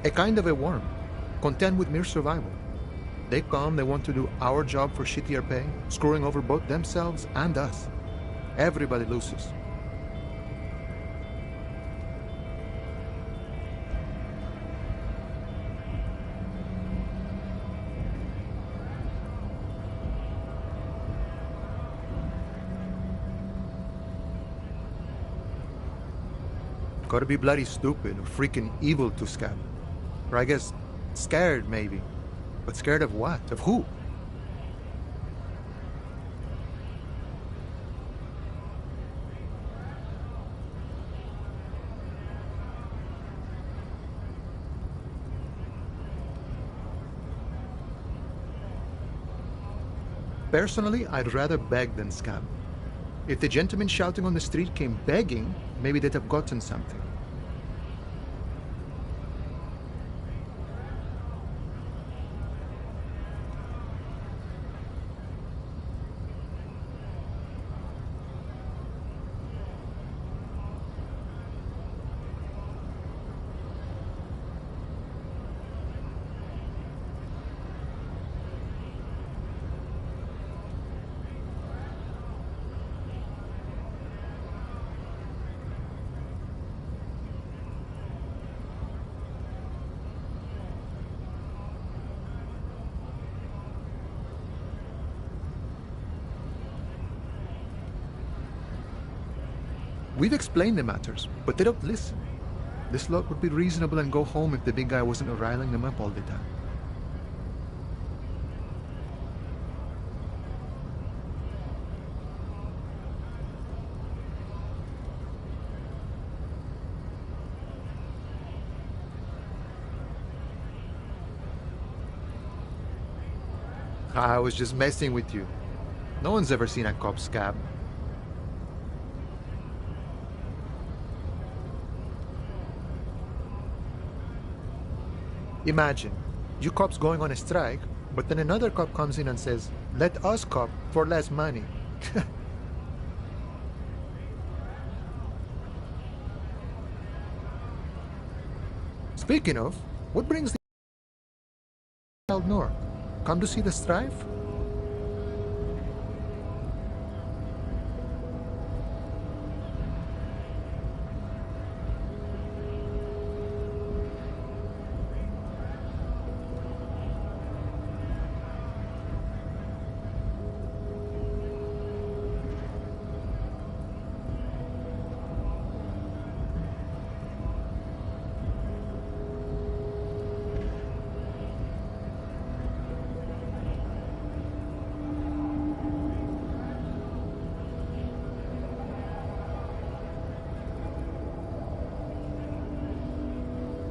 A kind of a worm, content with mere survival. They come, they want to do our job for shittier pay, screwing over both themselves and us. Everybody loses. Gotta be bloody stupid or freaking evil to scab. Or I guess, scared maybe. But scared of what? Of who? Personally, I'd rather beg than scab. If the gentleman shouting on the street came begging, maybe they'd have gotten something. We've explained the matters, but they don't listen. This lot would be reasonable and go home if the big guy wasn't riling them up all the time. I was just messing with you. No one's ever seen a cop scab. Imagine, you cops going on a strike, but then another cop comes in and says, "Let us cop for less money." Speaking of, what brings the out north? Come to see the strife?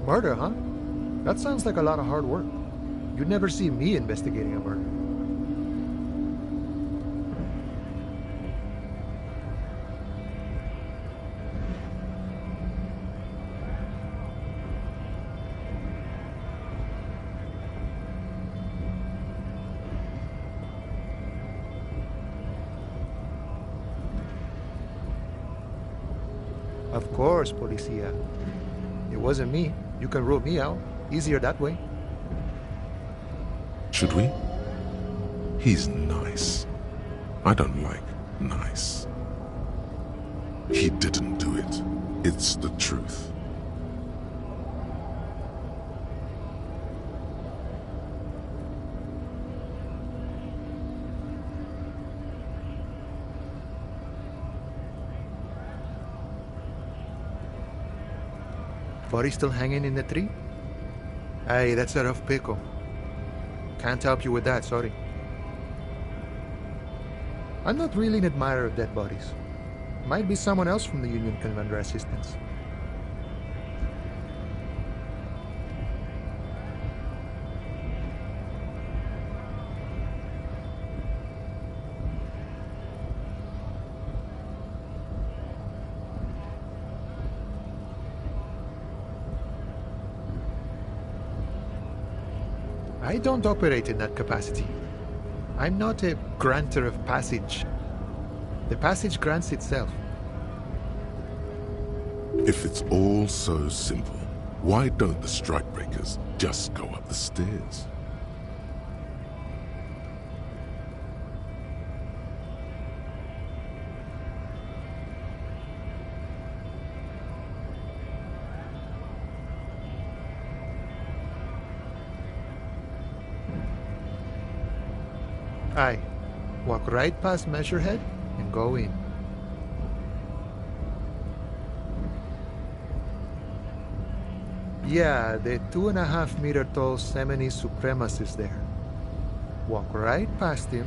Murder, huh? That sounds like a lot of hard work. You'd never see me investigating a murder. Of course, Policia. It wasn't me. You can rule me out. Easier that way. Should we? He's nice. I don't like nice. He didn't do it. It's the truth. Body still hanging in the tree? Hey, that's a rough pickle. Can't help you with that, sorry. I'm not really an admirer of dead bodies. Might be someone else from the Union can render assistance. I don't operate in that capacity. I'm not a granter of passage. The passage grants itself. If it's all so simple, Why don't the strikebreakers just go up the stairs? Aye. Walk right past Measurehead and go in. Yeah, the 2.5-meter tall Seminole supremacist there. Walk right past him.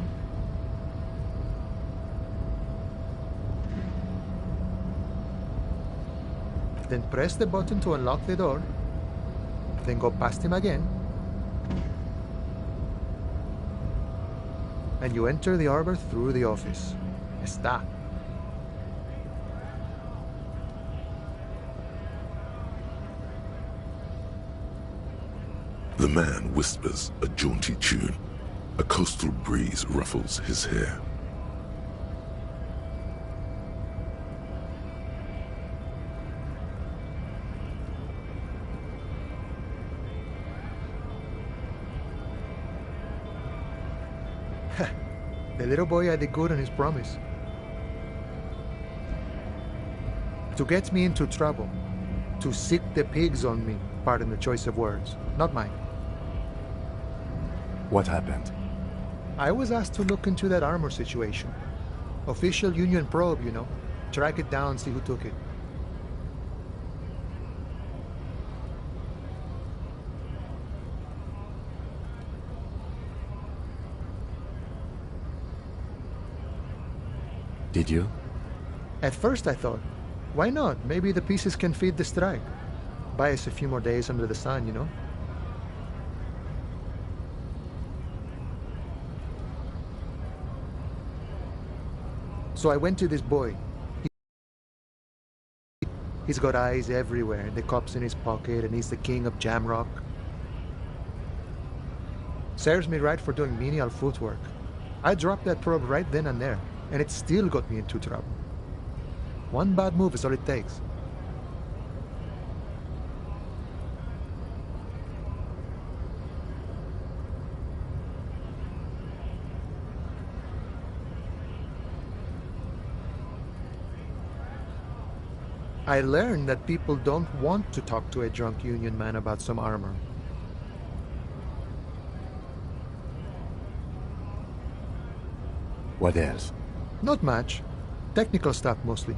Then press the button to unlock the door. Then go past him again. And you enter the arbor through the office. Está. The man whispers a jaunty tune. A coastal breeze ruffles his hair. The little boy had it good on his promise. To get me into trouble. To sick the pigs on me. Pardon the choice of words. Not mine. What happened? I was asked to look into that armor situation. Official Union probe, you know. Track it down, see who took it. Did you? At first I thought, why not? Maybe the pieces can feed the strike. Buy us a few more days under the sun, you know? So I went to this boy. He's got eyes everywhere, the cup's in his pocket, and he's the king of Jamrock. Serves me right for doing menial footwork. I dropped that probe right then and there, and it still got me into trouble. One bad move is all it takes. I learned that people don't want to talk to a drunk Union man about some armor. What else? Not much. Technical stuff mostly.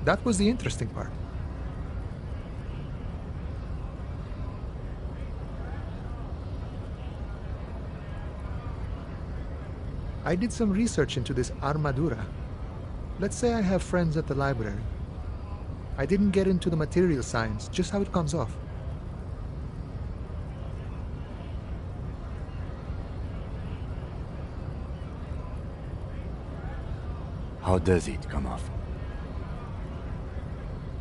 That was the interesting part. I did some research into this armadura. Let's say I have friends at the library. I didn't get into the material science, just how it comes off. How does it come off?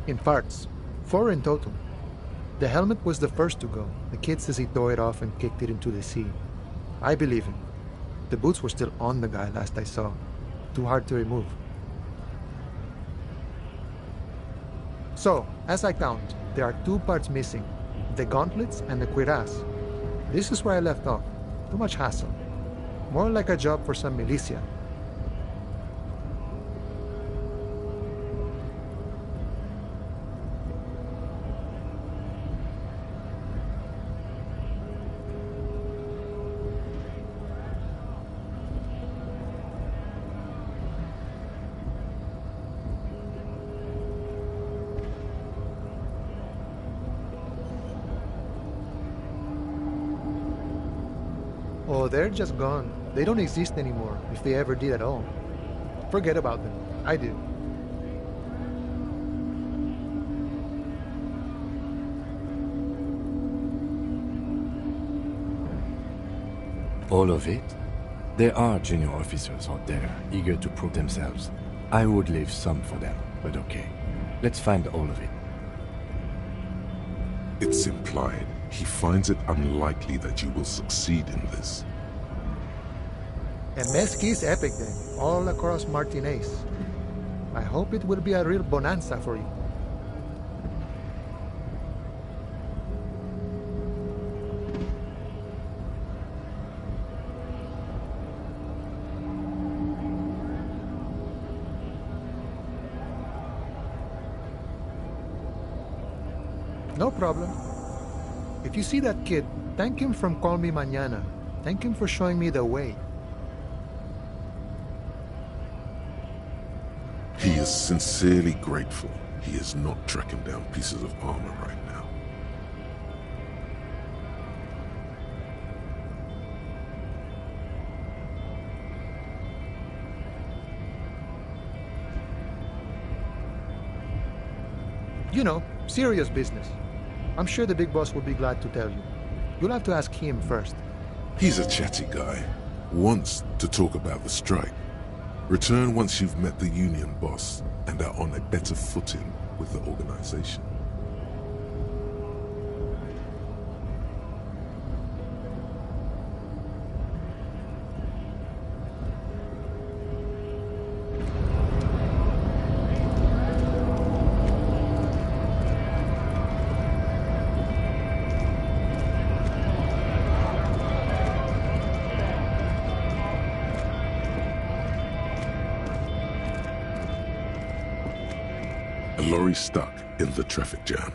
In parts. 4 in total. The helmet was the first to go. The kid says he tore it off and kicked it into the sea. I believe him. The boots were still on the guy last I saw. Too hard to remove. So, as I count, there are 2 parts missing. The gauntlets and the cuirass. This is where I left off. Too much hassle. More like a job for some militia. Oh, they're just gone. They don't exist anymore, if they ever did at all. Forget about them. I did. All of it? There are junior officers out there, eager to prove themselves. I would leave some for them, but okay. Let's find all of it. It's implied he finds it unlikely that you will succeed in this. A mezqui's epic then, all across Martinez. I hope it will be a real bonanza for you. No problem. If you see that kid, thank him from Call Me Mañana. Thank him for showing me the way. He is sincerely grateful he is not tracking down pieces of armor right now. You know, serious business. I'm sure the big boss will be glad to tell you. You'll have to ask him first. He's a chatty guy. Wants to talk about the strike. Return once you've met the union boss and are on a better footing with the organization. A lorry stuck in the traffic jam.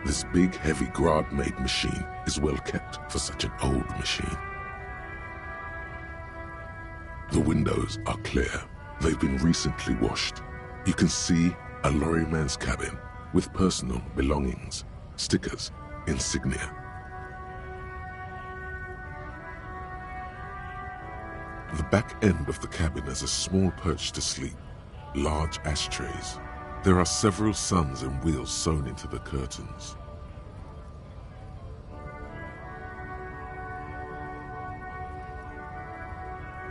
This big, heavy Grad-made machine is well kept for such an old machine. The windows are clear. They've been recently washed. You can see a lorryman's cabin with personal belongings, stickers, insignia. The back end of the cabin has a small perch to sleep, large ashtrays. There are several suns and wheels sewn into the curtains.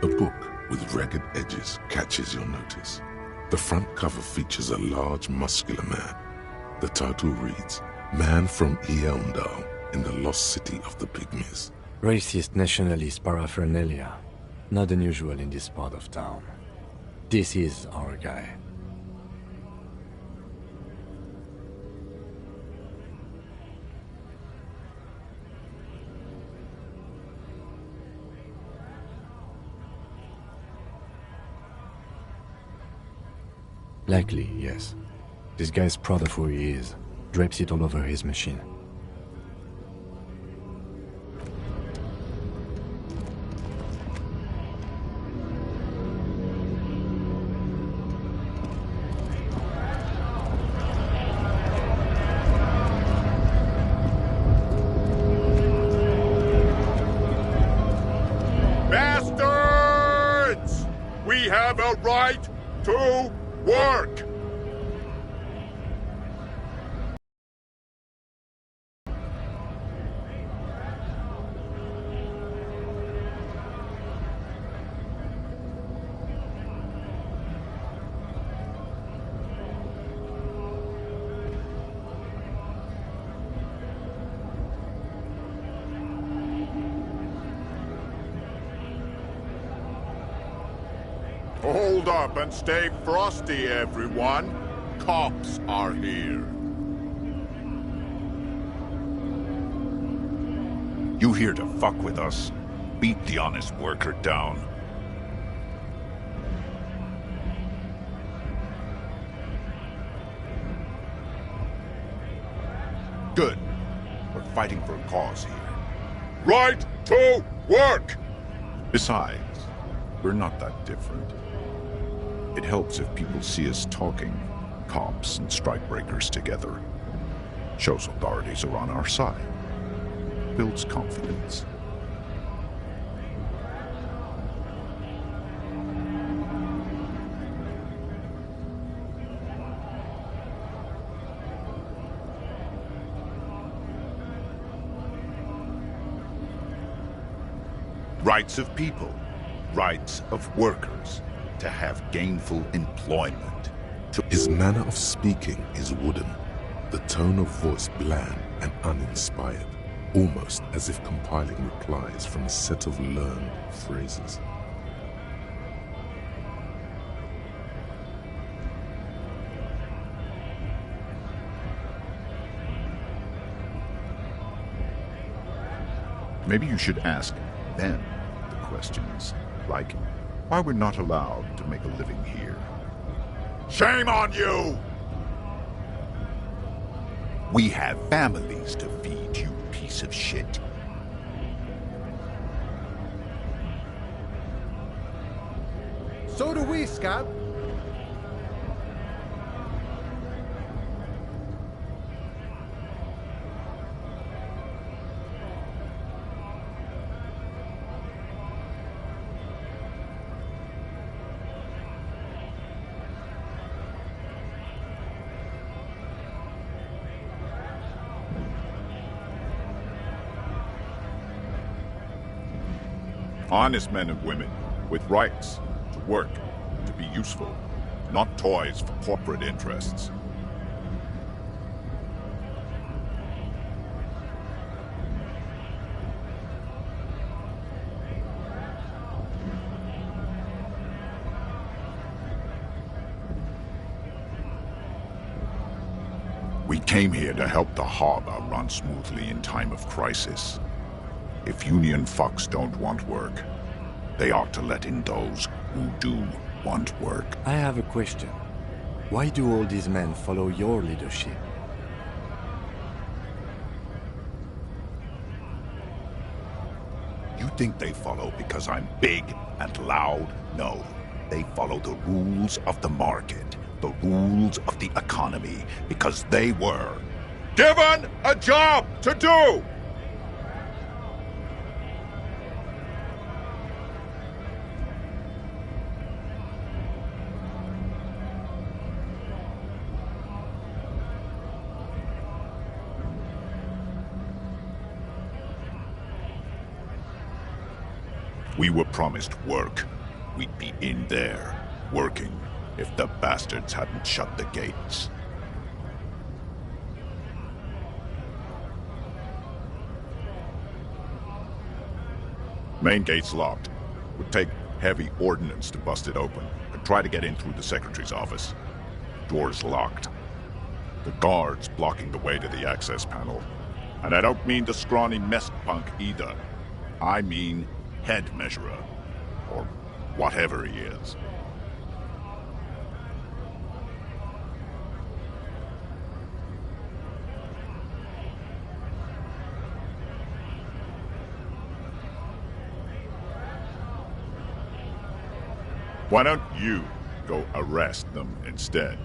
A book with ragged edges catches your notice. The front cover features a large, muscular man. The title reads, Man from Eamdal in the Lost City of the Pygmies. Racist nationalist paraphernalia. Not unusual in this part of town. This is our guy. Likely, yes. This guy's proud of who he is. Drapes it all over his machine. Bastards! We have a right to work! Hold up and stay frosty, everyone. Cops are here. You here to fuck with us? Beat the honest worker down. Good. We're fighting for a cause here. Right to work! Besides, we're not that different. It helps if people see us talking, cops and strikebreakers together. Shows authorities are on our side. Builds confidence. Rights of people, rights of workers, to have gainful employment. His manner of speaking is wooden, the tone of voice bland and uninspired, almost as if compiling replies from a set of learned phrases. Maybe you should ask them the questions, like why we're not allowed to make a living here. Shame on you! We have families to feed, you piece of shit. So do we, Scab. Honest men and women with rights to work, to be useful, not toys for corporate interests. We came here to help the harbor run smoothly in time of crisis. If union fucks don't want work, they ought to let in those who do want work. I have a question. Why do all these men follow your leadership? You think they follow because I'm big and loud? No. They follow the rules of the market, the rules of the economy, because they were given a job to do! We were promised work. We'd be in there, working, if the bastards hadn't shut the gates. Main gate's locked. Would take heavy ordnance to bust it open. Could try to get in through the secretary's office. Door's locked. The guard's blocking the way to the access panel. And I don't mean the scrawny mess punk either. I mean head measurer, or whatever he is. Why don't you go arrest them instead?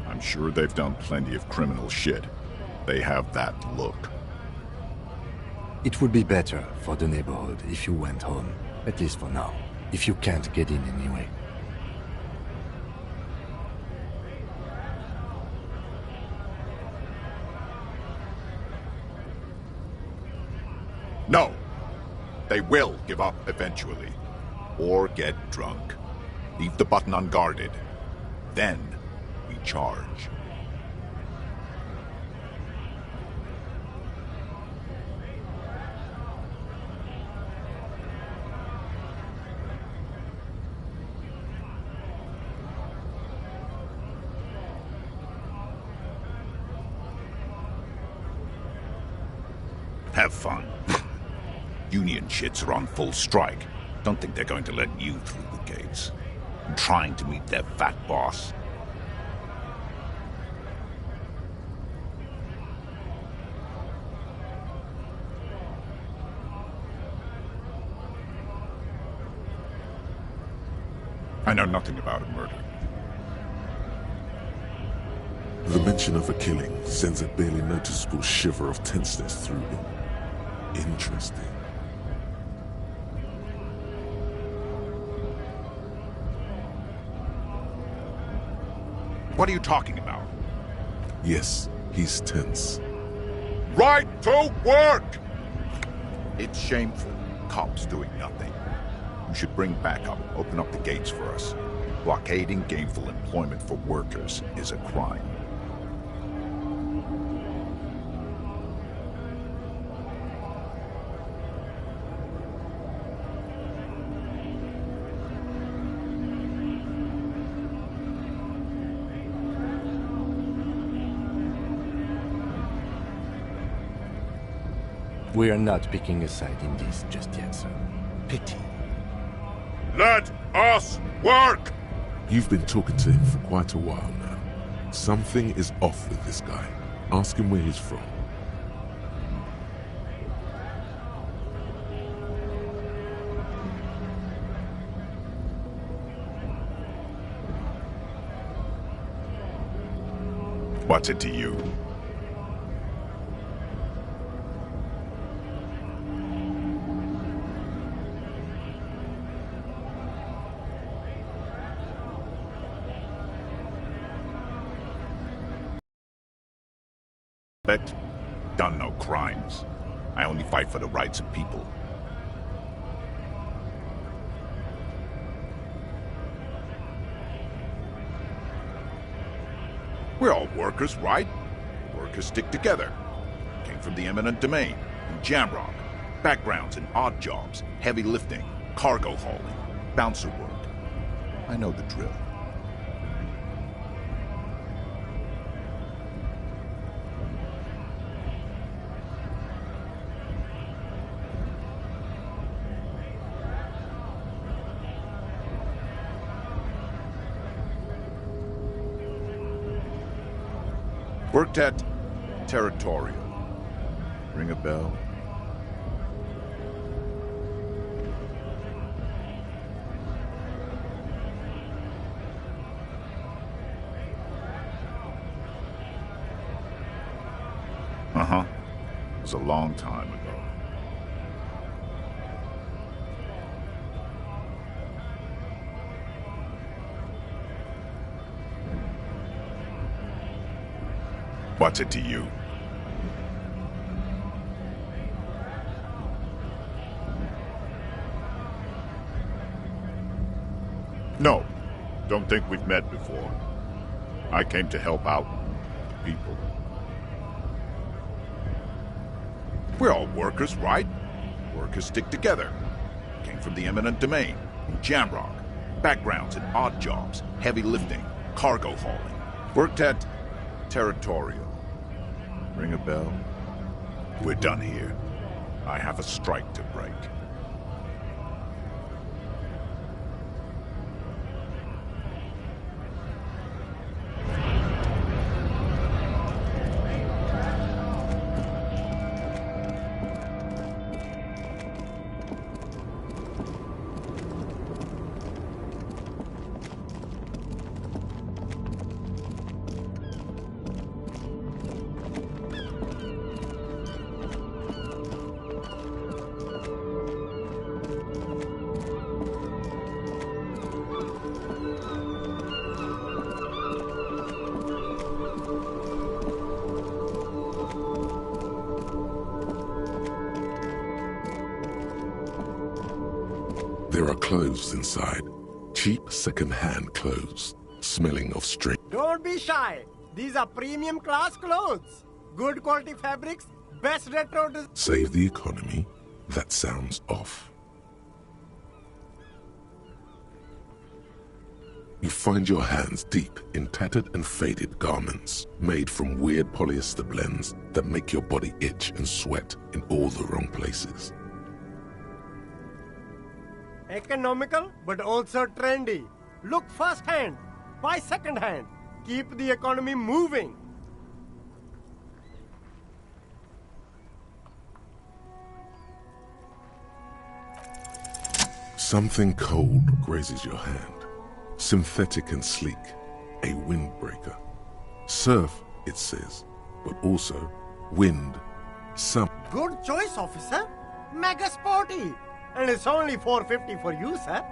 I'm sure they've done plenty of criminal shit. They have that look. It would be better for the neighborhood if you went home, at least for now, if you can't get in anyway. No! They will give up eventually. Or get drunk. Leave the button unguarded. Then we charge. Have fun. Union shits are on full strike. Don't think they're going to let you through the gates. I'm trying to meet their fat boss. I know nothing about a murder. The mention of a killing sends a barely noticeable shiver of tenseness through him. Interesting. What are you talking about? Yes, he's tense. Right to work! It's shameful. Cops doing nothing. You should bring backup, open up the gates for us. Blockading gainful employment for workers is a crime. We are not picking a side in this just yet, sir. Pity. Let us work! You've been talking to him for quite a while now. Something is off with this guy. Ask him where he's from. What's it to you? But done no crimes. I only fight for the rights of people. We're all workers, right? Workers stick together. Came from the eminent domain, in Jamrock. Backgrounds in odd jobs, heavy lifting, cargo hauling, bouncer work. I know the drill. Worked at Territorial. Ring a bell? Uh-huh. It was a long time ago. What's it to you? No, don't think we've met before. I came to help out people. We're all workers, right? Workers stick together. Came from the eminent domain, in Jamrock. Backgrounds in odd jobs, heavy lifting, cargo hauling. Worked at Territorial. Ring a bell? We're done here. I have a strike to break. There are clothes inside. Cheap second-hand clothes, smelling of string. Don't be shy. These are premium class clothes. Good quality fabrics, best retro design. Save the economy? That sounds off. You find your hands deep in tattered and faded garments made from weird polyester blends that make your body itch and sweat in all the wrong places. Economical, but also trendy. Look first hand, buy second hand. Keep the economy moving. Something cold grazes your hand. Synthetic and sleek. A windbreaker. Surf, it says, but also wind. Some. Good choice, officer. Mega sporty. And it's only $4.50 for you, sir.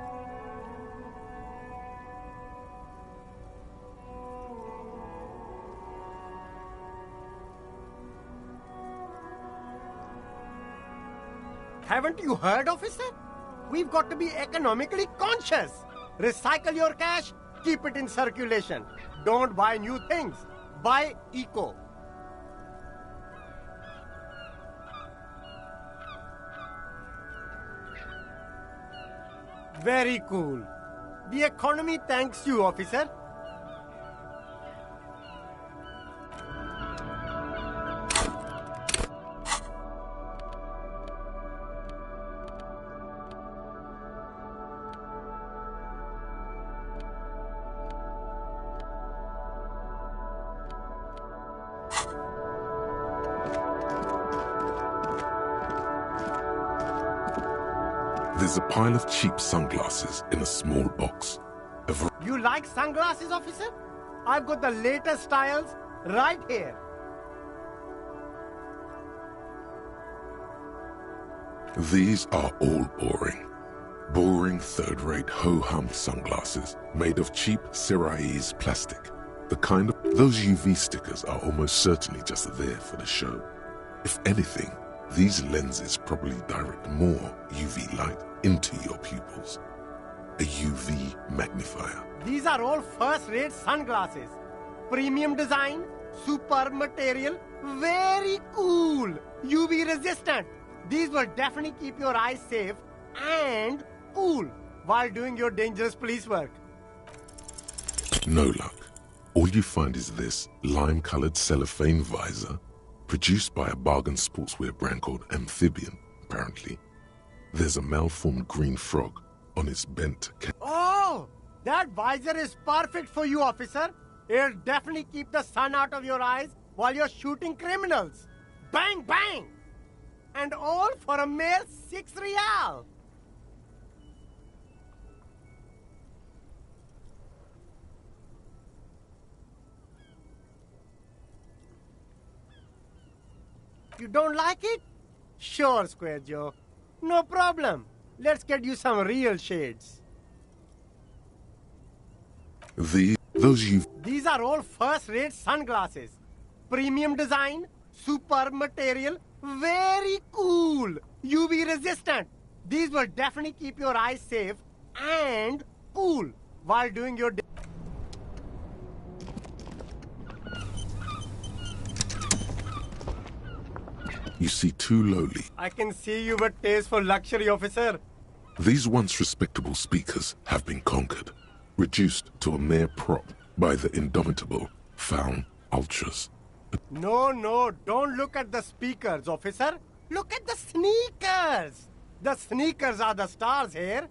Haven't you heard, officer? We've got to be economically conscious. Recycle your cash, keep it in circulation. Don't buy new things. Buy eco. Very cool. The economy thanks you, officer. There's a pile of cheap sunglasses in a small box. You like sunglasses, officer? I've got the latest styles right here. These are all boring. Boring third-rate ho-hum sunglasses made of cheap Siraise plastic. The kind of... Those UV stickers are almost certainly just there for the show. If anything, these lenses probably direct more UV light into your pupils. A UV magnifier. These are all first-rate sunglasses. Premium design, super material, very cool, UV resistant. These will definitely keep your eyes safe and cool while doing your dangerous police work. No luck. All you find is this lime-colored cellophane visor, produced by a bargain sportswear brand called Amphibian, apparently. There's a malformed green frog on its bent cap. Oh, that visor is perfect for you, officer. It'll definitely keep the sun out of your eyes while you're shooting criminals. Bang, bang! And all for a mere 6 real. You don't like it? Sure, Square Joe. No problem. Let's get you some real shades. These are all first-rate sunglasses. Premium design, super material, very cool, UV resistant. These will definitely keep your eyes safe and cool while doing your... You see too lowly. I can see you've a taste for luxury, officer. These once respectable speakers have been conquered, reduced to a mere prop by the indomitable Faun Ultras. No, don't look at the speakers, officer. Look at the sneakers. The sneakers are the stars here.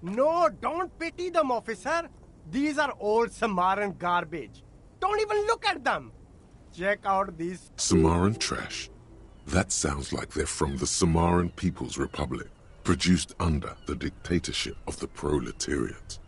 No, don't pity them, officer. These are old Samaran garbage. Don't even look at them. Check out these... Samaran trash? That sounds like they're from the Samaran People's Republic, produced under the dictatorship of the proletariat.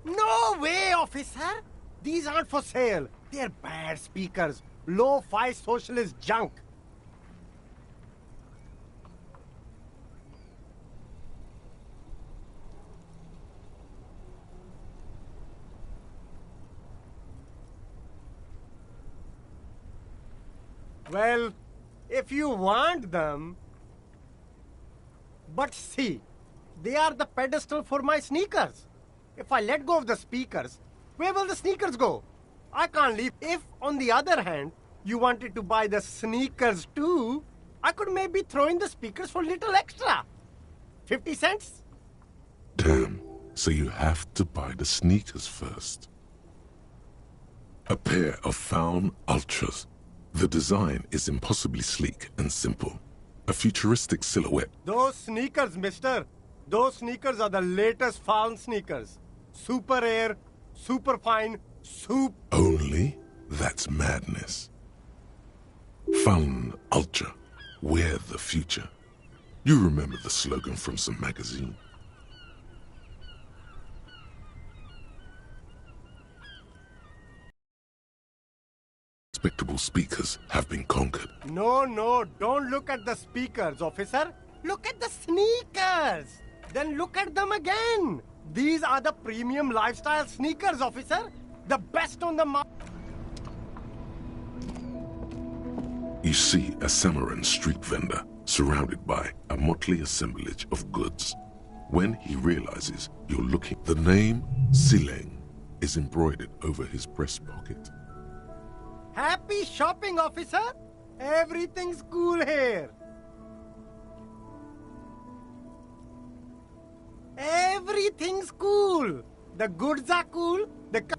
No way, officer! These aren't for sale. They're bad speakers. Low-fi socialist junk. Well, if you want them... But see, they are the pedestal for my sneakers. If I let go of the speakers, where will the sneakers go? I can't leave. If, on the other hand, you wanted to buy the sneakers too, I could maybe throw in the speakers for a little extra. 50 cents? Damn, so you have to buy the sneakers first. A pair of Faun Ultras. The design is impossibly sleek and simple. A futuristic silhouette. Those sneakers, mister. Those sneakers are the latest Faun sneakers. Super Air, super fine, Only? That's madness. Faun Ultra. Wear the future. You remember the slogan from some magazine. Respectable speakers have been conquered. No, don't look at the speakers, officer. Look at the sneakers. Then look at them again. These are the premium lifestyle sneakers, officer. The best on the market. You see a Samaran street vendor surrounded by a motley assemblage of goods. When he realizes you're looking, the name Sileng is embroidered over his breast pocket. Happy shopping, officer. Everything's cool here. Everything's cool. The goods are cool.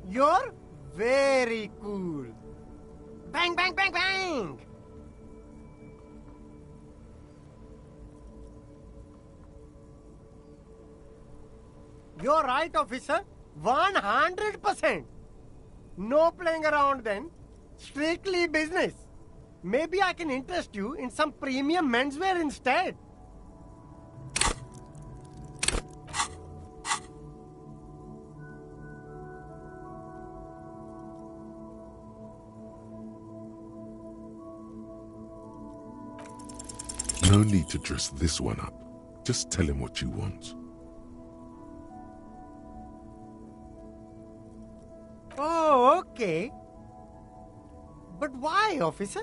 You're very cool. Bang, bang, bang, bang. You're right, officer. 100%. No playing around then. Strictly business. Maybe I can interest you in some premium menswear instead. No need to dress this one up. Just tell him what you want. Oh, okay. But why, officer?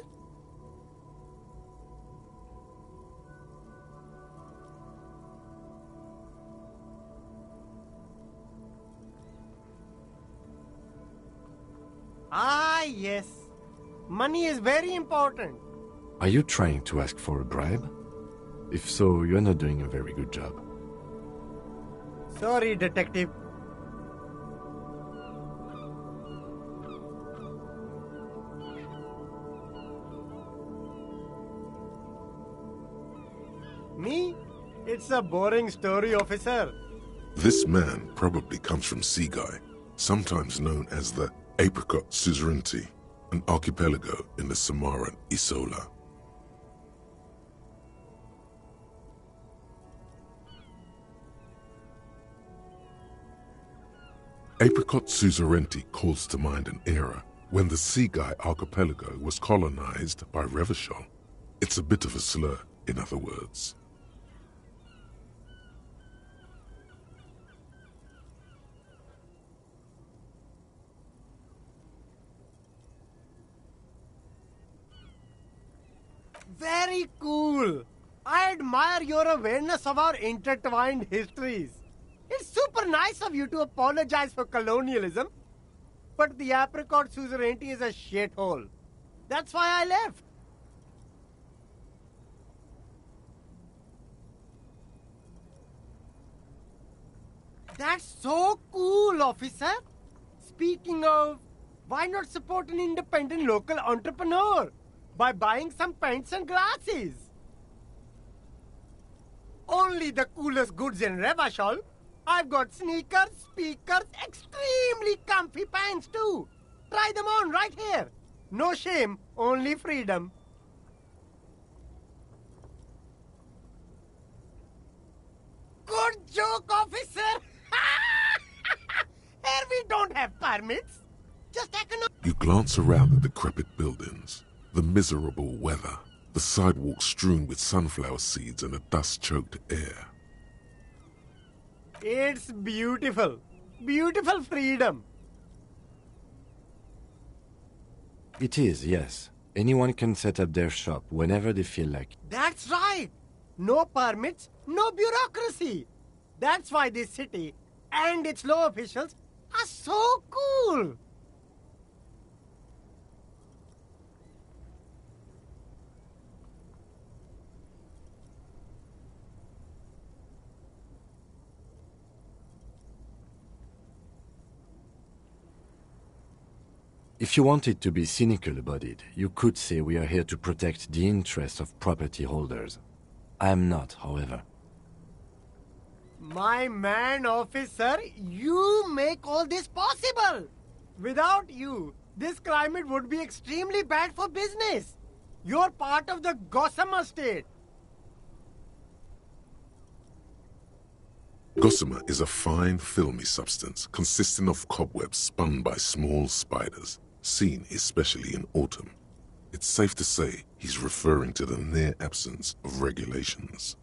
Ah, yes. Money is very important. Are you trying to ask for a bribe? If so, you're not doing a very good job. Sorry, detective. Me? It's a boring story, officer. This man probably comes from Seaguy, sometimes known as the Apricot Suzerainty, an archipelago in the Samoan Isola. Apricot Suzerainty calls to mind an era when the Seaguy archipelago was colonized by Revachol. It's a bit of a slur, in other words. Very cool. I admire your awareness of our intertwined histories. It's super nice of you to apologize for colonialism, but the Apricot Suzerainty is a shithole. That's why I left. That's so cool, officer. Speaking of, why not support an independent local entrepreneur by buying some pens and glasses? Only the coolest goods in Revachol. I've got sneakers, speakers, extremely comfy pants too. Try them on right here. No shame, only freedom. Good joke, officer. Here we don't have permits. Just You glance around the decrepit buildings, the miserable weather, the sidewalks strewn with sunflower seeds and a dust-choked air. It's beautiful. Beautiful freedom. It is, yes. Anyone can set up their shop whenever they feel like. That's right. No permits, no bureaucracy. That's why this city and its law officials are so cool. If you wanted to be cynical about it, you could say we are here to protect the interests of property holders. I am not, however. My man, officer, you make all this possible. Without you, this climate would be extremely bad for business. You're part of the Gossamer state. Gossamer is a fine, filmy substance consisting of cobwebs spun by small spiders, seen especially in autumn. It's safe to say he's referring to the near absence of regulations.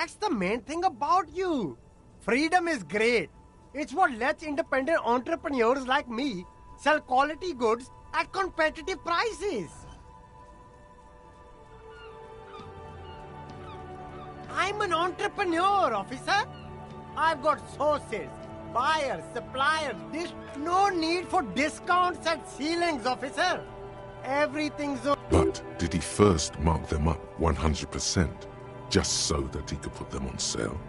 That's the main thing about you. Freedom is great. It's what lets independent entrepreneurs like me sell quality goods at competitive prices. I'm an entrepreneur, officer. I've got sources, buyers, suppliers, no need for discounts at ceilings, officer. Everything's But did he first mark them up 100%, just so that he could put them on sale?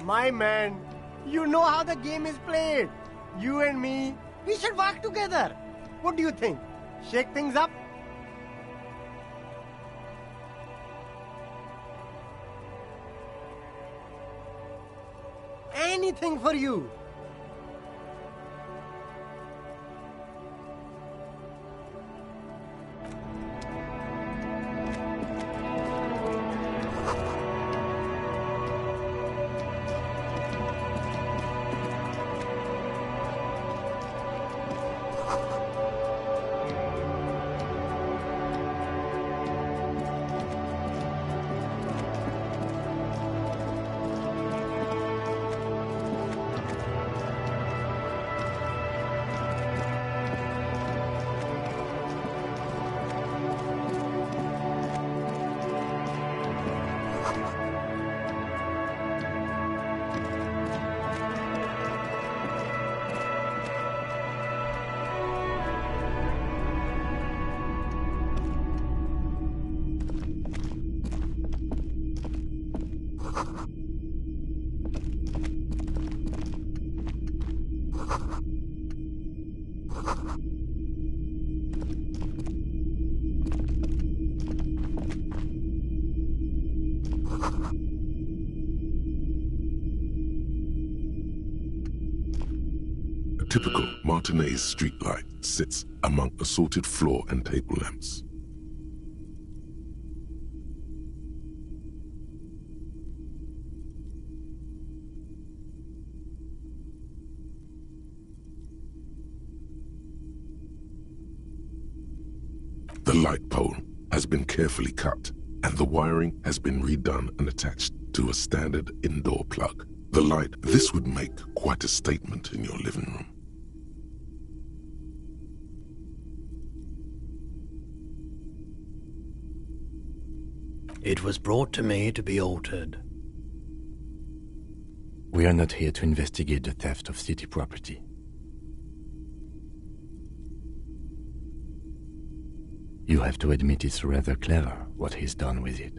My man, you know how the game is played. You and me, we should work together. What do you think? Shake things up? Anything for you. A typical Martinez streetlight sits among assorted floor and table lamps. The light pole has been carefully cut, and the wiring has been redone and attached to a standard indoor plug. The light, this would make quite a statement in your living room. It was brought to me to be altered. We are not here to investigate the theft of city property. You have to admit it's rather clever what he's done with it.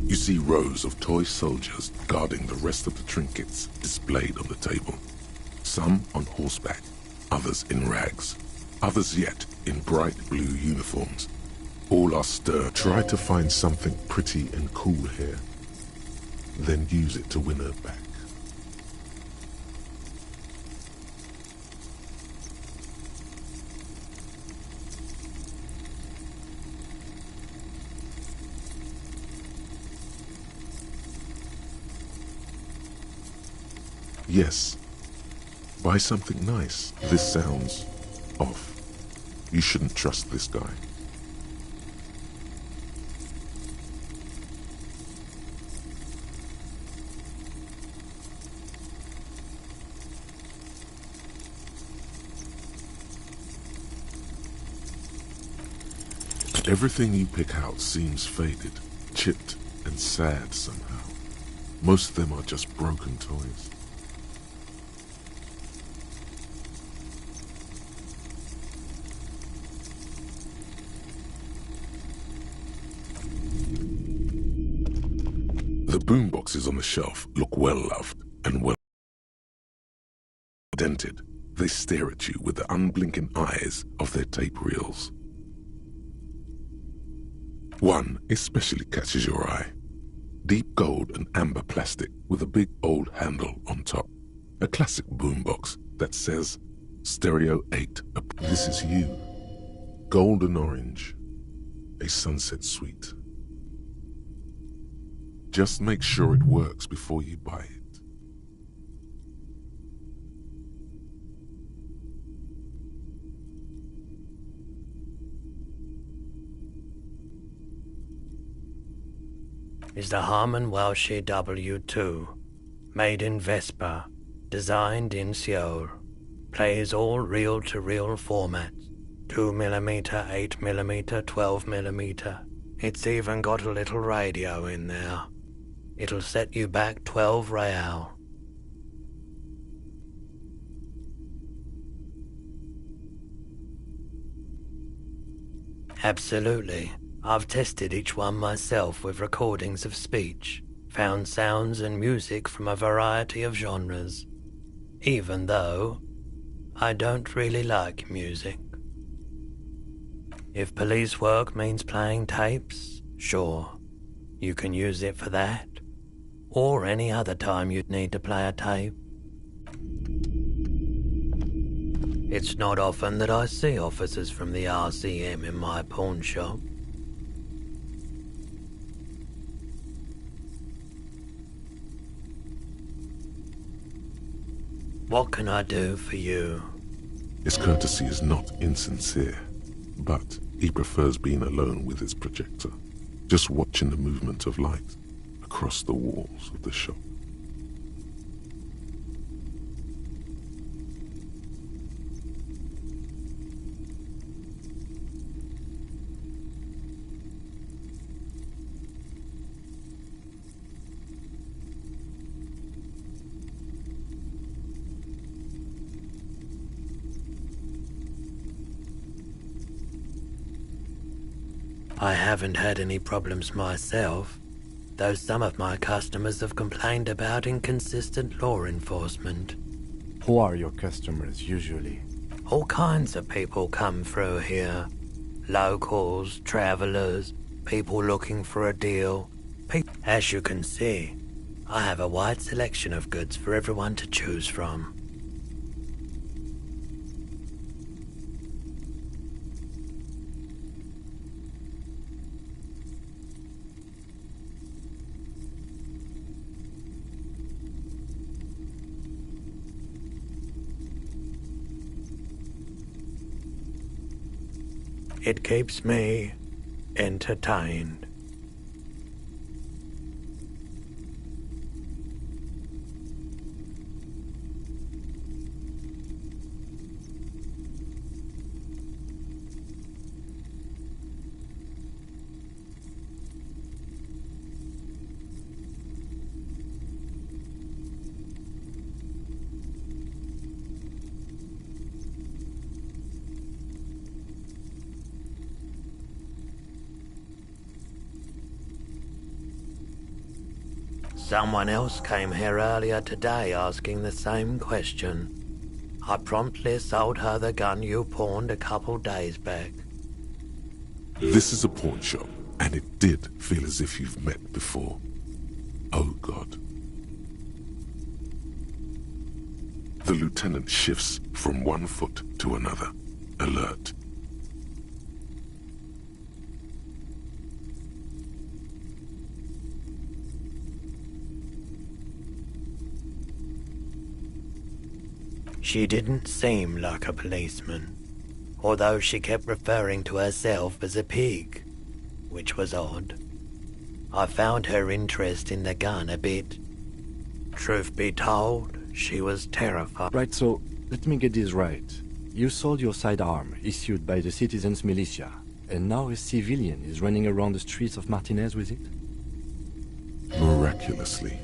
You see rows of toy soldiers guarding the rest of the trinkets displayed on the table. Some on horseback, others in rags, others yet in bright blue uniforms. All are stir. Try to find something pretty and cool here, then use it to win her back. Yes, buy something nice. This sounds off. You shouldn't trust this guy. Everything you pick out seems faded, chipped, and sad somehow. Most of them are just broken toys. The boomboxes on the shelf look well loved and well dented. They stare at you with the unblinking eyes of their tape reels. One especially catches your eye. Deep gold and amber plastic with a big old handle on top. A classic boombox that says Stereo 8. This is you. Golden orange. A sunset suite. Just make sure it works before you buy it. Is the Harman Welshie W2, made in Vespa, designed in Seoul, plays all reel-to-reel formats, 2mm, 8mm, 12mm. It's even got a little radio in there. It'll set you back 12 real. Absolutely. I've tested each one myself with recordings of speech, found sounds and music from a variety of genres, even though I don't really like music. If police work means playing tapes, sure, you can use it for that, or any other time you'd need to play a tape. It's not often that I see officers from the RCM in my pawn shop. What can I do for you? His courtesy is not insincere, but he prefers being alone with his projector, just watching the movement of light across the walls of the shop. I haven't had any problems myself, though some of my customers have complained about inconsistent law enforcement. Who are your customers usually? All kinds of people come through here. Locals, travelers, people looking for a deal. As you can see, I have a wide selection of goods for everyone to choose from. It keeps me entertained. Someone else came here earlier today asking the same question. I promptly sold her the gun you pawned a couple days back. This is a pawn shop, and it did feel as if you've met before. Oh God. The lieutenant shifts from one foot to another, alert. She didn't seem like a policeman, although she kept referring to herself as a pig, which was odd. I found her interest in the gun a bit. Truth be told, she was terrified. Right, so let me get this right. You sold your sidearm, issued by the citizens' militia, and now a civilian is running around the streets of Martinez with it? Miraculously,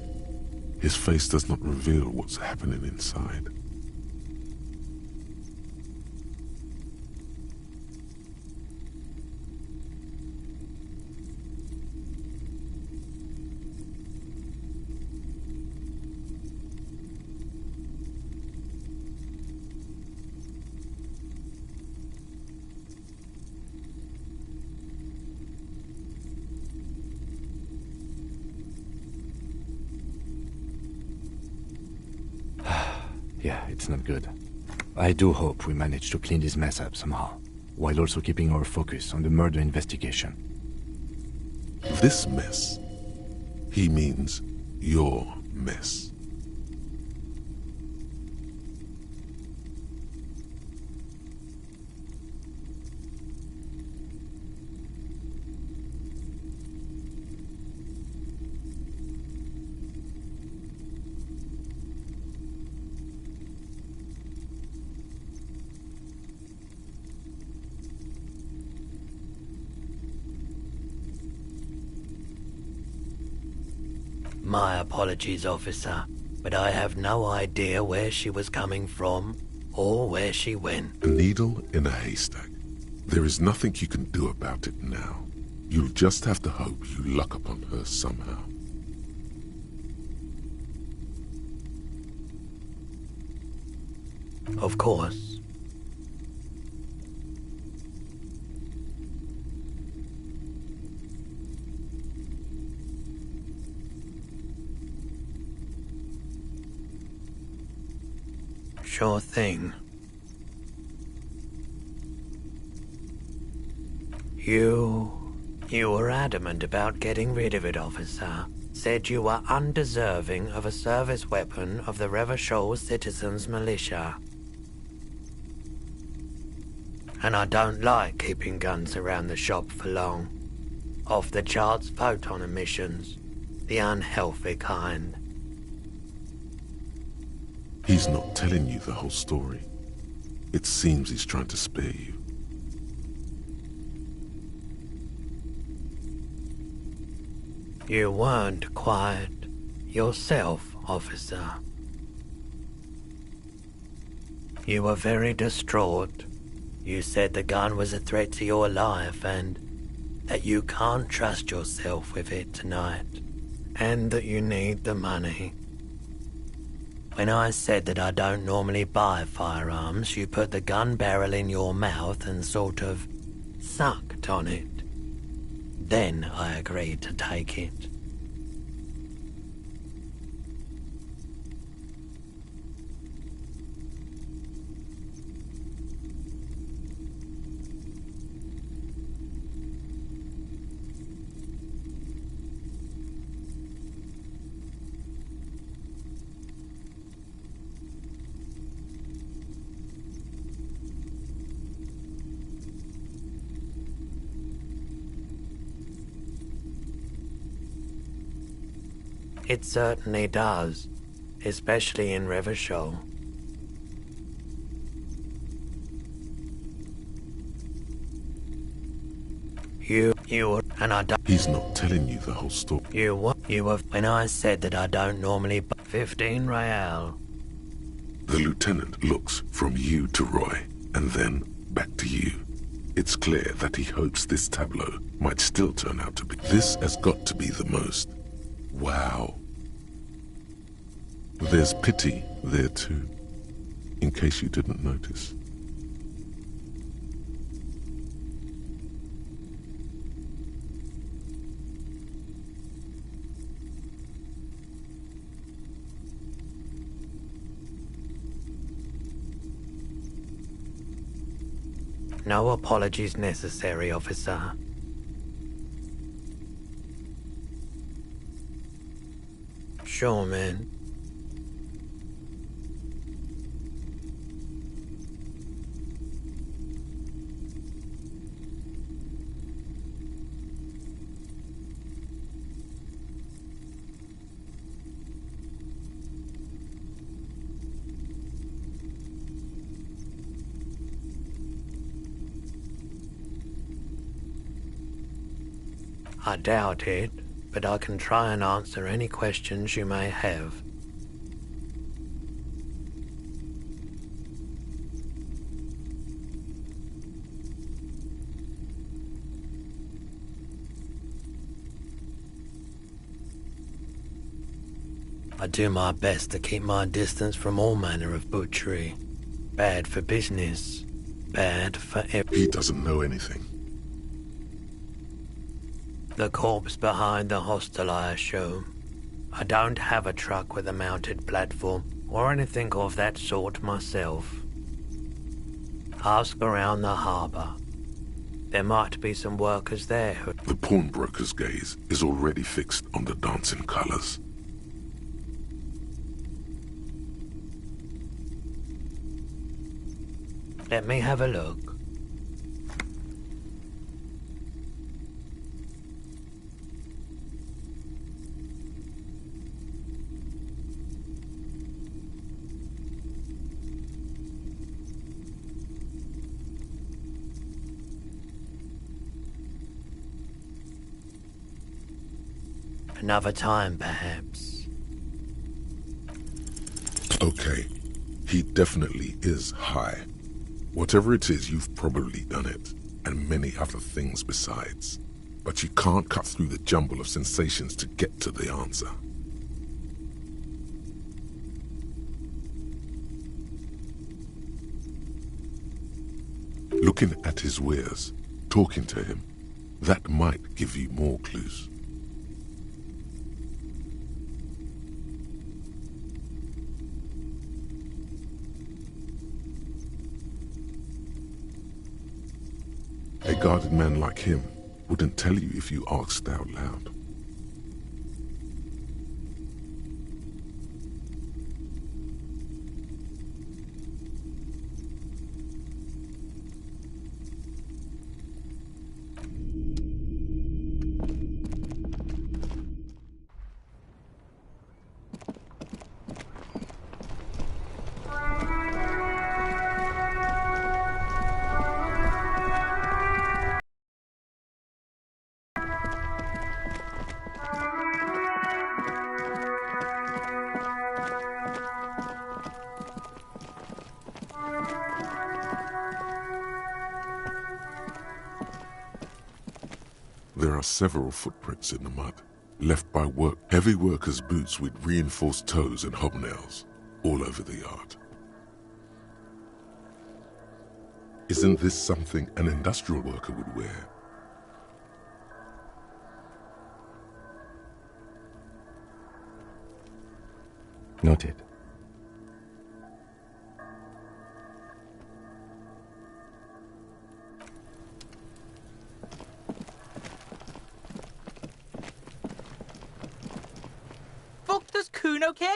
his face does not reveal what's happening inside. Yeah, it's not good. I do hope we manage to clean this mess up somehow, while also keeping our focus on the murder investigation. This mess. He means your mess. My apologies, officer, but I have no idea where she was coming from or where she went. A needle in a haystack. There is nothing you can do about it now. You'll just have to hope you luck upon her somehow. Of course. Sure thing. You were adamant about getting rid of it, officer. Said you were undeserving of a service weapon of the Revachol Citizens Militia. And I don't like keeping guns around the shop for long. Off the charts photon emissions. The unhealthy kind. He's not telling you the whole story. It seems he's trying to spare you. You weren't quiet yourself, officer. You were very distraught. You said the gun was a threat to your life and that you can't trust yourself with it tonight, and that you need the money. When I said that I don't normally buy firearms, you put the gun barrel in your mouth and sort of sucked on it. Then I agreed to take it. It certainly does, especially in Revachol. You were, and I don't. He's not telling you the whole story. You were, when I said that I don't normally buy 15 real. The lieutenant looks from you to Roy, and then back to you. It's clear that he hopes this tableau might still turn out to be. This has got to be the most. Wow. There's pity there too, in case you didn't notice. No apologies necessary, officer. Sure, man. I doubt it, but I can try and answer any questions you may have. I do my best to keep my distance from all manner of butchery. Bad for business. Bad for He doesn't know anything. The corpse behind the hostel, I assume. I don't have a truck with a mounted platform or anything of that sort myself. Ask around the harbour. There might be some workers there who... The pawnbroker's gaze is already fixed on the dancing colours. Let me have a look. Another time, perhaps. Okay, he definitely is high. Whatever it is, you've probably done it, and many other things besides. But you can't cut through the jumble of sensations to get to the answer. Looking at his wares, talking to him, that might give you more clues. A guarded man like him wouldn't tell you if you asked out loud. There are several footprints in the mud, left by heavy workers' boots with reinforced toes and hobnails, all over the yard. Isn't this something an industrial worker would wear? Noted. Fuck, does Kuno care?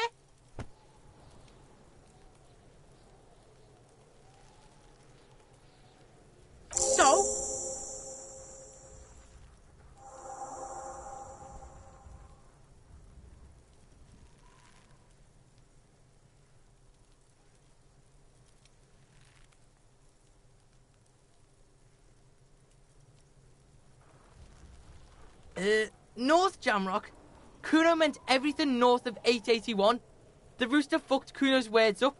So? North Jamrock. Kuno meant everything north of 881. The rooster fucked Kuno's words up.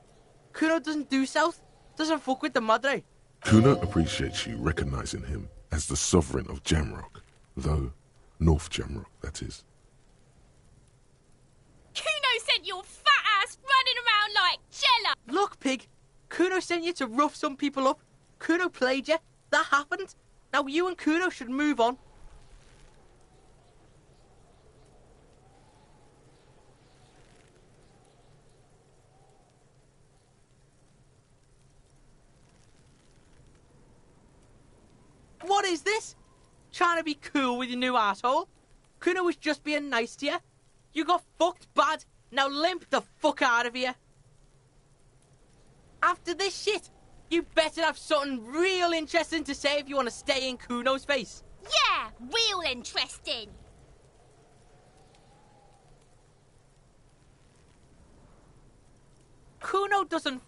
Kuno doesn't do south. Doesn't fuck with the Madre. Kuno appreciates you recognizing him as the sovereign of Jamrock, though North Jamrock, that is. Kuno sent your fat ass running around like Jella! Look, pig. Kuno sent you to rough some people up. Kuno played you. That happened. Now you and Kuno should move on. What is this? Trying to be cool with your new asshole? Kuno was just being nice to you. You got fucked bad. Now limp the fuck out of here. After this shit, you better have something real interesting to say if you want to stay in Kuno's face. Yeah, real interesting. Kuno doesn't...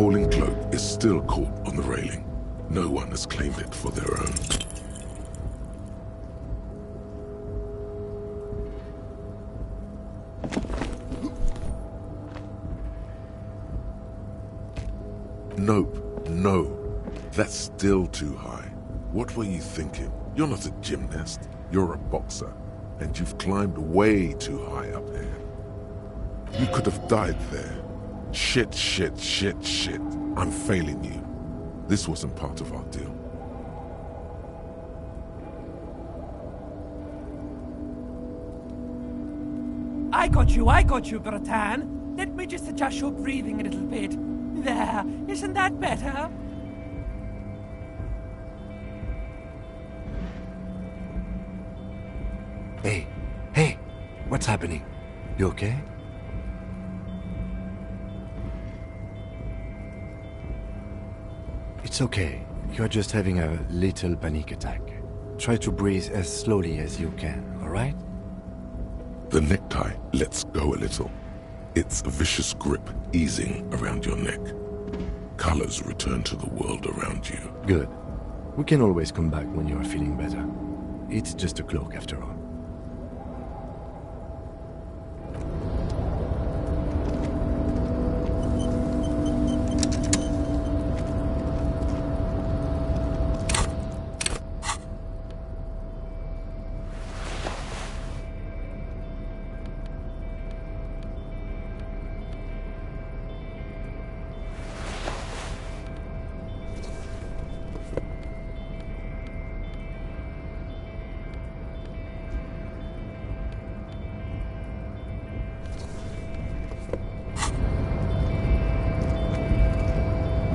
appalling cloak is still caught on the railing. No one has claimed it for their own. Nope, no. That's still too high. What were you thinking? You're not a gymnast. You're a boxer. And you've climbed way too high up here. You could have died there. Shit, shit, shit, shit. I'm failing you. This wasn't part of our deal. I got you, Bratan. Let me just adjust your breathing a little bit. There, isn't that better? Hey, what's happening? You okay? It's okay. You're just having a little panic attack. Try to breathe as slowly as you can, alright? The necktie lets go a little. Its vicious grip easing around your neck. Colors return to the world around you. Good. We can always come back when you're feeling better. It's just a cloak after all.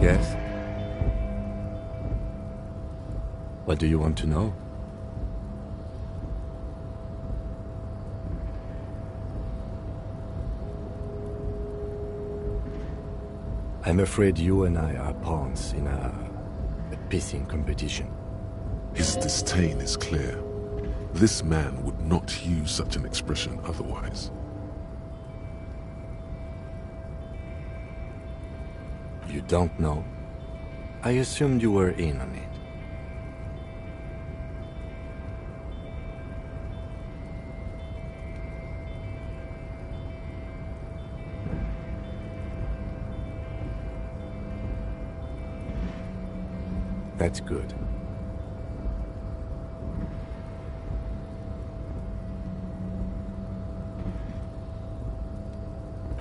Yes? What do you want to know? I'm afraid you and I are pawns in a pissing competition. His disdain is clear. This man would not use such an expression otherwise. You don't know? I assumed you were in on it. That's good.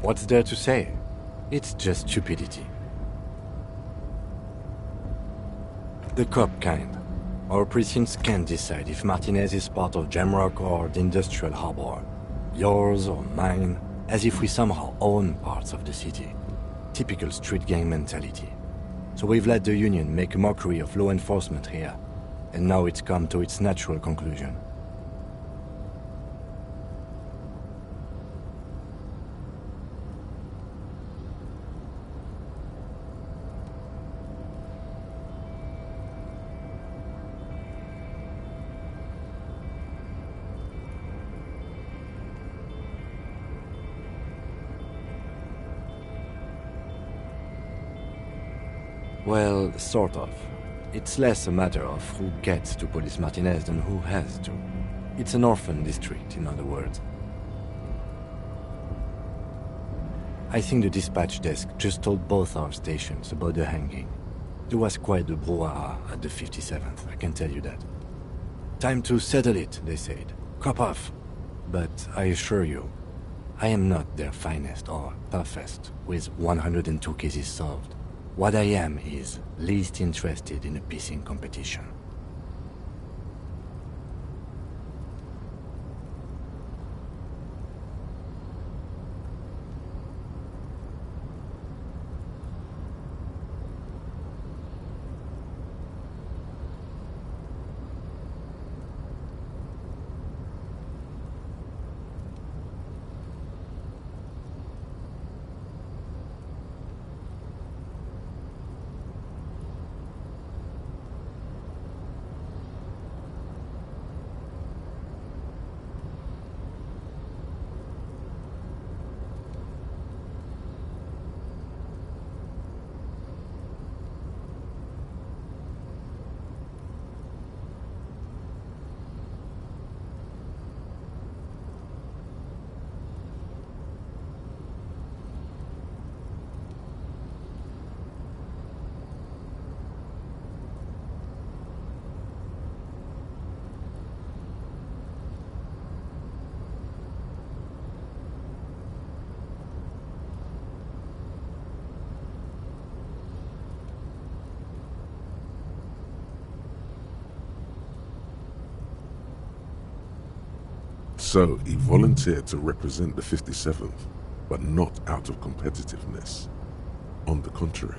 What's there to say? It's just stupidity. The cop kind. Our precincts can't decide if Martinez is part of Jamrock or the Industrial Harbor. Yours or mine, as if we somehow own parts of the city. Typical street gang mentality. So we've let the Union make a mockery of law enforcement here. And now it's come to its natural conclusion. Well, sort of. It's less a matter of who gets to police Martinez than who has to. It's an orphan district, in other words. I think the dispatch desk just told both our stations about the hanging. There was quite the brouhaha at the 57th, I can tell you that. Time to settle it, they said. Cop off. But I assure you, I am not their finest or toughest, with 102 cases solved. What I am is least interested in a pissing competition. So he volunteered to represent the 57th, but not out of competitiveness. On the contrary.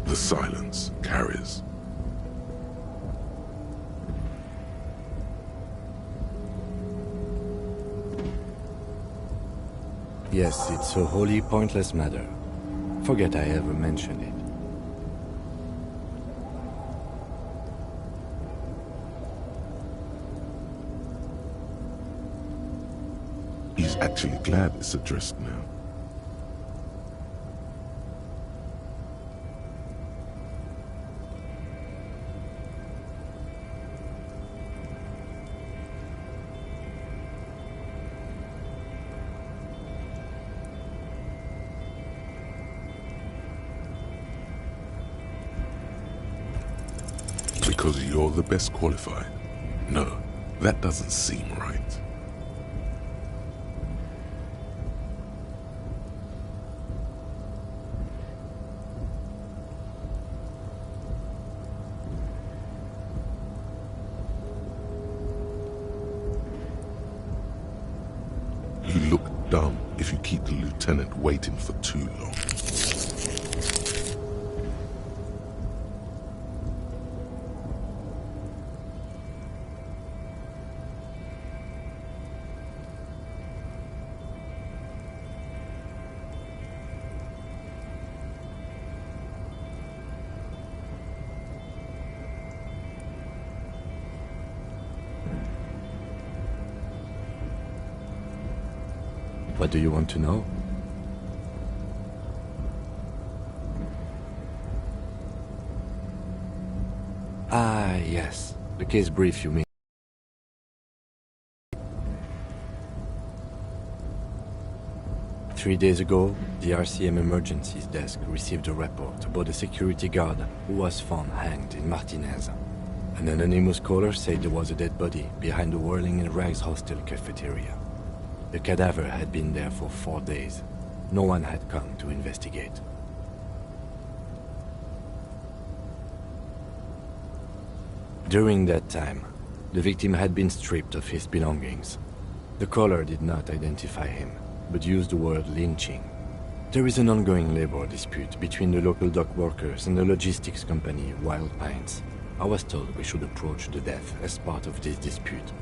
The silence carries. Yes, it's a wholly pointless matter. Forget I ever mentioned it. He's actually glad it's addressed now. Because you're the best qualified? No, that doesn't seem right. You look dumb if you keep the lieutenant waiting for too long. What do you want to know? Ah, yes. The case brief, you mean. Three days ago, the RCM Emergencies Desk received a report about a security guard who was found hanged in Martinez. An anonymous caller said there was a dead body behind the Whirling in Rags hostel cafeteria. The cadaver had been there for 4 days. No one had come to investigate. During that time, the victim had been stripped of his belongings. The caller did not identify him, but used the word lynching. There is an ongoing labor dispute between the local dock workers and the logistics company Wild Pines. I was told we should approach the death as part of this dispute.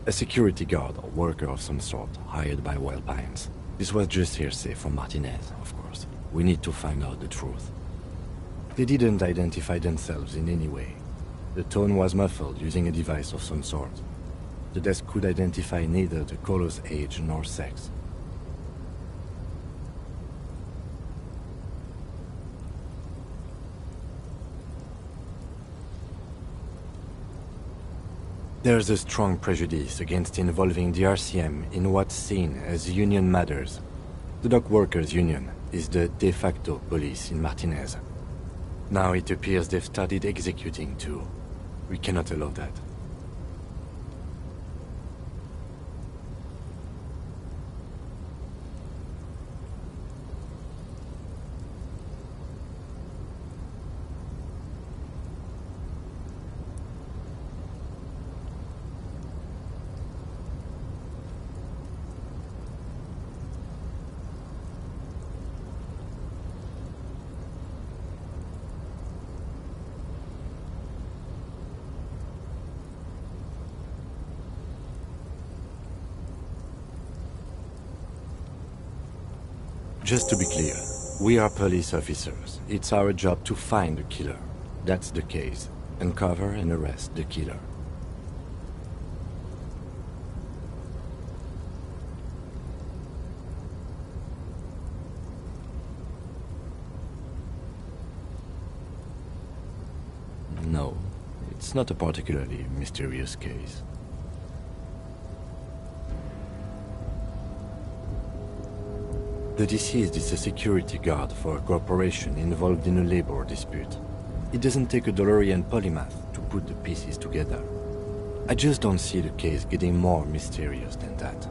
A security guard or worker of some sort, hired by Wild Pines. This was just hearsay from Martinez, of course. We need to find out the truth. They didn't identify themselves in any way. The tone was muffled using a device of some sort. The desk could identify neither the caller's age nor sex. There's a strong prejudice against involving the RCM in what's seen as union matters. The dock workers' union is the de facto police in Martinez. Now it appears they've started executing too. We cannot allow that. Just to be clear, we are police officers. It's our job to find the killer. That's the case. Uncover and arrest the killer. No, it's not a particularly mysterious case. The deceased is a security guard for a corporation involved in a labor dispute. It doesn't take a DeLorean polymath to put the pieces together. I just don't see the case getting more mysterious than that.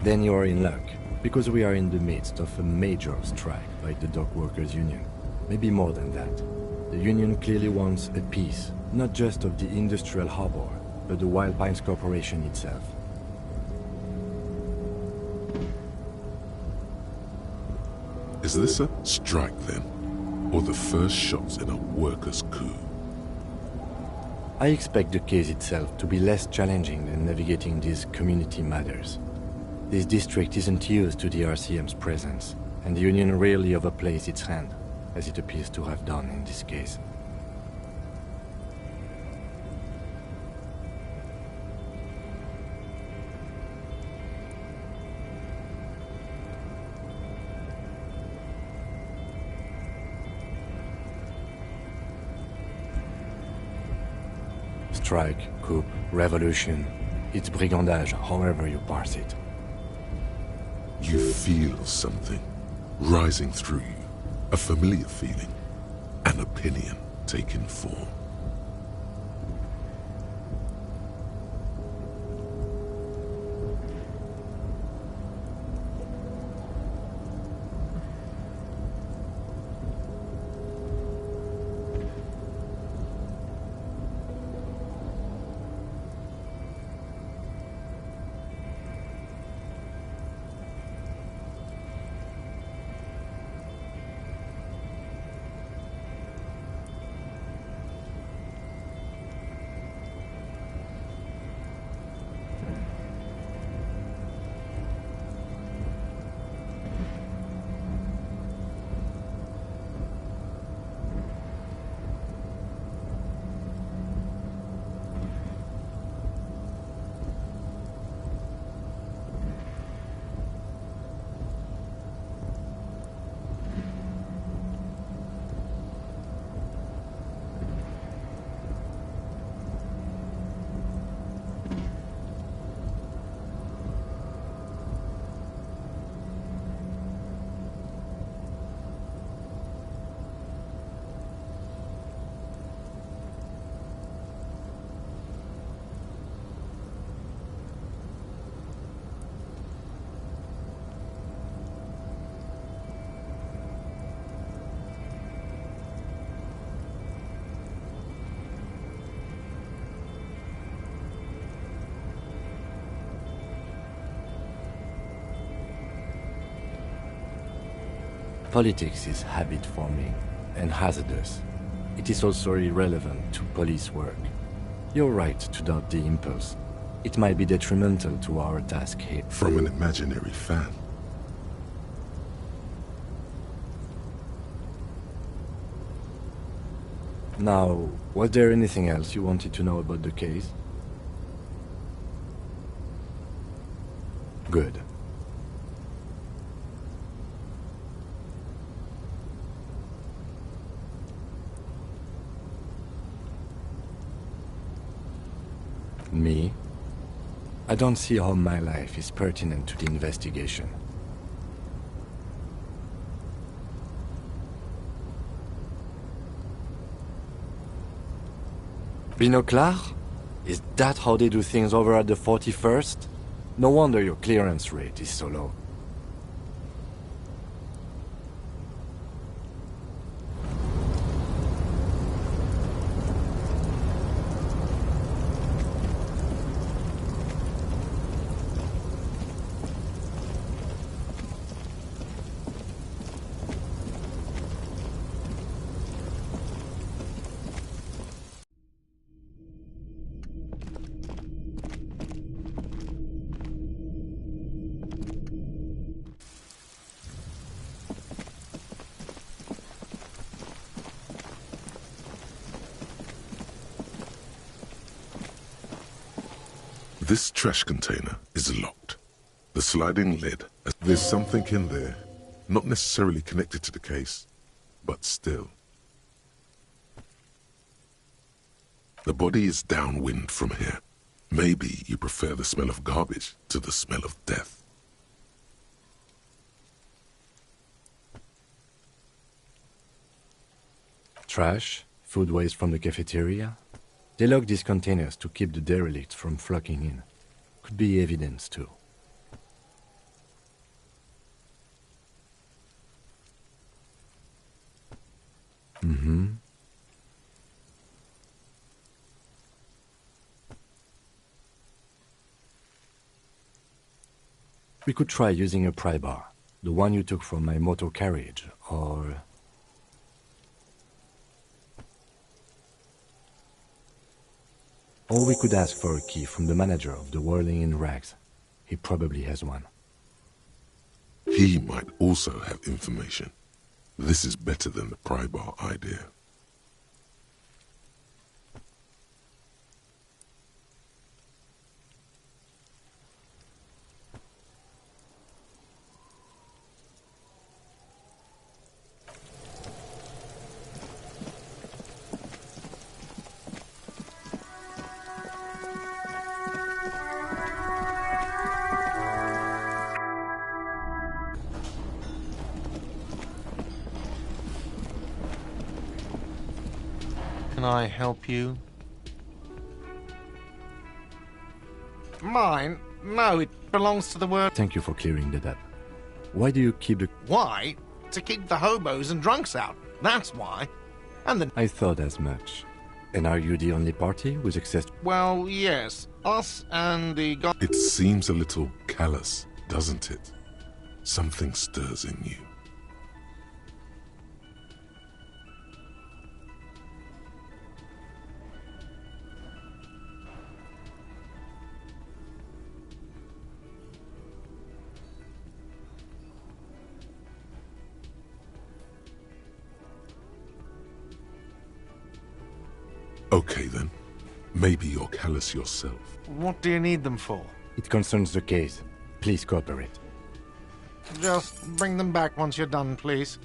Then you are in luck, because we are in the midst of a major strike by the dock workers' union. Maybe more than that. The union clearly wants a piece, not just of the industrial harbor, but the Wild Pines Corporation itself. Is this a strike then? Or the first shots in a workers' coup? I expect the case itself to be less challenging than navigating these community matters. This district isn't used to the RCM's presence, and the Union rarely overplays its hand, as it appears to have done in this case. Strike, coup, revolution, it's brigandage, however you parse it. You feel something rising through you, a familiar feeling, an opinion taking form. Politics is habit-forming and hazardous. It is also irrelevant to police work. You're right to doubt the impulse. It might be detrimental to our task here. From an imaginary fan. Now, was there anything else you wanted to know about the case? Good. Me? I don't see how my life is pertinent to the investigation. Binocular? Is that how they do things over at the 41st? No wonder your clearance rate is so low. This trash container is locked. The sliding lid, there's something in there, not necessarily connected to the case, but still. The body is downwind from here. Maybe you prefer the smell of garbage to the smell of death. Trash, food waste from the cafeteria. They lock these containers to keep the derelicts from flocking in. Could be evidence too. We could try using a pry bar, the one you took from my motor carriage, or... Or we could ask for a key from the manager of the Whirling in Rags. He probably has one. He might also have information. This is better than the pry bar idea. Can I help you? Mine? No, it belongs to the world. Thank you for clearing that up. Why do you keep the... Why? To keep the hobos and drunks out. That's why. And the... I thought as much. And are you the only party with access... Well, yes. Us and the... It seems a little callous, doesn't it? Something stirs in you. Okay then. Maybe you're callous yourself. What do you need them for? It concerns the case. Please cooperate. Just bring them back once you're done, please.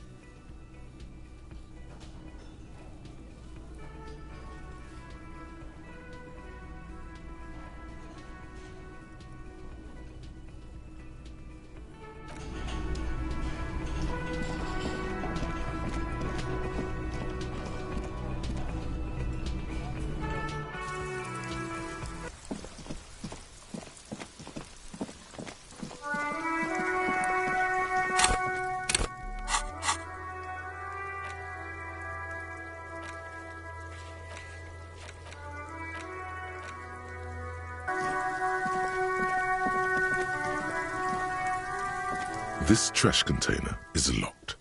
This trash container is locked.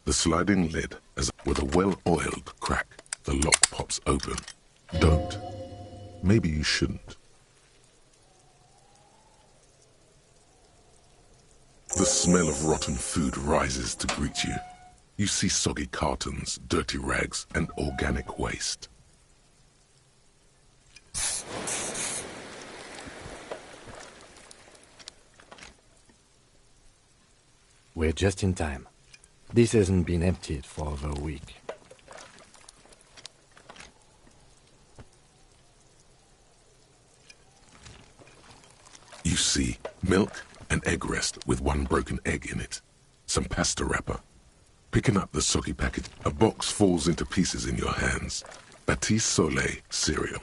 The sliding lid, as with a well-oiled crack, the lock pops open. Don't. Maybe you shouldn't. The smell of rotten food rises to greet you. You see soggy cartons, dirty rags, and organic waste. We're just in time. This hasn't been emptied for over a week. You see milk and egg rest with one broken egg in it. Some pasta wrapper. Picking up the soggy packet, a box falls into pieces in your hands. Baptiste Soleil cereal.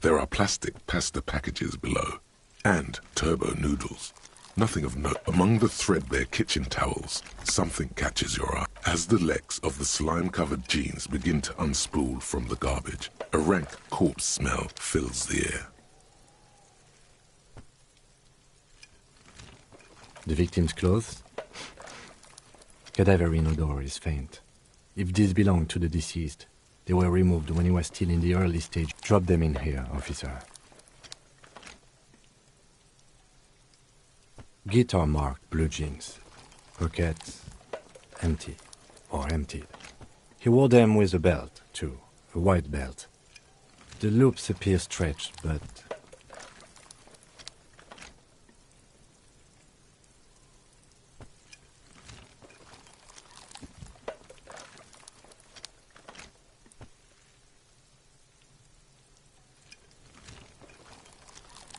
There are plastic pasta packages below. And turbo noodles. Nothing of note. Among the threadbare kitchen towels, something catches your eye. As the legs of the slime-covered jeans begin to unspool from the garbage, a rank corpse smell fills the air. The victim's clothes? Cadaver in odor is faint. If these belong to the deceased, they were removed when he was still in the early stage. Drop them in here, officer. Guitar-marked blue jeans. Pockets empty or emptied. He wore them with a belt, too. A white belt. The loops appear stretched, but...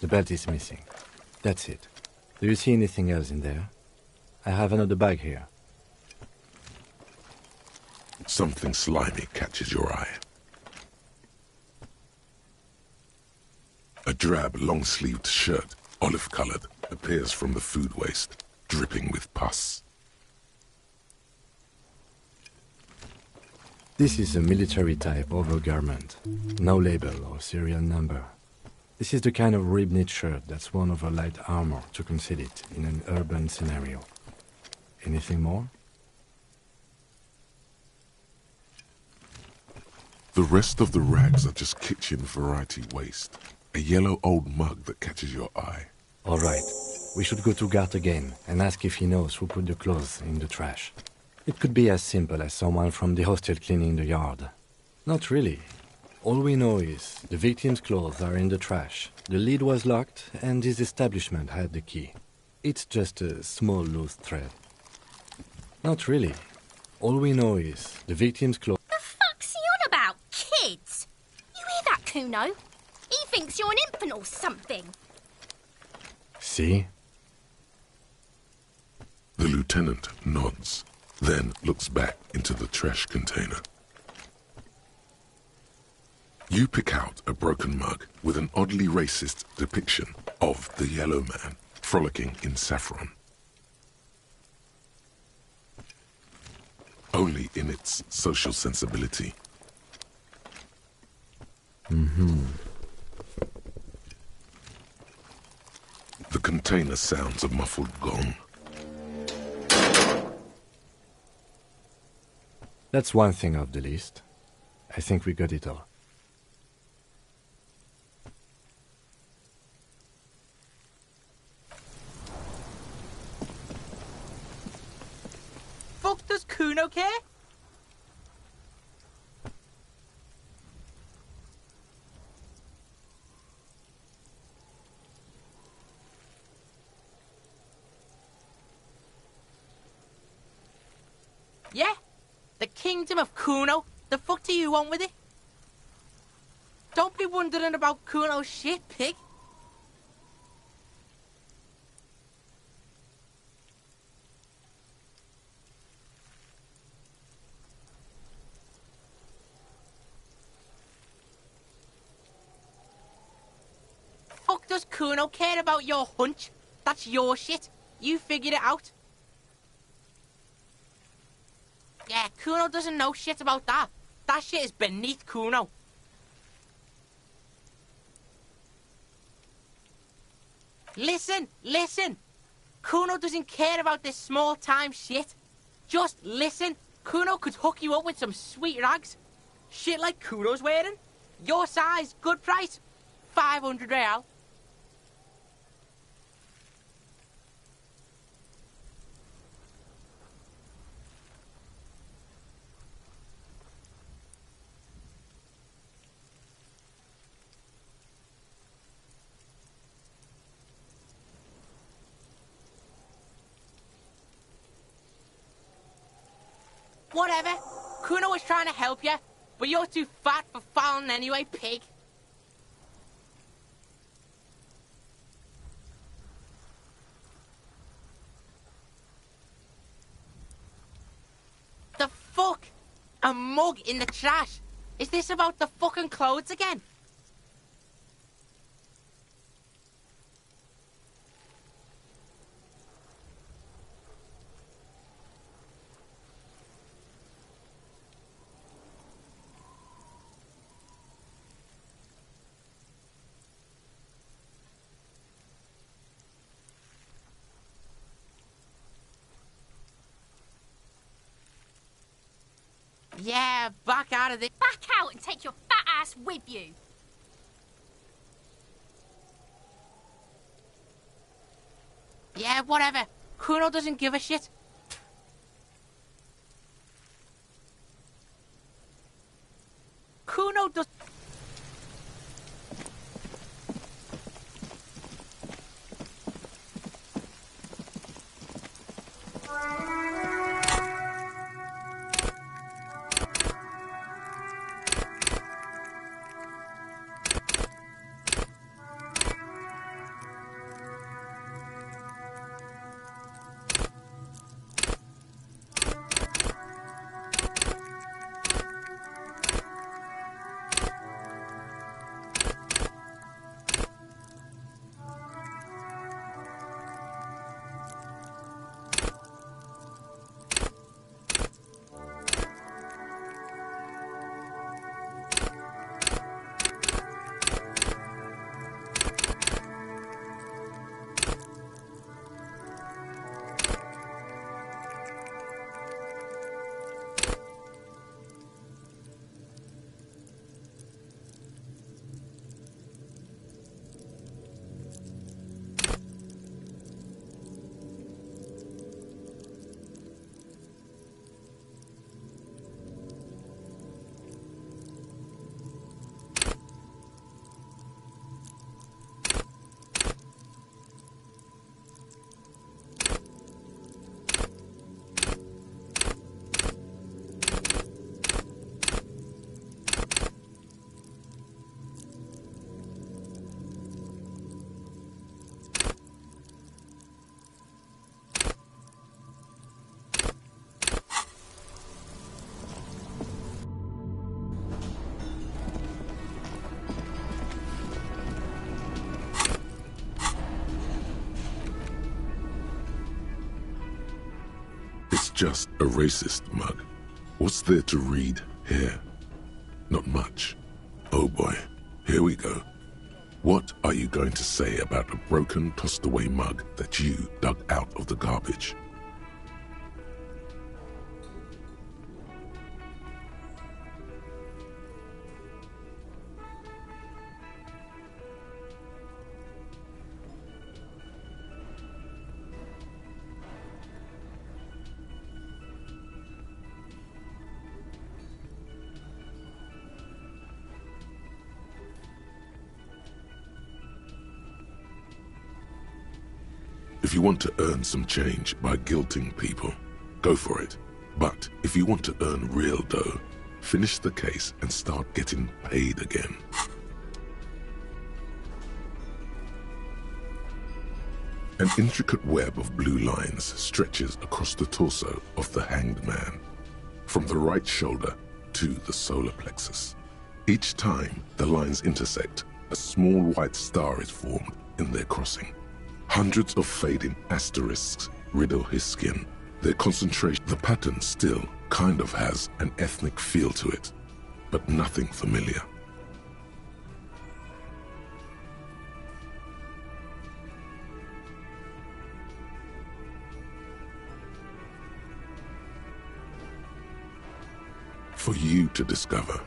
the belt is missing. That's it. Do you see anything else in there? I have another bag here. Something slimy catches your eye. A drab, long-sleeved shirt, olive-colored, appears from the food waste, dripping with pus. This is a military-type overgarment. No label or serial number. This is the kind of rib-knit shirt that's worn over light armor to conceal it in an urban scenario. Anything more? The rest of the rags are just kitchen variety waste. A yellow old mug that catches your eye. All right. We should go to Gart again and ask if he knows who put the clothes in the trash. It could be as simple as someone from the hostel cleaning the yard. Not really. All we know is the victim's clothes are in the trash. The lid was locked and his establishment had the key. It's just a small loose thread. Not really. All we know is the victim's clothes... The fuck's he on about, kids? You hear that, Kuno? He thinks you're an infant or something. See? The lieutenant nods, then looks back into the trash container. You pick out a broken mug with an oddly racist depiction of the yellow man frolicking in saffron. Only in its social sensibility. The container sounds a muffled gong. That's one thing off the list. I think we got it all. Fuck does Kuno care? Yeah? The kingdom of Kuno? The fuck do you want with it? Don't be wondering about Kuno's shit, pig. Fuck does Kuno care about your hunch? That's your shit. You figured it out. Yeah, Kuno doesn't know shit about that. That shit is beneath Kuno. Listen, listen. Kuno doesn't care about this small-time shit. Just listen. Kuno could hook you up with some sweet rags. Shit like Kuno's wearing. Your size, good price. 500 real. Whatever. Kuno was trying to help you, but you're too fat for fouling anyway, pig. The fuck? A mug in the trash? Is this about the fucking clothes again? Yeah, back out of this. Back out and take your fat ass with you. Yeah, whatever. Kuno doesn't give a shit. Kuno does... Just a racist mug. What's there to read here? Not much. Oh boy, here we go. What are you going to say about a broken, tossed-away mug that you dug out of the garbage? If you want to earn some change by guilting people, go for it. But if you want to earn real dough, finish the case and start getting paid again. An intricate web of blue lines stretches across the torso of the hanged man, from the right shoulder to the solar plexus. Each time the lines intersect, a small white star is formed in their crossing. Hundreds of fading asterisks riddle his skin. Their concentration, the pattern still kind of has an ethnic feel to it, but nothing familiar. for you to discover.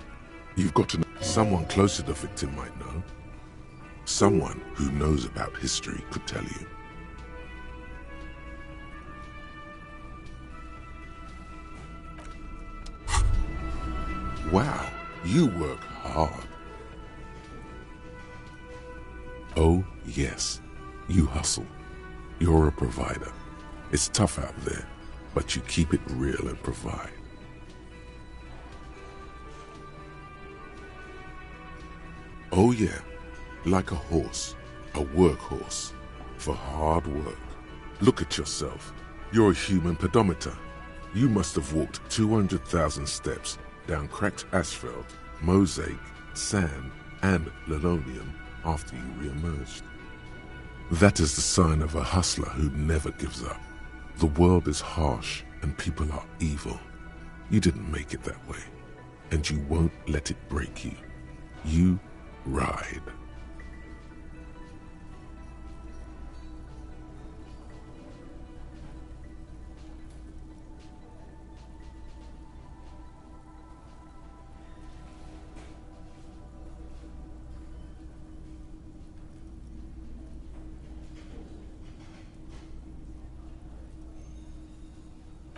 You've got to know. Someone close to the victim might know. Someone who knows about history could tell you. Wow, you work hard. Oh, yes, you hustle. You're a provider. It's tough out there, but you keep it real and provide. Oh yeah, like a horse, a workhorse, for hard work. Look at yourself. You're a human pedometer. You must have walked 200,000 steps down cracked asphalt, mosaic, sand, and linoleum after you re-emerged. That is the sign of a hustler who never gives up. The world is harsh and people are evil. You didn't make it that way, and you won't let it break you. You ride.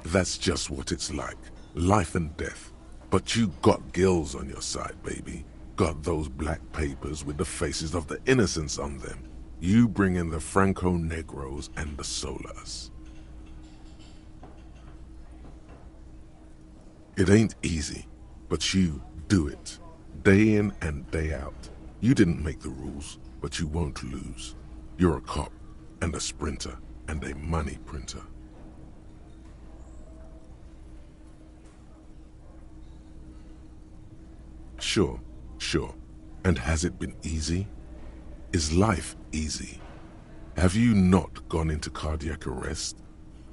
That's just what it's like. Life and death. But you got gills on your side, baby. Got those black papers with the faces of the innocents on them. You bring in the Franco-Negros and the Solas. It ain't easy, but you do it. Day in and day out. You didn't make the rules, but you won't lose. You're a cop, and a sprinter, and a money printer. Sure. And has it been easy? Is life easy? Have you not gone into cardiac arrest?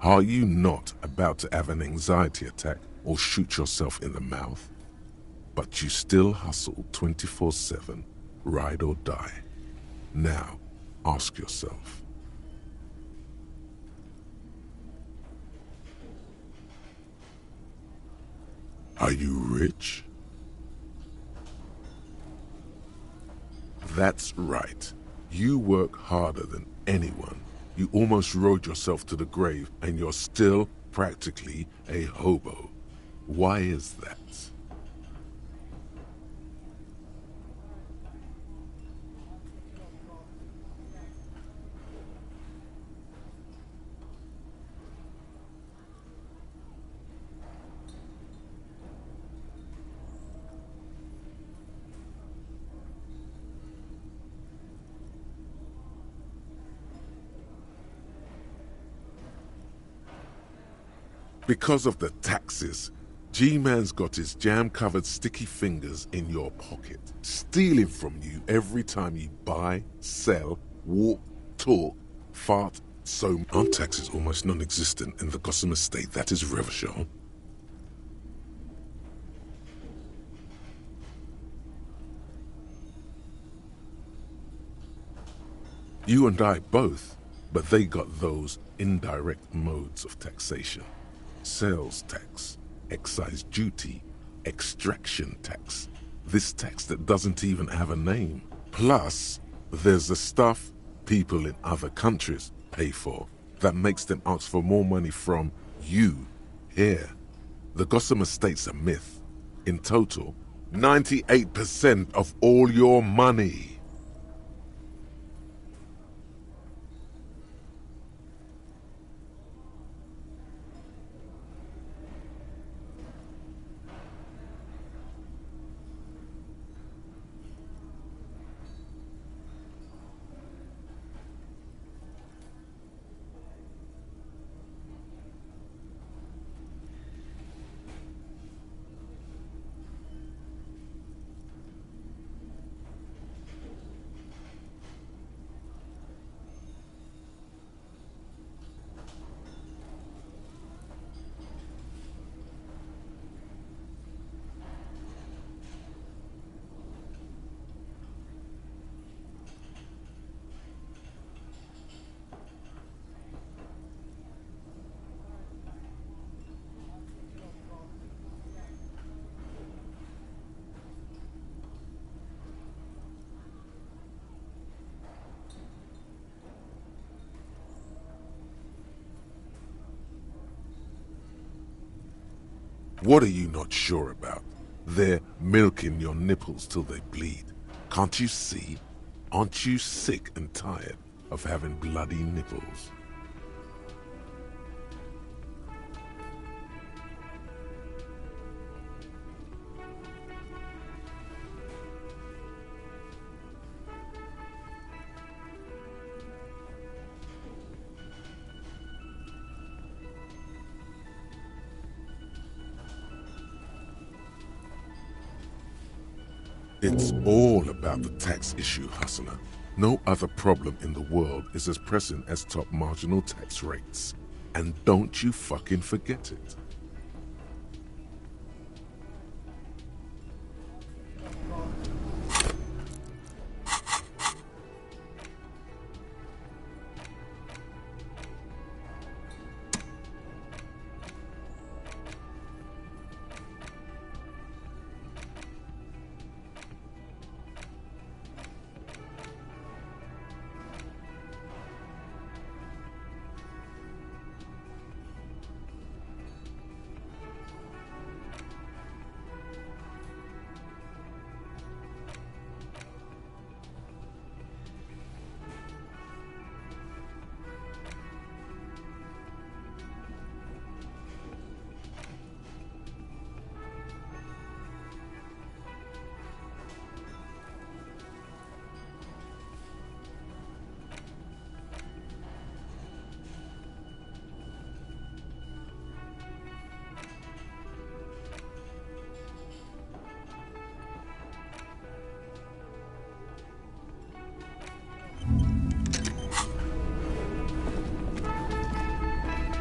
Are you not about to have an anxiety attack or shoot yourself in the mouth? But you still hustle 24/7, ride or die. Now, ask yourself. Are you rich? That's right. You work harder than anyone. You almost rode yourself to the grave, and you're still practically a hobo. Why is that? Because of the taxes. G-Man's got his jam-covered sticky fingers in your pocket, stealing from you every time you buy, sell, walk, talk, fart, so... Aren't taxes almost non-existent in the Gotham estate that is Revachol? You and I both, but they got those indirect modes of taxation. Sales tax, excise duty, extraction tax. This tax that doesn't even have a name. Plus, there's the stuff people in other countries pay for that makes them ask for more money from you here. The Gotham estate's a myth. In total, 98% of all your money. What are you not sure about? They're milking your nipples till they bleed. Can't you see? Aren't you sick and tired of having bloody nipples? It's all about the tax issue, hustler. No other problem in the world is as pressing as top marginal tax rates. And don't you fucking forget it.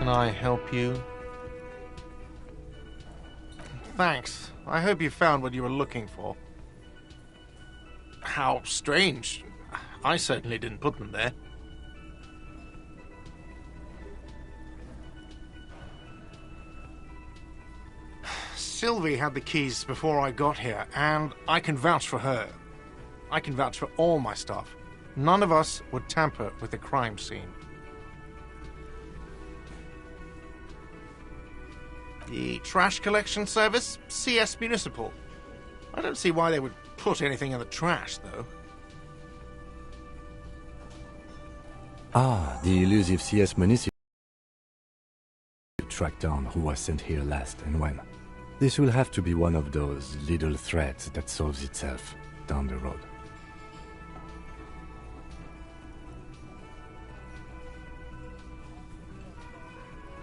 Can I help you? Thanks. I hope you found what you were looking for. How strange. I certainly didn't put them there. Sylvie had the keys before I got here, and I can vouch for her. I can vouch for all my staff. None of us would tamper with the crime scene. The trash collection service? CS Municipal. I don't see why they would put anything in the trash, though. Ah, the elusive CS Municipal. Track down who was sent here last and when. This will have to be one of those little threads that solves itself down the road.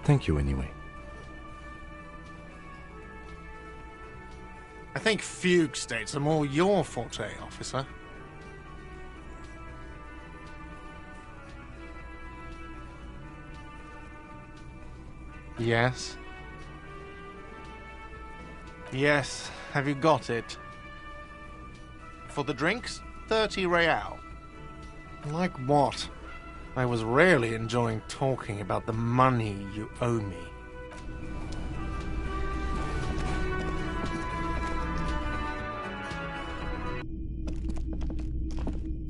Thank you anyway. I think fugue states are more your forte, officer. Yes? Yes, have you got it? For the drinks, 30 real. Like what? I was rarely enjoying talking about the money you owe me.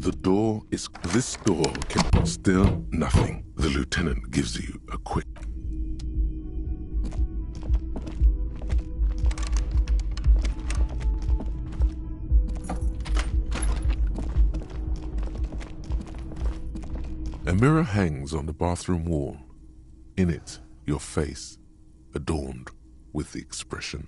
The door is... This door can... Still nothing. The lieutenant gives you a quick... A mirror hangs on the bathroom wall. In it, your face, adorned with the expression.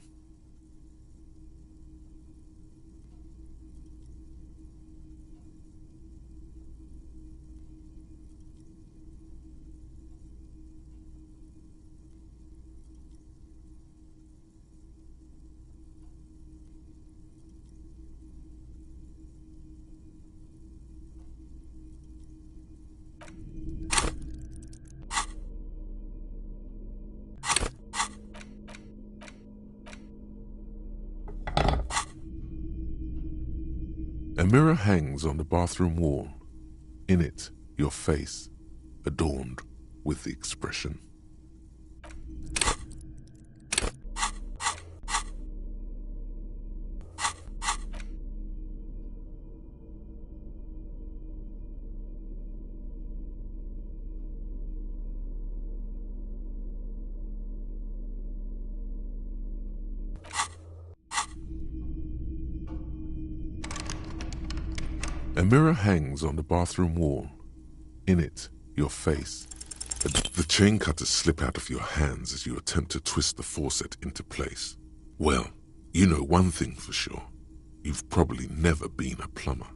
A mirror hangs on the bathroom wall. In it, your face, adorned with the expression. A mirror hangs on the bathroom wall. In it, your face. The chain cutters slip out of your hands as you attempt to twist the faucet into place. Well, you know one thing for sure. You've probably never been a plumber.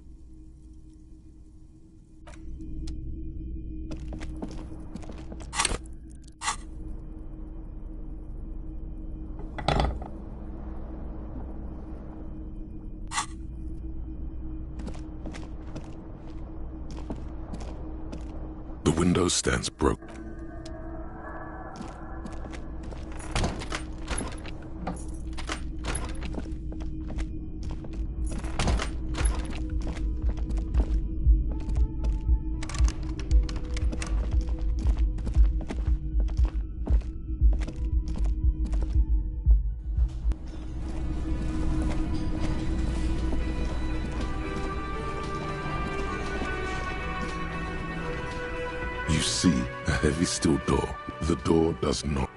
The window stands broken. You see a heavy steel door. The door does not.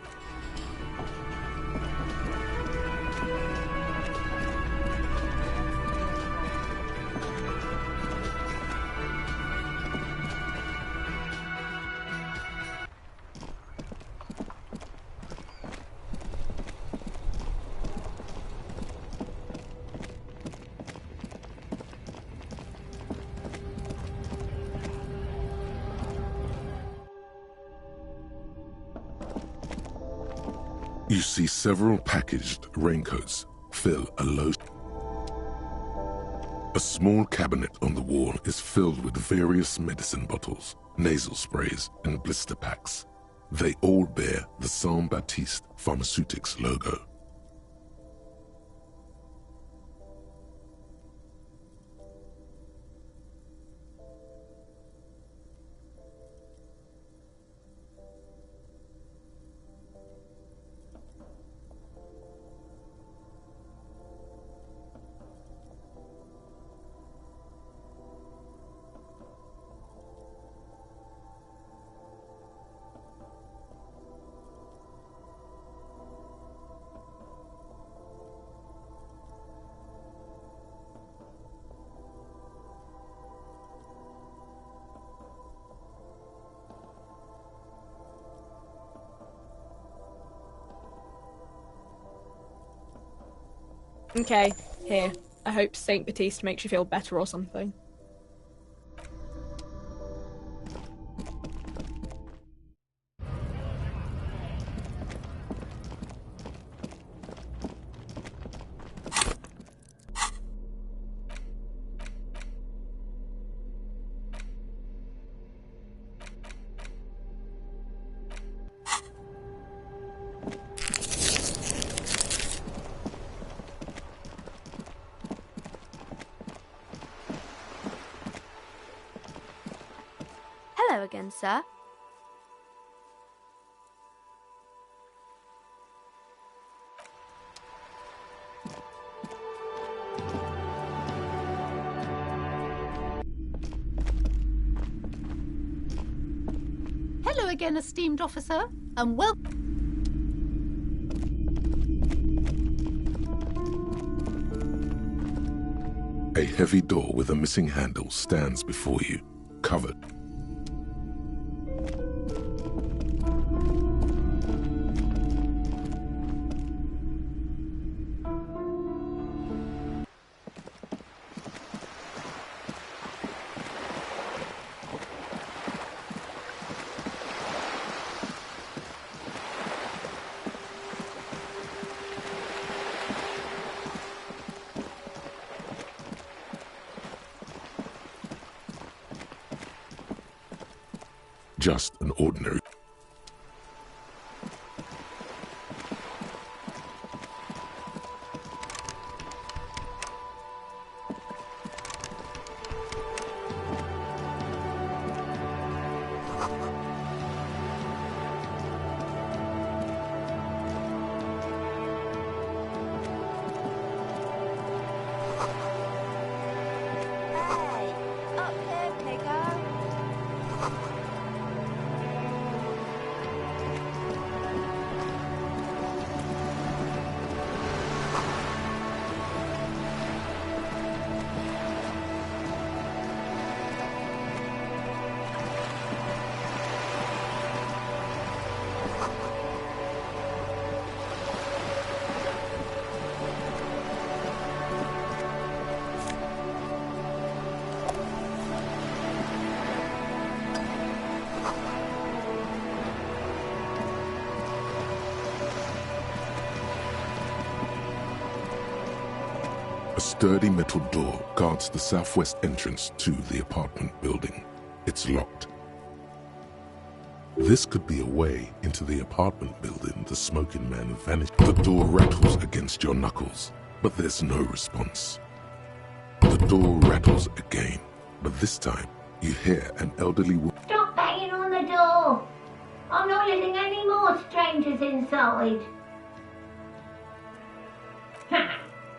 You see several packaged raincoats fill a low... A small cabinet on the wall is filled with various medicine bottles, nasal sprays, and blister packs. They all bear the Saint Baptiste Pharmaceutics logo. Okay, here. I hope Saint Baptiste makes you feel better or something. Hello again, sir. Hello again, esteemed officer, and welcome. A heavy door with a missing handle stands before you, covered. Just an ordinary. Hey, up here, piggo. A sturdy metal door guards the southwest entrance to the apartment building. It's locked. This could be a way into the apartment building the smoking man vanished. The door rattles against your knuckles, but there's no response. The door rattles again, but this time you hear an elderly woman. Stop banging on the door! I'm not letting any more strangers inside.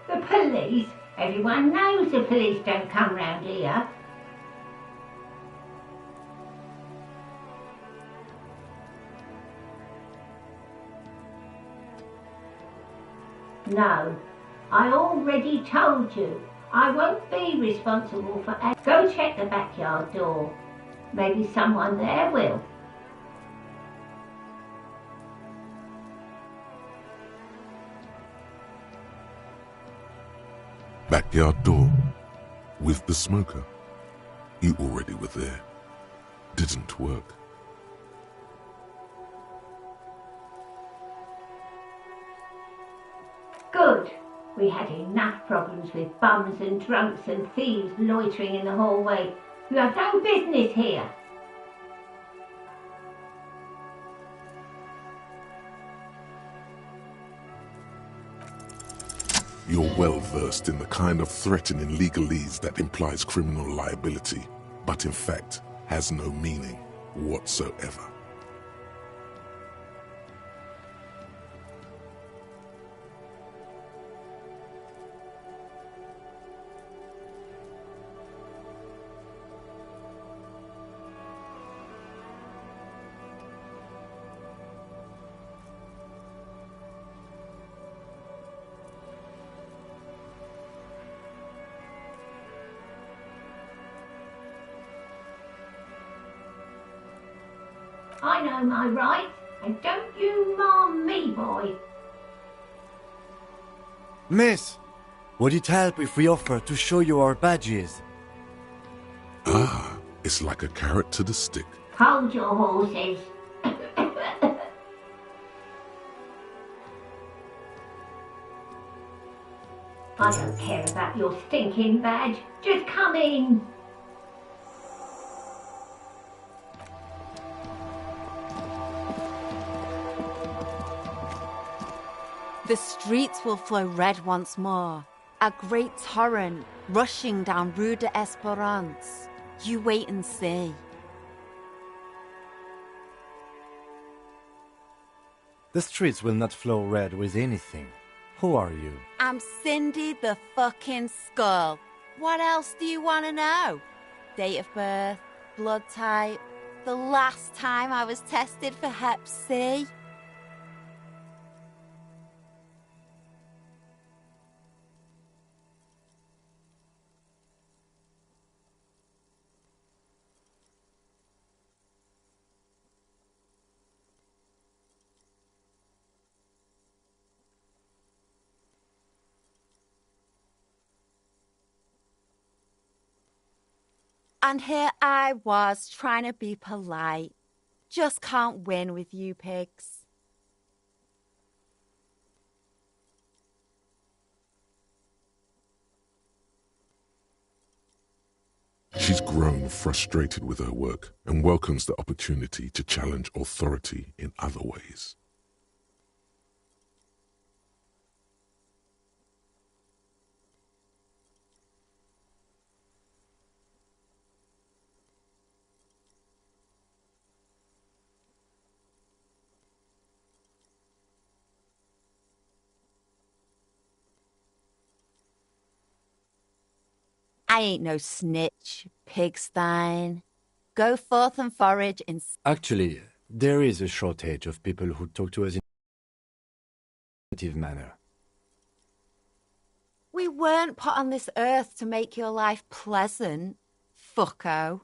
The police? Everyone knows the police don't come round here. No, I already told you. I won't be responsible for it. Go check the backyard door. Maybe someone there will. Backyard door. With the smoker. You already were there. Didn't work. Good. We had enough problems with bums and drunks and thieves loitering in the hallway. You have no business here. You're well versed in the kind of threatening legalese that implies criminal liability, but in fact has no meaning whatsoever. I know my rights, and don't you marm me, boy. Miss, would it help if we offer to show you our badges? Ah, it's like a carrot to the stick. Hold your horses. I don't care about your stinking badge. Just come in. The streets will flow red once more. A great torrent rushing down Rue de Esperance. You wait and see. The streets will not flow red with anything. Who are you? I'm Cindy the fucking Skull. What else do you want to know? Date of birth, blood type, the last time I was tested for Hep C. And here I was trying to be polite. Just can't win with you pigs. She's grown frustrated with her work and welcomes the opportunity to challenge authority in other ways. I ain't no snitch, pigstein. Go forth and forage in... Actually, there is a shortage of people who talk to us in a positive manner. We weren't put on this earth to make your life pleasant, fucko.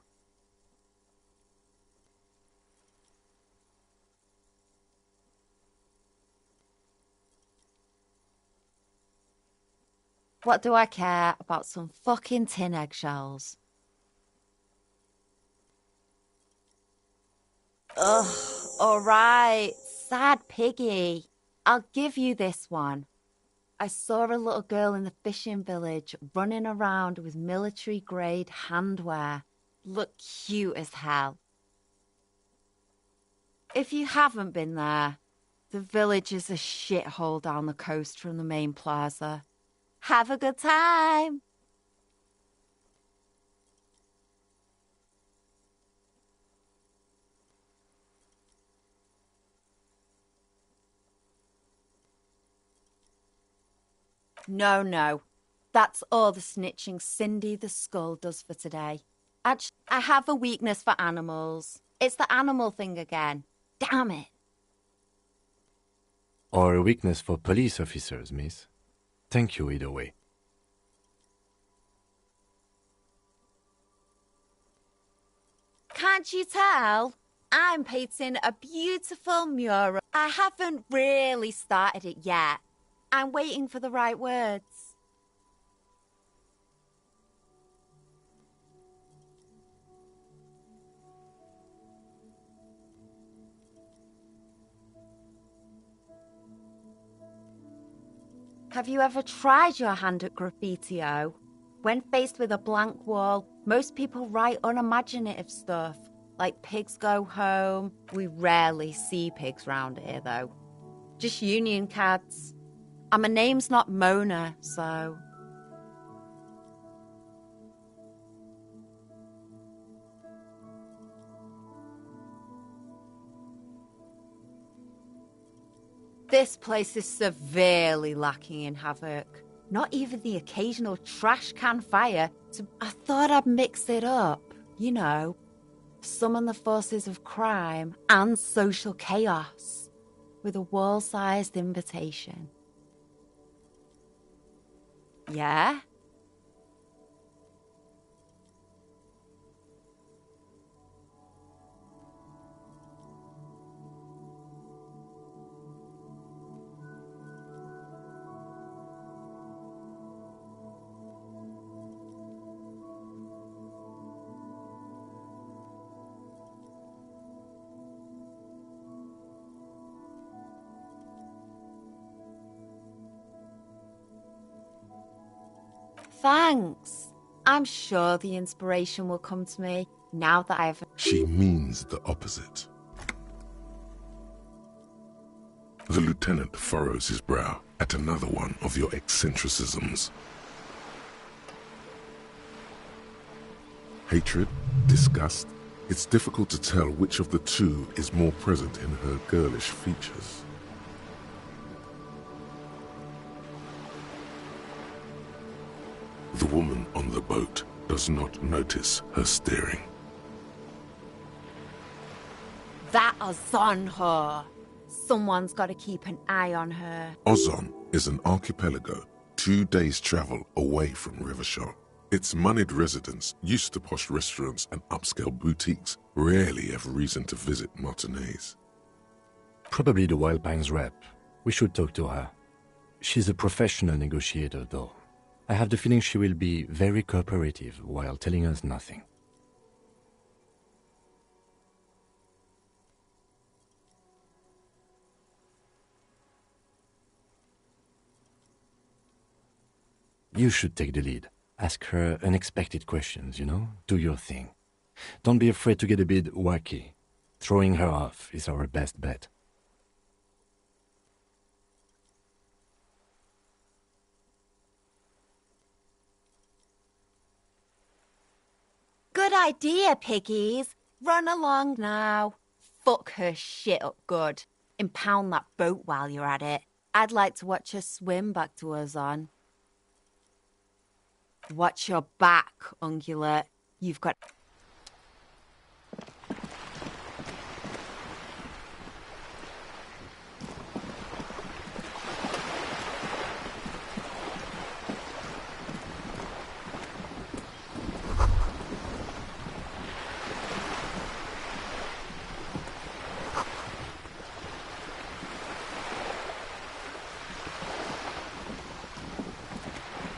What do I care about some fucking tin eggshells? Ugh, alright, sad piggy. I'll give you this one. I saw a little girl in the fishing village running around with military-grade handwear. Looked cute as hell. If you haven't been there, the village is a shithole down the coast from the main plaza. Have a good time! No. That's all the snitching Cindy the Skull does for today. Actually, I have a weakness for animals. It's the animal thing again. Damn it. Or a weakness for police officers, miss. Thank you either way. Can't you tell? I'm painting a beautiful mural. I haven't really started it yet. I'm waiting for the right words. Have you ever tried your hand at graffiti-o? When faced with a blank wall, most people write unimaginative stuff, like pigs go home. We rarely see pigs round here, though. Just union cards. And my name's not Mona, so... This place is severely lacking in havoc. Not even the occasional trash can fire. I thought I'd mix it up, you know. Summon the forces of crime and social chaos with a wall-sized invitation. Yeah? Thanks. I'm sure the inspiration will come to me now that I've... She means the opposite. The lieutenant furrows his brow at another one of your eccentricisms. Hatred, disgust, it's difficult to tell which of the two is more present in her girlish features. The woman on the boat does not notice her staring. That Ozon whore. Someone's got to keep an eye on her. Ozon is an archipelago 2 days' travel away from Rivershore. Its moneyed residents, used to posh restaurants and upscale boutiques, rarely have reason to visit Martinez. Probably the Wild Pines rep. We should talk to her. She's a professional negotiator, though. I have the feeling she will be very cooperative while telling us nothing. You should take the lead. Ask her unexpected questions, you know? Do your thing. Don't be afraid to get a bit wacky. Throwing her off is our best bet. Good idea, piggies. Run along now. Fuck her shit up good. Impound that boat while you're at it. I'd like to watch her swim back to Ozon. Watch your back, ungulate. You've got...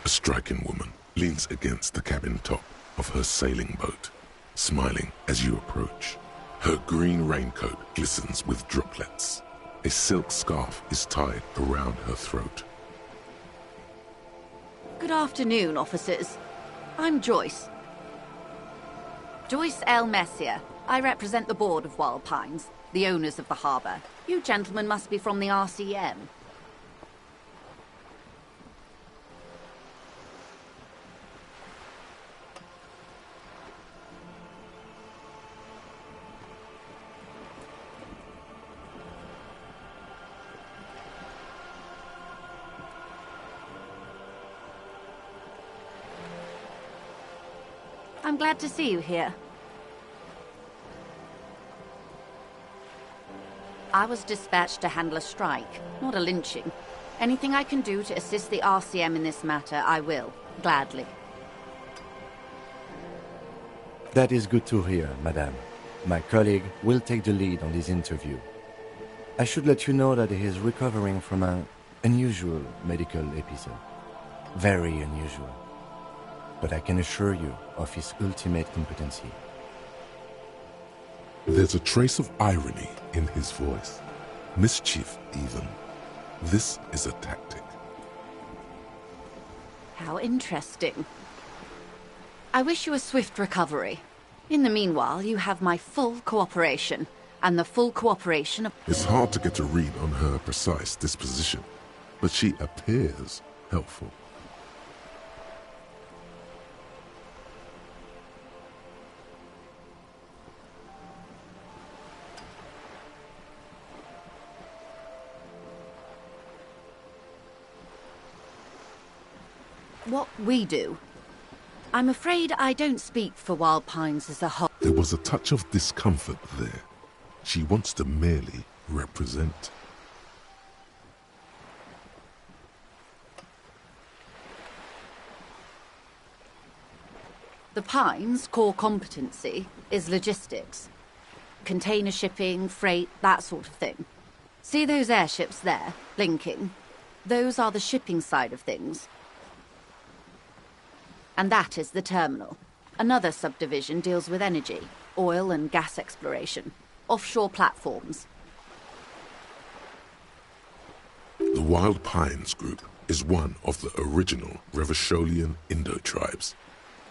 A striking woman leans against the cabin top of her sailing boat, smiling as you approach. Her green raincoat glistens with droplets. A silk scarf is tied around her throat. Good afternoon, officers. I'm Joyce. Joyce L. Messier. I represent the board of Wild Pines, the owners of the harbour. You gentlemen must be from the RCM. I'm glad to see you here. I was dispatched to handle a strike, not a lynching. Anything I can do to assist the RCM in this matter, I will, gladly. That is good to hear, madame. My colleague will take the lead on this interview. I should let you know that he is recovering from an unusual medical episode. Very unusual. But I can assure you of his ultimate competency. There's a trace of irony in his voice. Mischief, even. This is a tactic. How interesting. I wish you a swift recovery. In the meanwhile, you have my full cooperation, and the full cooperation of... It's hard to get a read on her precise disposition, but she appears helpful. What we do. I'm afraid I don't speak for Wild Pines as a whole. There was a touch of discomfort there. She wants to merely represent. The Pines' core competency is logistics. Container shipping, freight, that sort of thing. See those airships there, blinking? Those are the shipping side of things. And that is the terminal. Another subdivision deals with energy, oil and gas exploration, offshore platforms. The Wild Pines Group is one of the original Revacholian Indo-tribes.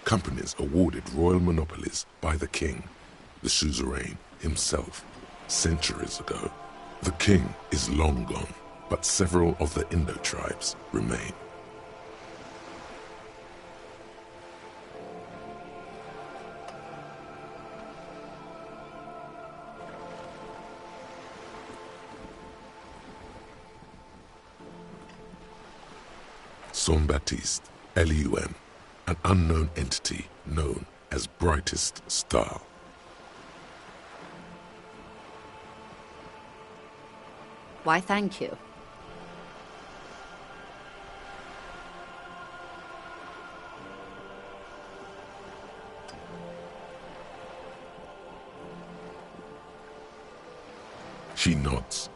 Companies awarded royal monopolies by the king, the suzerain himself, centuries ago. The king is long gone, but several of the Indo-tribes remain. Saint-Baptiste, LUM, an unknown entity known as Brightest Star. Why, thank you. She nods.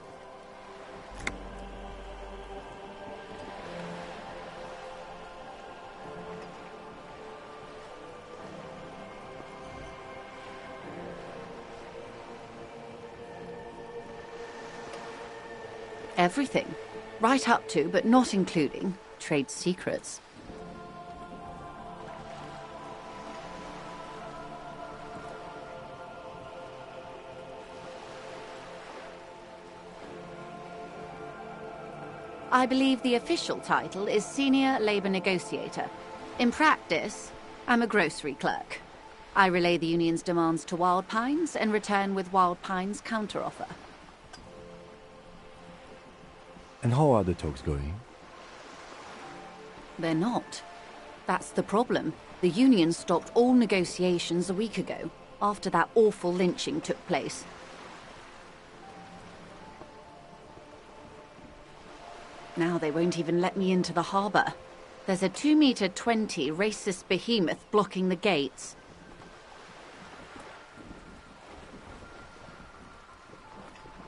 Everything. Right up to, but not including, trade secrets. I believe the official title is Senior Labor Negotiator. In practice, I'm a grocery clerk. I relay the union's demands to Wild Pines and return with Wild Pines' counteroffer. And how are the talks going? They're not. That's the problem. The union stopped all negotiations a week ago, after that awful lynching took place. Now they won't even let me into the harbour. There's a 2-meter-20 racist behemoth blocking the gates.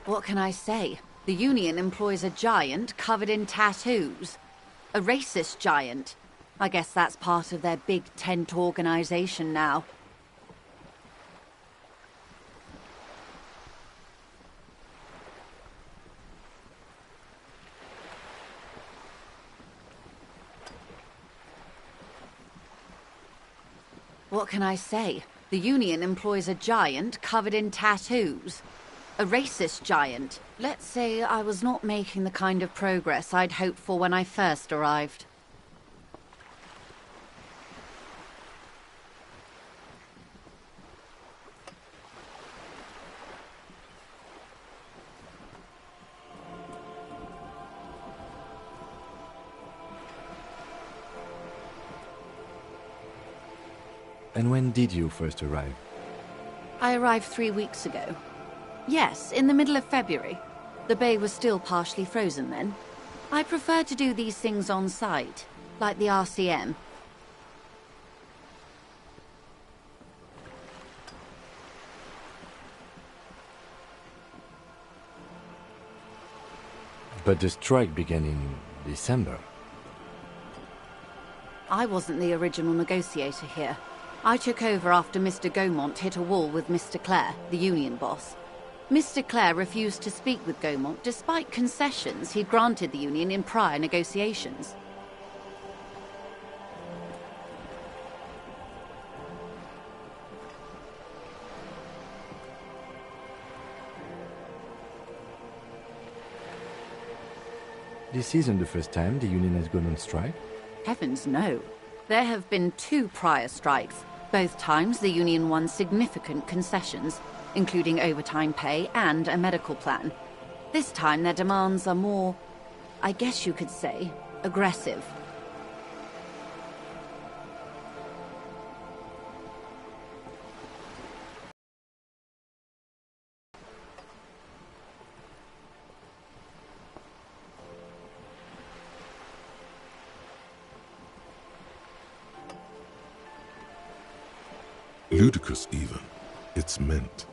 What can I say? The union employs a giant covered in tattoos. A racist giant. I guess that's part of their big tent organization now. What can I say? The union employs a giant covered in tattoos. A racist giant. Let's say I was not making the kind of progress I'd hoped for when I first arrived. And when did you first arrive? I arrived 3 weeks ago. Yes, in the middle of February. The bay was still partially frozen then. I prefer to do these things on site, like the RCM. But the strike began in December. I wasn't the original negotiator here. I took over after Mr. Gaumont hit a wall with Mr. Clare, the union boss. Mr. Clare refused to speak with Gaumont despite concessions he'd granted the union in prior negotiations. This isn't the first time the union has gone on strike? Heavens no. There have been 2 prior strikes. Both times the union won significant concessions, including overtime pay and a medical plan. This time their demands are more, I guess you could say, aggressive. Ludicrous even, it's meant.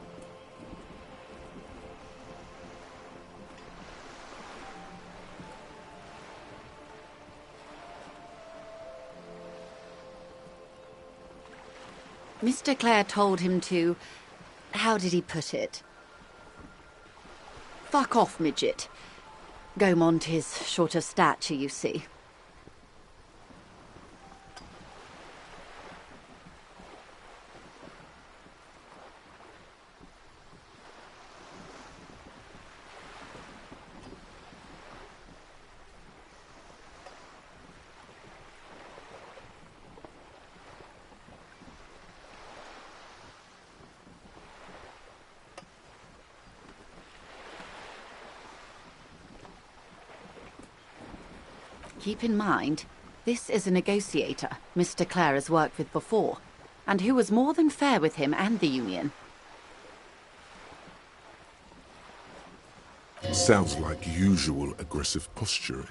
Mr. Clare told him to... how did he put it? Fuck off, midget. Gaumont is short of stature, you see. Keep in mind, this is a negotiator Mr. Clare has worked with before, and who was more than fair with him and the union. Sounds like usual aggressive posturing.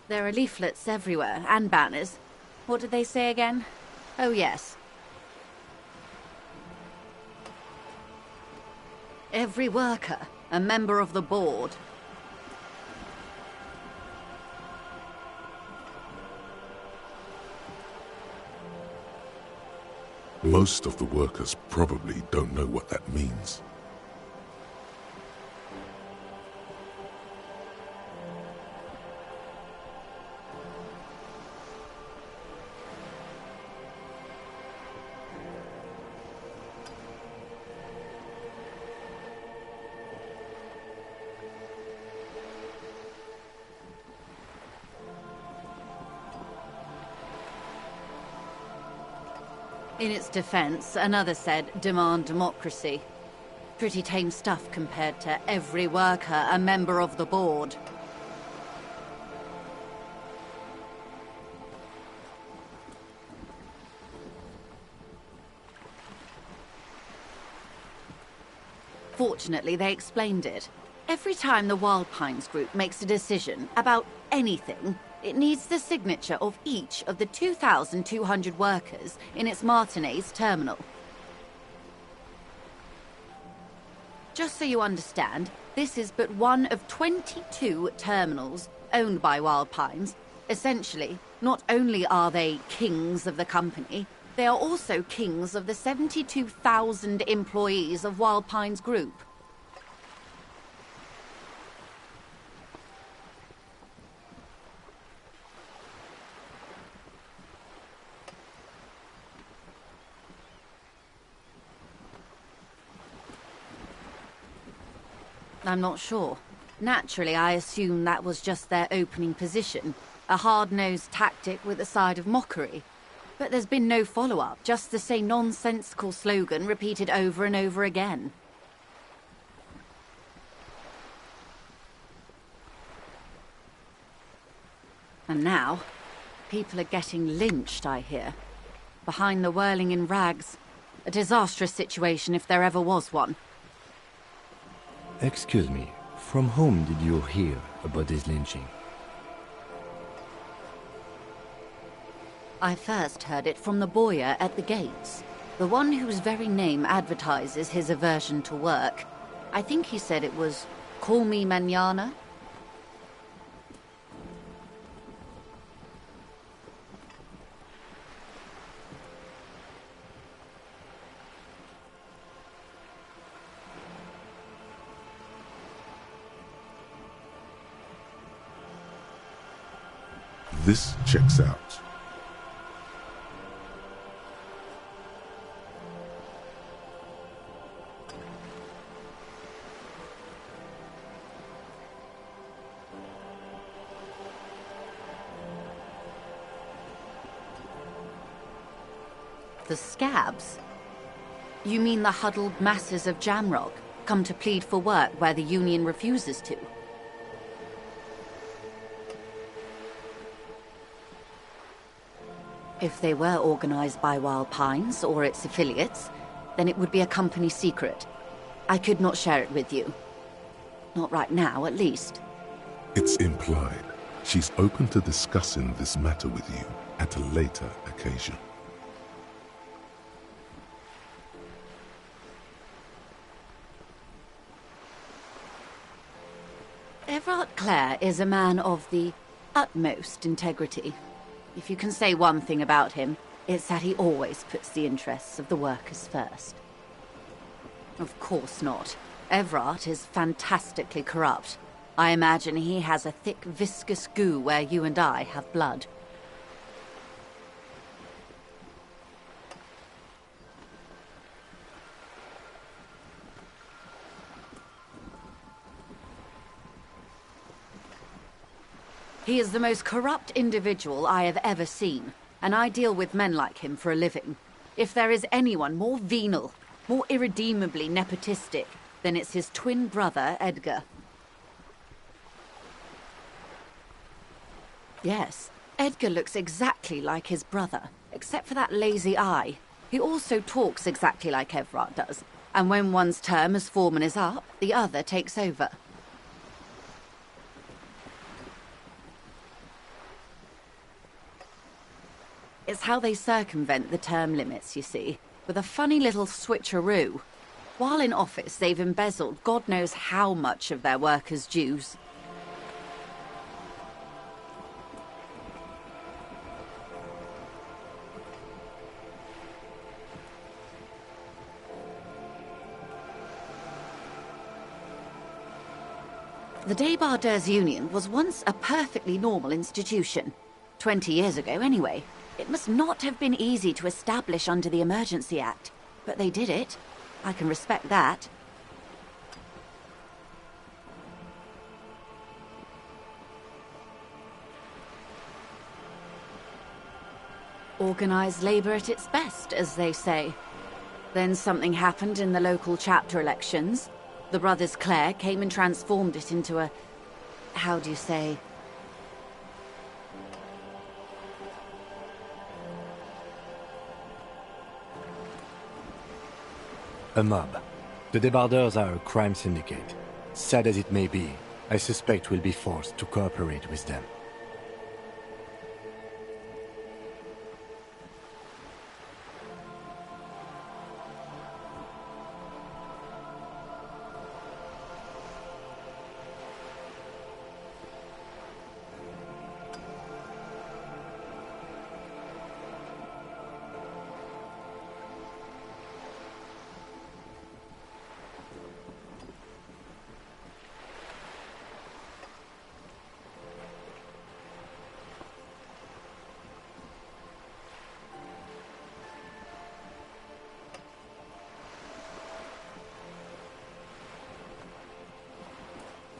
There are leaflets everywhere, and banners. What did they say again? Oh, yes. Every worker, a member of the board. Most of the workers probably don't know what that means. In its defense, another said, demand democracy. Pretty tame stuff compared to every worker a member of the board. Fortunately, they explained it. Every time the Wild Pines group makes a decision about anything, it needs the signature of each of the 2,200 workers in its Martinez terminal. Just so you understand, this is but one of 22 terminals owned by Wild Pines. Essentially, not only are they kings of the company, they are also kings of the 72,000 employees of Wild Pines Group. I'm not sure. Naturally, I assume that was just their opening position, a hard-nosed tactic with a side of mockery. But there's been no follow-up, just the same nonsensical slogan repeated over and over again. And now, people are getting lynched, I hear. Behind the whirling in rags. A disastrous situation if there ever was one. Excuse me, from whom did you hear about this lynching? I first heard it from the bowyer at the gates. The one whose very name advertises his aversion to work. I think he said it was, "Call me mañana." This checks out. The scabs? You mean the huddled masses of Jamrock, come to plead for work where the Union refuses to? If they were organized by Wild Pines or its affiliates, then it would be a company secret. I could not share it with you. Not right now, at least. It's implied. She's open to discussing this matter with you at a later occasion. Everard Clare is a man of the utmost integrity. If you can say one thing about him, it's that he always puts the interests of the workers first. Of course not. Everard is fantastically corrupt. I imagine he has a thick, viscous goo where you and I have blood. He is the most corrupt individual I have ever seen, and I deal with men like him for a living. If there is anyone more venal, more irredeemably nepotistic, then it's his twin brother, Edgar. Yes, Edgar looks exactly like his brother, except for that lazy eye. He also talks exactly like Everard does, and when one's term as foreman is up, the other takes over. It's how they circumvent the term limits, you see, with a funny little switcheroo. While in office, they've embezzled God knows how much of their workers' dues. The Débardeurs Union was once a perfectly normal institution. 20 years ago, anyway. It must not have been easy to establish under the Emergency Act, but they did it. I can respect that. Organised labour at its best, as they say. Then something happened in the local chapter elections. The brothers Clare came and transformed it into a... how do you say... a mob. The Débardeurs are a crime syndicate. Sad as it may be, I suspect we'll be forced to cooperate with them.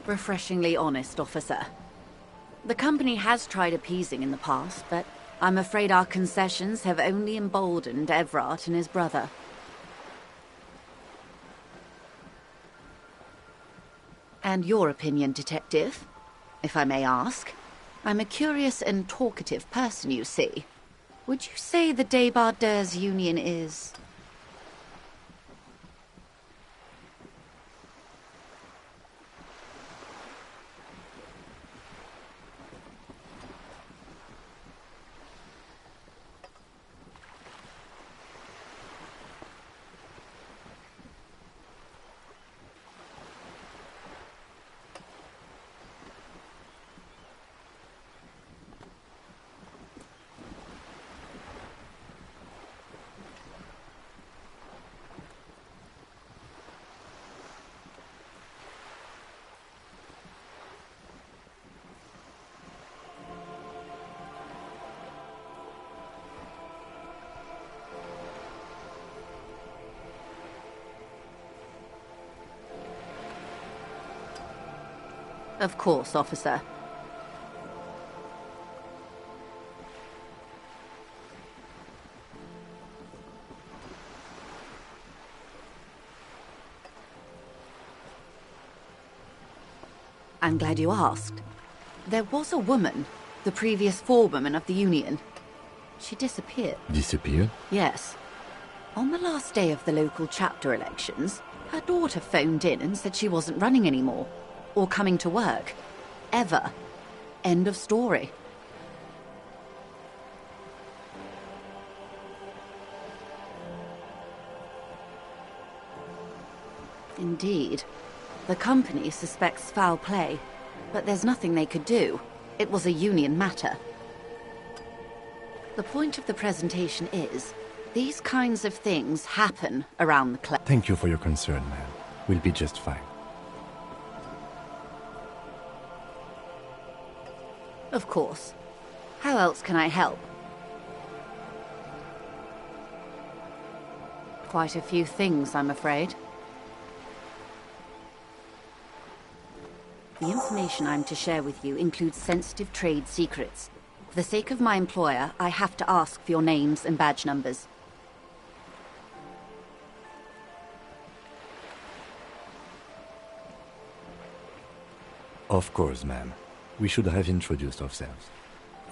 Refreshingly honest, officer. The company has tried appeasing in the past, but I'm afraid our concessions have only emboldened Everard and his brother. And your opinion, Detective, if I may ask? I'm a curious and talkative person, you see. Would you say the Débardeurs Union is... Of course, officer. I'm glad you asked. There was a woman, the previous forewoman of the Union. She disappeared. Disappeared? Yes. On the last day of the local chapter elections, her daughter phoned in and said she wasn't running anymore. Or coming to work. Ever. End of story. Indeed. The company suspects foul play, but there's nothing they could do. It was a union matter. The point of the presentation is, these kinds of things happen around the club. Thank you for your concern, ma'am. We'll be just fine. Of course. How else can I help? Quite a few things, I'm afraid. The information I'm to share with you includes sensitive trade secrets. For the sake of my employer, I have to ask for your names and badge numbers. Of course, ma'am. We should have introduced ourselves.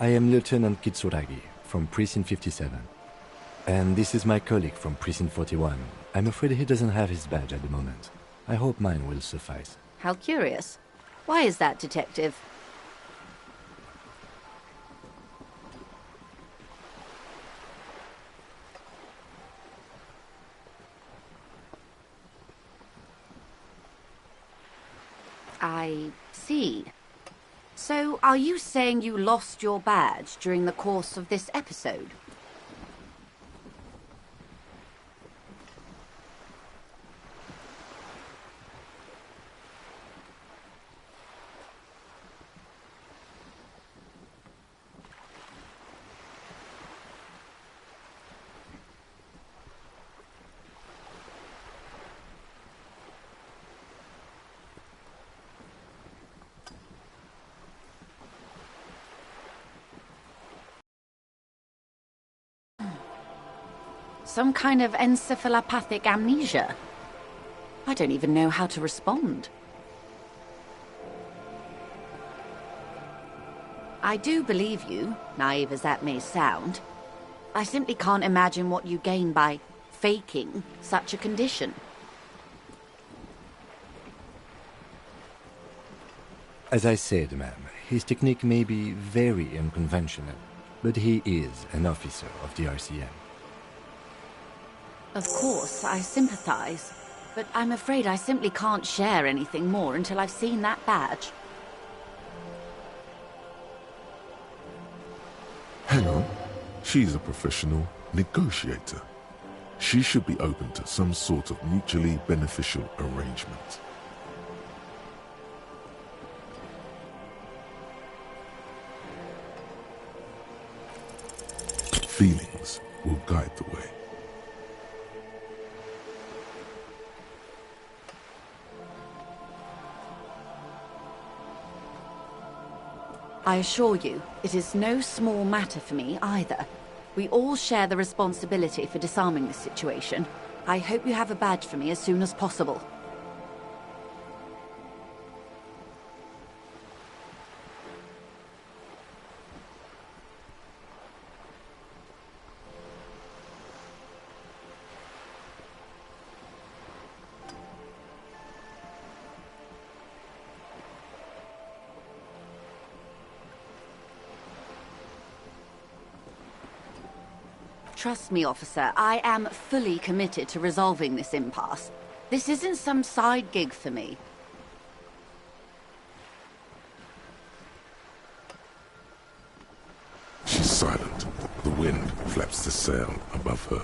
I am Lieutenant Kitsuragi, from Precinct 57. And this is my colleague from Precinct 41. I'm afraid he doesn't have his badge at the moment. I hope mine will suffice. How curious. Why is that, Detective? I see. So, are you saying you lost your badge during the course of this episode? Some kind of encephalopathic amnesia. I don't even know how to respond. I do believe you, naive as that may sound. I simply can't imagine what you gain by faking such a condition. As I said, ma'am, his technique may be very unconventional, but he is an officer of the RCM. Of course, I sympathize, but I'm afraid I simply can't share anything more until I've seen that badge. Hang on. She's a professional negotiator. She should be open to some sort of mutually beneficial arrangement. Feelings will guide the way. I assure you, it is no small matter for me either. We all share the responsibility for disarming this situation. I hope you have a badge for me as soon as possible. Trust me, officer, I am fully committed to resolving this impasse. This isn't some side gig for me. She's silent. The wind flaps the sail above her.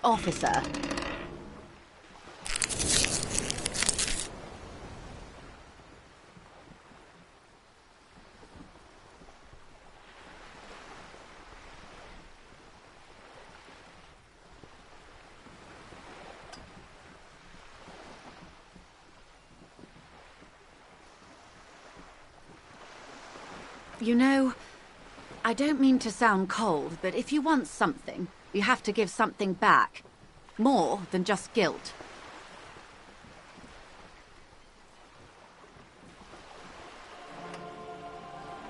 Officer. You know, I don't mean to sound cold, but if you want something, you have to give something back. More than just guilt.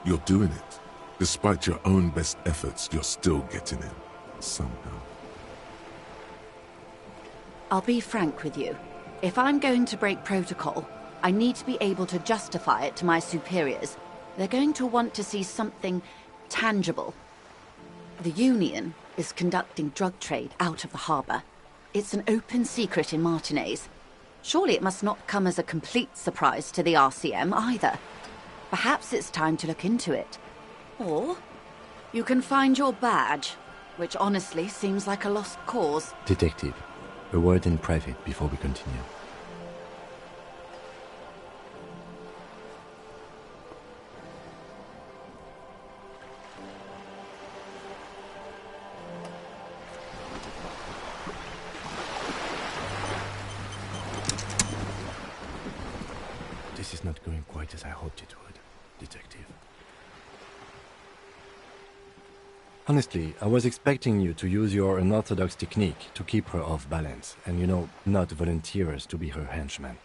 You're doing it. Despite your own best efforts, you're still getting it. Somehow. I'll be frank with you. If I'm going to break protocol, I need to be able to justify it to my superiors. They're going to want to see something tangible. The Union is conducting drug trade out of the harbour. It's an open secret in Martinez. Surely it must not come as a complete surprise to the RCM either. Perhaps it's time to look into it. Or you can find your badge, which honestly seems like a lost cause. Detective, a word in private before we continue. This is not going quite as I hoped it would, Detective. Honestly, I was expecting you to use your unorthodox technique to keep her off balance, and, you know, not volunteer us to be her henchman.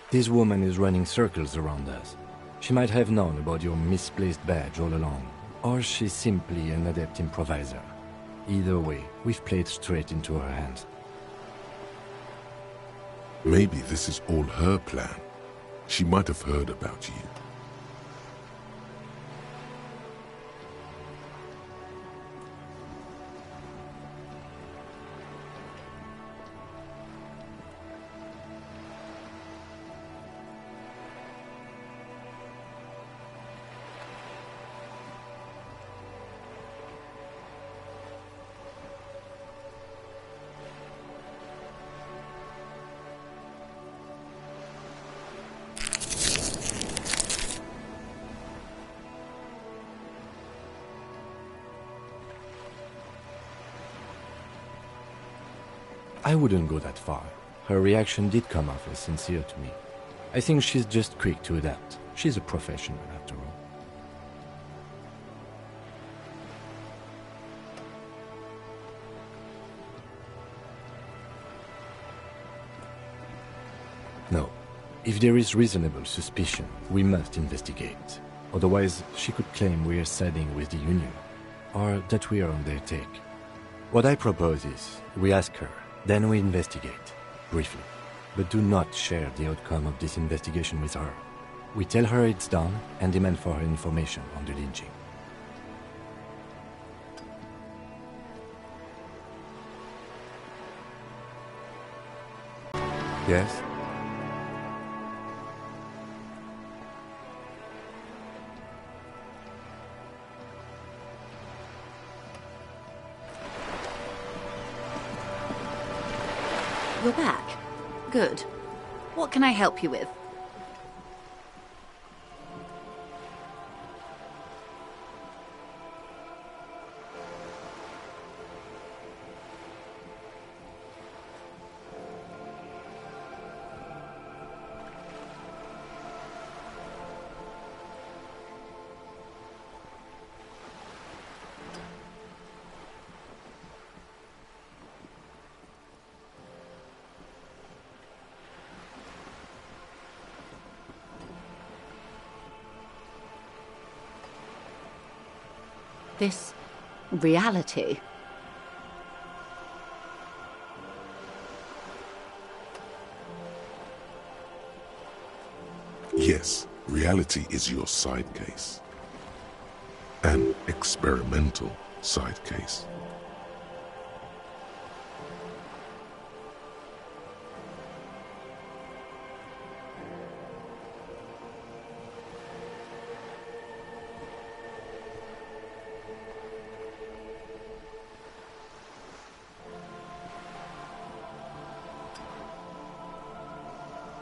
This woman is running circles around us. She might have known about your misplaced badge all along, or she's simply an adept improviser. Either way, we've played straight into her hands. Maybe this is all her plan. She might have heard about you. I wouldn't go that far. Her reaction did come off as sincere to me. I think she's just quick to adapt. She's a professional, after all. No. If there is reasonable suspicion, we must investigate. Otherwise, she could claim we are siding with the Union, or that we are on their take. What I propose is, we ask her, then we investigate, briefly. But do not share the outcome of this investigation with her. We tell her it's done and demand for her information on the lynching. Yes? You're back. Good. What can I help you with? This reality. Yes, reality is your side case. An experimental side case.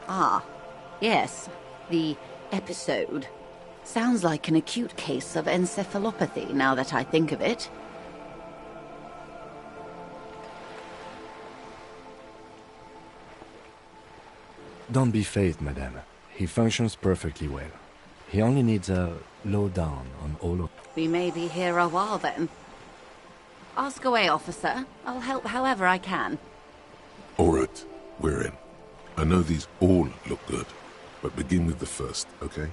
Ah, yes, the episode. Sounds like an acute case of encephalopathy, now that I think of it. Don't be phased, madame. He functions perfectly well. He only needs a lowdown on all of... We may be here a while then. Ask away, officer. I'll help however I can. All right, we're in. I know these all look good, but begin with the first, okay?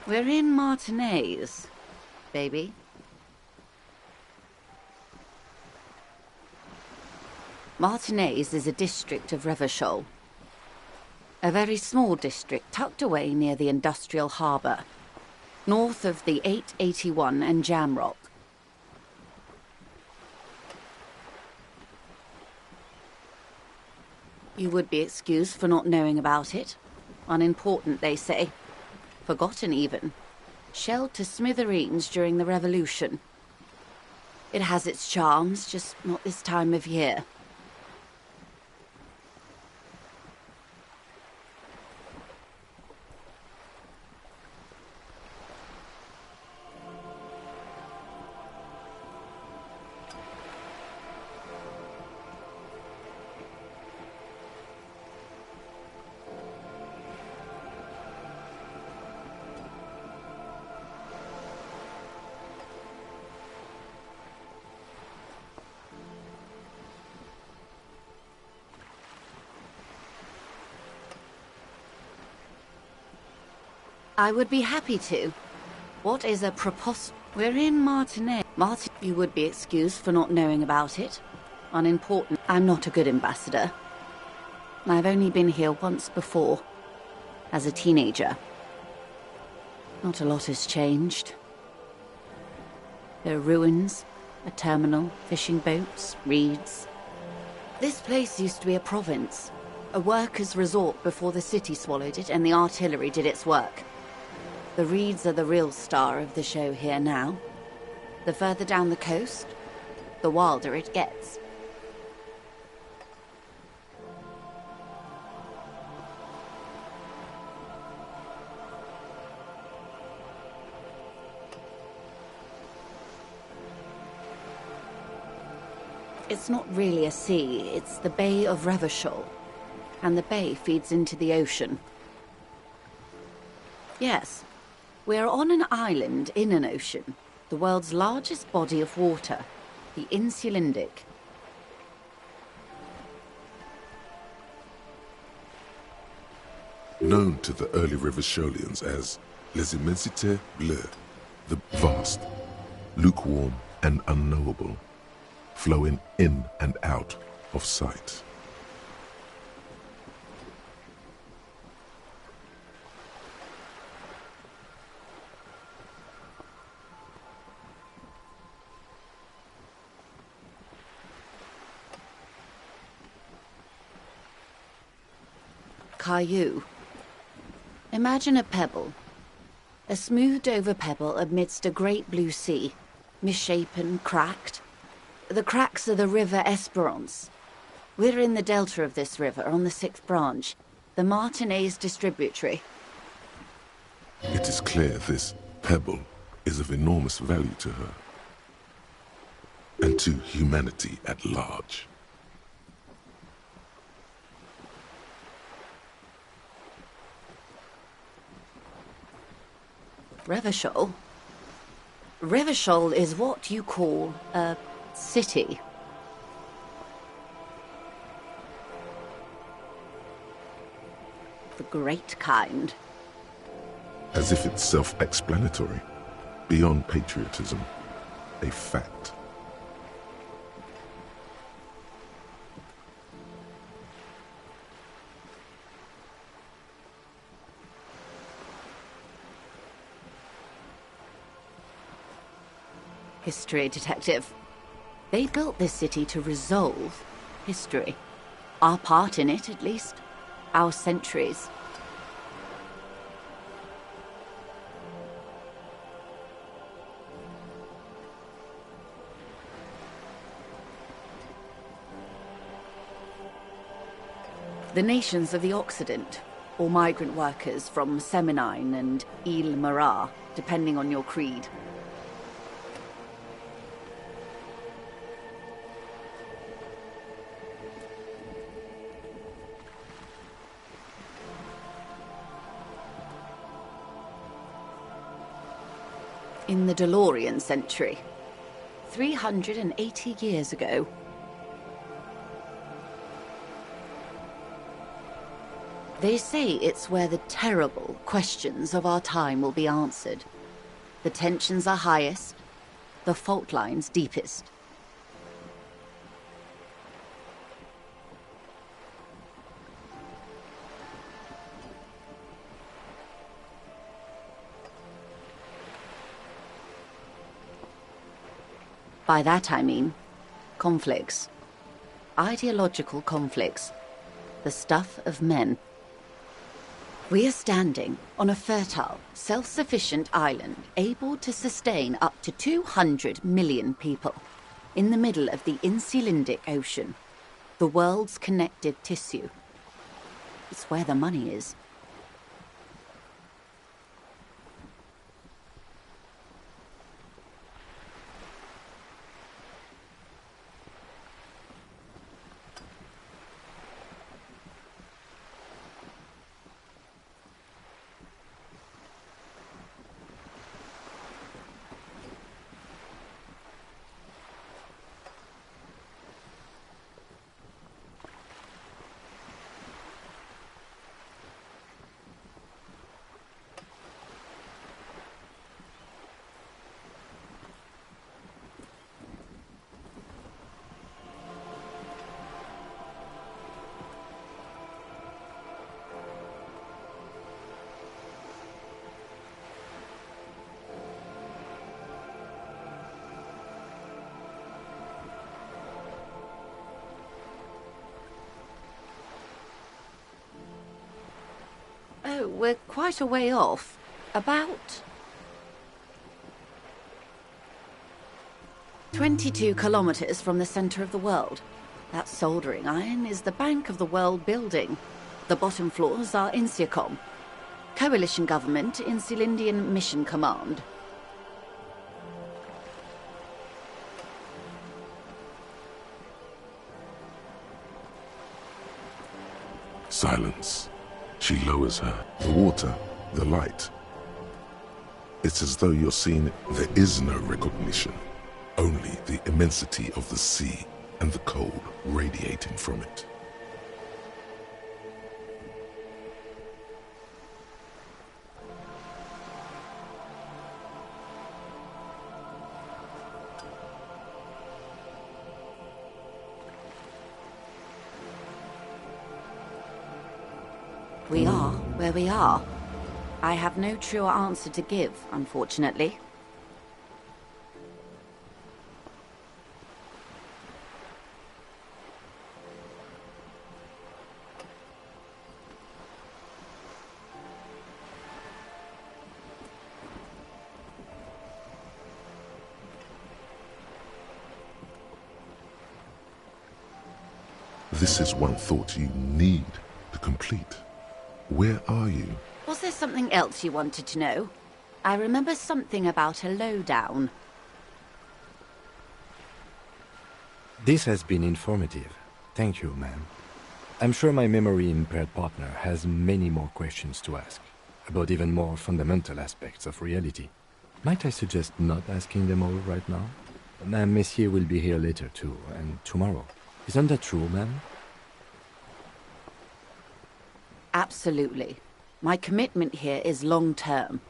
We're in Martinez, baby. Martinez is a district of Revachol. A very small district tucked away near the industrial harbour, north of the 881 and Jamrock. You would be excused for not knowing about it. Unimportant, they say. Forgotten, even. Shelled to smithereens during the Revolution. It has its charms, just not this time of year. I would be happy to. What is a We're in Martinez. You would be excused for not knowing about it. Unimportant. I'm not a good ambassador. I've only been here once before, as a teenager. Not a lot has changed. There are ruins, a terminal, fishing boats, reeds. This place used to be a province, a workers' resort before the city swallowed it and the artillery did its work. The reeds are the real star of the show here now. The further down the coast, the wilder it gets. It's not really a sea, it's the Bay of Revachol, and the bay feeds into the ocean. Yes, we're on an island in an ocean, the world's largest body of water, the Insulindic. Known to the early Revacholians as Les Immensités Bleues, the vast, lukewarm and unknowable, flowing in and out of sight. Caillou. Imagine a pebble. A smoothed-over pebble amidst a great blue sea, misshapen, cracked. The cracks are the River Esperance. We're in the delta of this river, on the 6th branch, the Martinez distributary. It is clear this pebble is of enormous value to her, and to humanity at large. Revachol? Revachol is what you call a city. The great kind. As if it's self-explanatory. Beyond patriotism. A fact. History, detective. They built this city to resolve history. Our part in it, at least. Our centuries. The nations of the Occident, or migrant workers from Semenine and Ile Marat, depending on your creed. In the DeLorean century, 380 years ago. They say it's where the terrible questions of our time will be answered. The tensions are highest, the fault lines deepest. By that I mean conflicts. Ideological conflicts. The stuff of men. We are standing on a fertile, self-sufficient island able to sustain up to 200 million people in the middle of the Insulindic Ocean, the world's connective tissue. It's where the money is. Oh, we're quite a way off. About 22 kilometers from the center of the world. That soldering iron is the Bank of the World building. The bottom floors are Insiacom. Coalition government, Insulindian Mission Command. Silence. She lowers her. The water, the light. It's as though you're seeing it. There is no recognition. Only the immensity of the sea and the cold radiating from it. We are where we are. I have no truer answer to give, unfortunately. This is one thought you need to complete. Where are you? Was there something else you wanted to know? I remember something about a lowdown. This has been informative. Thank you, ma'am. I'm sure my memory-impaired partner has many more questions to ask, about even more fundamental aspects of reality. Might I suggest not asking them all right now? Madame Messier will be here later too, and tomorrow. Isn't that true, ma'am? Absolutely. My commitment here is long-term.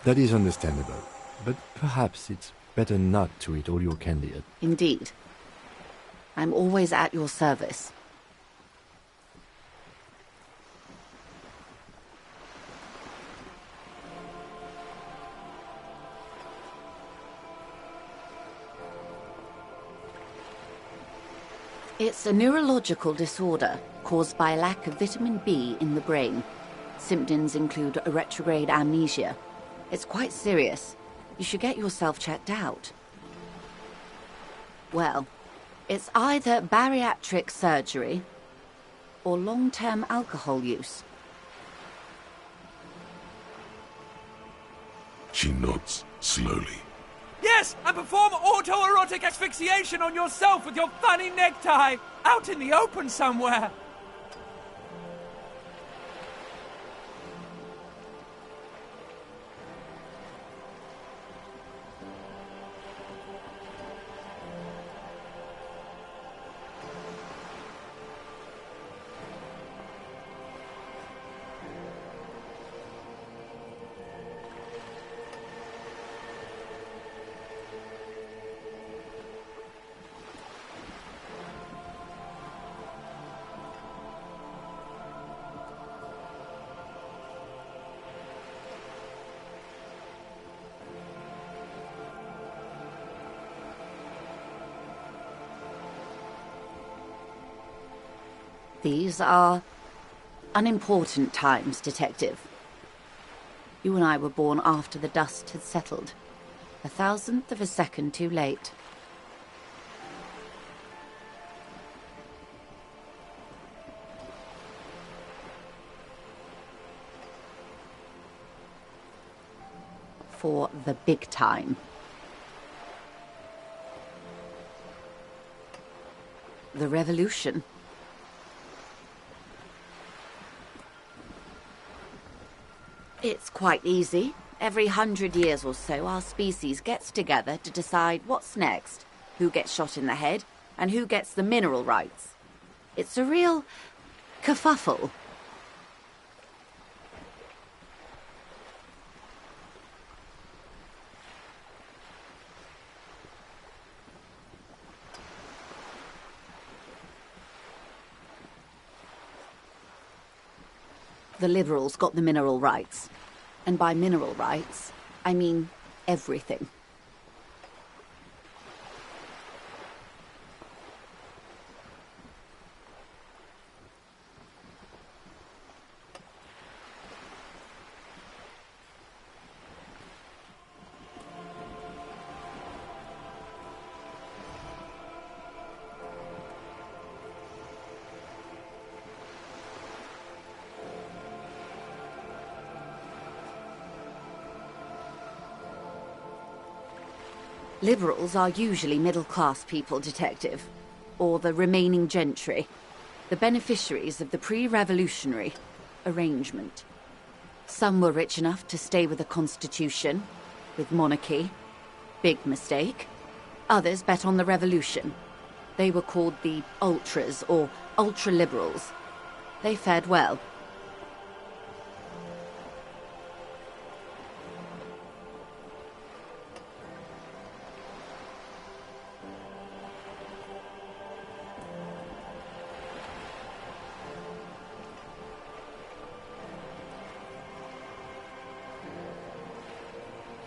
That is understandable, but perhaps it's better not to eat all your candy at... Indeed. I'm always at your service. It's a neurological disorder caused by a lack of vitamin B in the brain. Symptoms include a retrograde amnesia. It's quite serious. You should get yourself checked out. Well, it's either bariatric surgery or long-term alcohol use. She nods slowly. Yes, and perform autoerotic asphyxiation on yourself with your funny necktie, out in the open somewhere. These are unimportant times, Detective. You and I were born after the dust had settled. 1,000th of a second too late. for the big time. The revolution. It's quite easy. Every 100 years or so, our species gets together to decide what's next, who gets shot in the head, and who gets the mineral rights. It's a real kerfuffle. The liberals got the mineral rights. And by mineral rights, I mean everything. Liberals are usually middle-class people, Detective, or the remaining gentry, the beneficiaries of the pre-revolutionary arrangement. Some were rich enough to stay with the Constitution, with monarchy. Big mistake. Others bet on the revolution. They were called the ultras, or ultra-liberals. They fared well.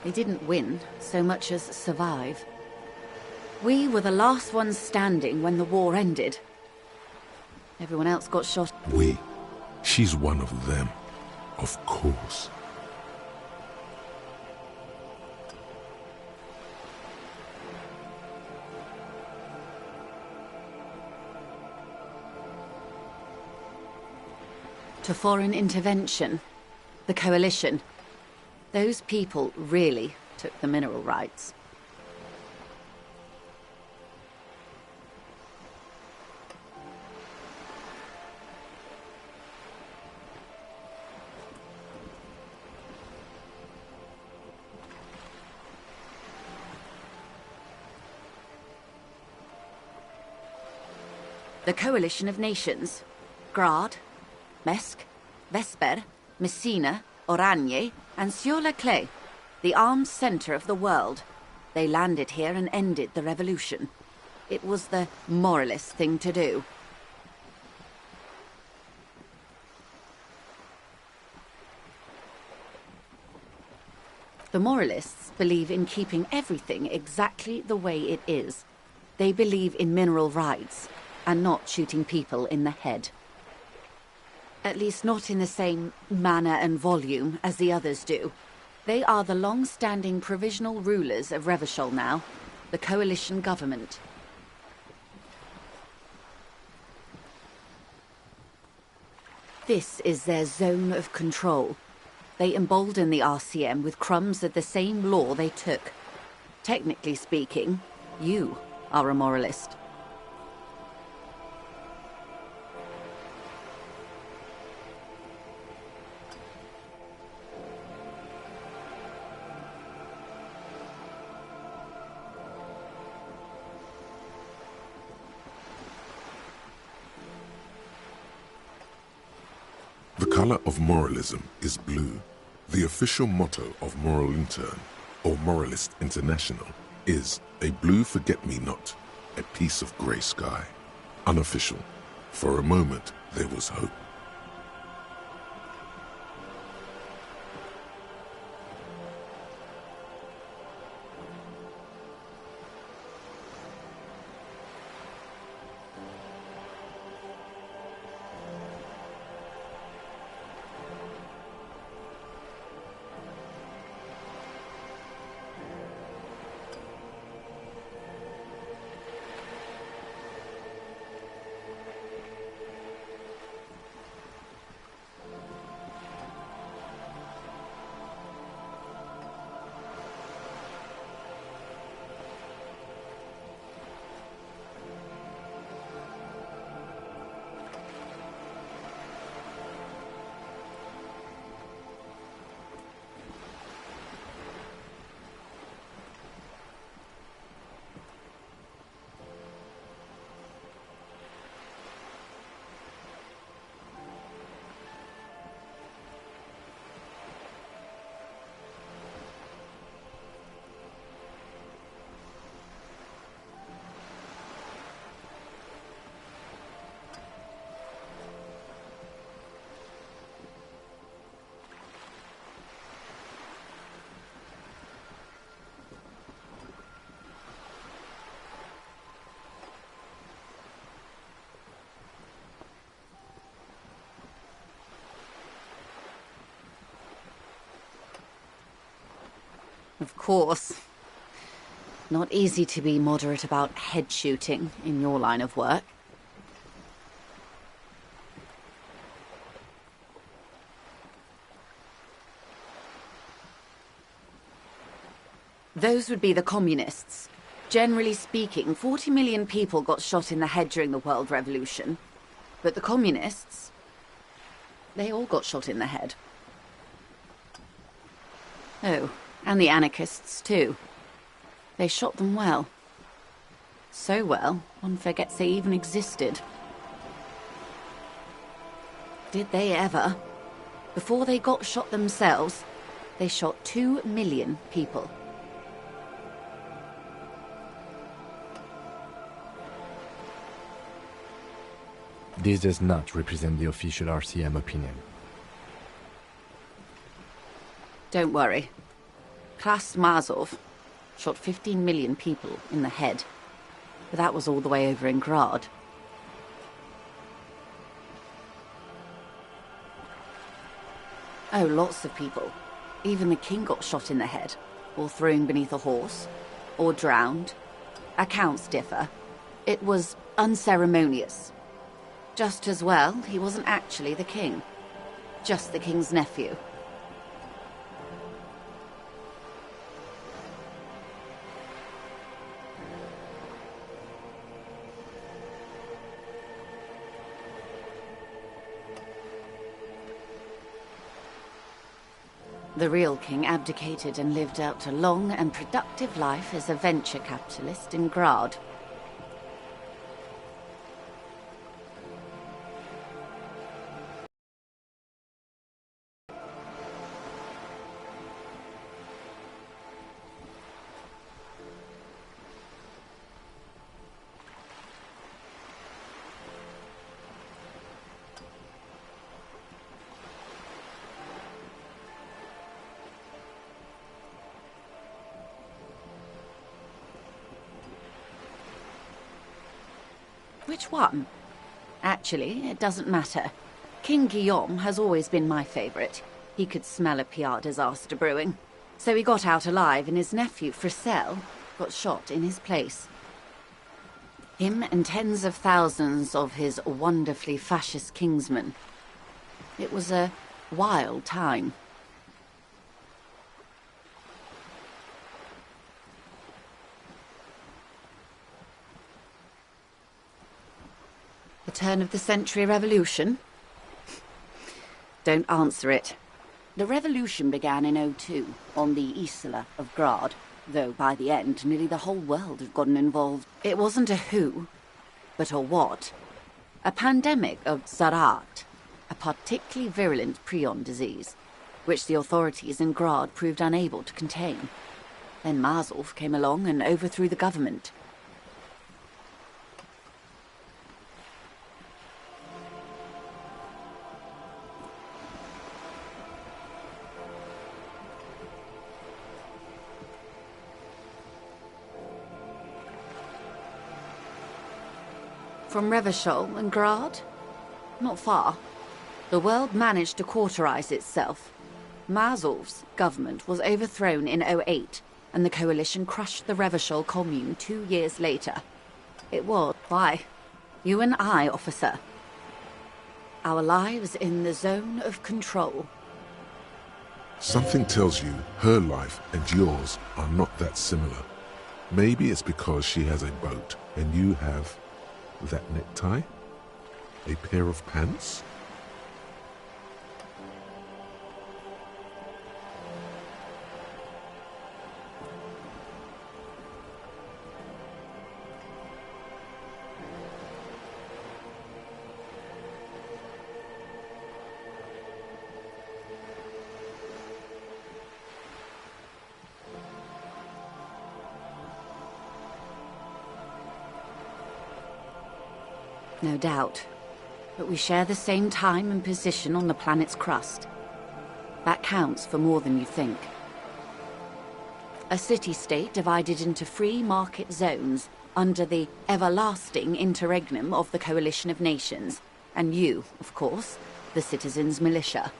They didn't win so much as survive. We were the last ones standing when the war ended. Everyone else got shot. We? She's one of them. Of course. To foreign intervention, the coalition. Those people really took the mineral rights. The coalition of nations. Grad, Mesk, Vesper, Messina, Oranje, and Sur-le-Clay, the armed center of the world. They landed here and ended the revolution. It was the moralist thing to do. The moralists believe in keeping everything exactly the way it is. They believe in mineral rights, and not shooting people in the head. At least not in the same manner and volume as the others do. They are the long-standing provisional rulers of Revachol now, the coalition government. This is their zone of control. They embolden the RCM with crumbs of the same law they took. Technically speaking, you are a moralist. The color of moralism is blue. The official motto of Moral Intern, or Moralist International, is a blue forget-me-not, a piece of grey sky. Unofficial. For a moment, there was hope. Of course. Not easy to be moderate about head shooting in your line of work. Those would be the communists. Generally speaking, 40 million people got shot in the head during the World Revolution. But the communists, they all got shot in the head. Oh, and the anarchists too. They shot them well. So well, one forgets they even existed. Did they ever? Before they got shot themselves, they shot 2 million people. This does not represent the official RCM opinion. Don't worry. Kras Mazov shot 15 million people in the head. But that was all the way over in Grad. Oh, lots of people. Even the king got shot in the head, or thrown beneath a horse, or drowned. Accounts differ. It was unceremonious. Just as well, he wasn't actually the king. Just the king's nephew. The real king abdicated and lived out a long and productive life as a venture capitalist in Grad. Which one? Actually, it doesn't matter. King Guillaume has always been my favourite. He could smell a PR disaster brewing. So he got out alive, and his nephew, Fricelle, got shot in his place. Him and tens of thousands of his wonderfully fascist kingsmen. It was a wild time. The turn of the century revolution? Don't answer it. The revolution began in '02 on the Isla of Grad, though by the end nearly the whole world had gotten involved. It wasn't a who, but a what. A pandemic of Zarat, a particularly virulent prion disease, which the authorities in Grad proved unable to contain. Then Mazov came along and overthrew the government. From Revachol and Grad? Not far. The world managed to cauterize itself. Mazov's government was overthrown in '08, and the coalition crushed the Revachol commune 2 years later. It was, why, you and I, officer. Our lives in the zone of control. Something tells you her life and yours are not that similar. Maybe it's because she has a boat and you have that necktie? A pair of pants? No doubt. But we share the same time and position on the planet's crust. That counts for more than you think. A city-state divided into free market zones under the everlasting interregnum of the Coalition of Nations. And you, of course, the citizens' militia.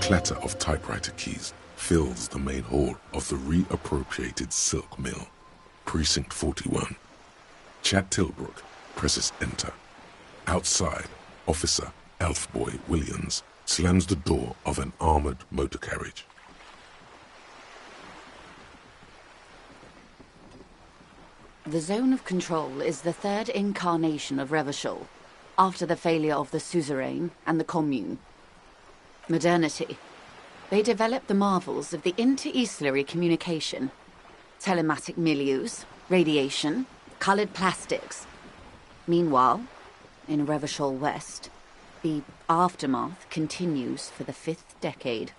clatter of typewriter keys fills the main hall of the reappropriated silk mill. Precinct 41. Chad Tilbrook presses enter. Outside, Officer Elfboy Williams slams the door of an armored motor carriage. The Zone of Control is the third incarnation of Revachol, after the failure of the Suzerain and the Commune. Modernity. They developed the marvels of the inter-eastlery communication, telematic milieus, radiation, colored plastics. Meanwhile, in Revachol West, the aftermath continues for the 5th decade.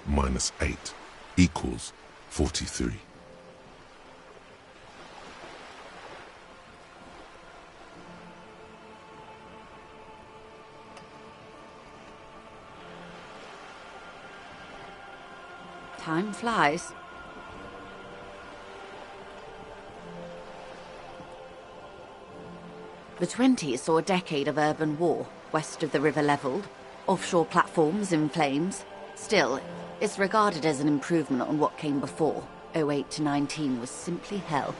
-8 equals 43. Time flies. The 20s saw a decade of urban war, west of the river leveled, offshore platforms in flames. Still, it's regarded as an improvement on what came before. 08 to 19 was simply hell.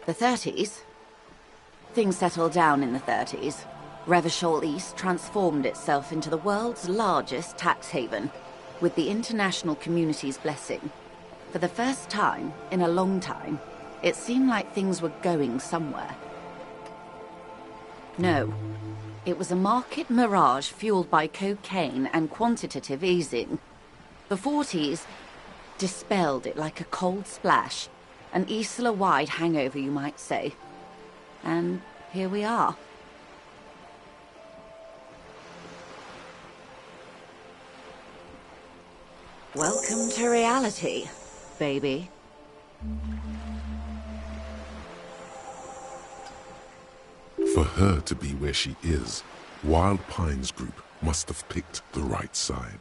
The 30s? Things settled down in the 30s. Revachol East transformed itself into the world's largest tax haven, with the international community's blessing. For the first time in a long time, it seemed like things were going somewhere. No, it was a market mirage fueled by cocaine and quantitative easing. The 40s dispelled it like a cold splash, an Isla-wide hangover, you might say. And here we are. Welcome to reality, baby. For her to be where she is, Wild Pines Group must have picked the right side.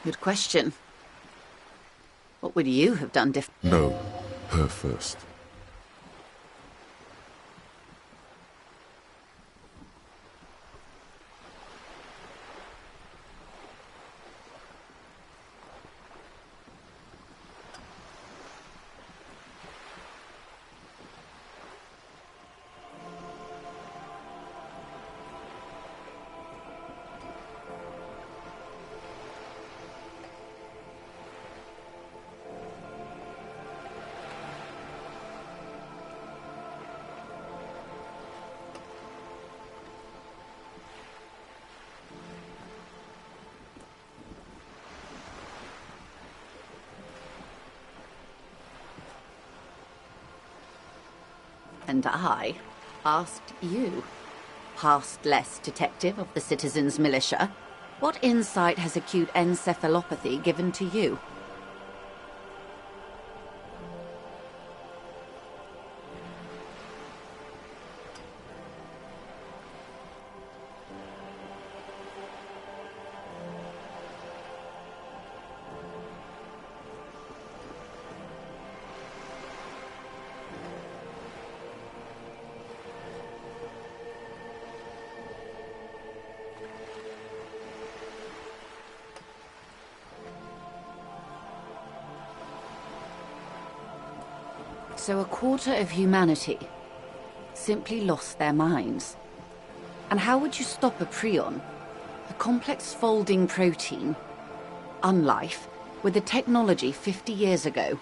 Good question. What would you have done differently? No, her first. And I asked you, past-less detective of the Citizens Militia, what insight has acute encephalopathy given to you? So a quarter of humanity simply lost their minds. And how would you stop a prion, a complex folding protein, unlife with the technology 50 years ago.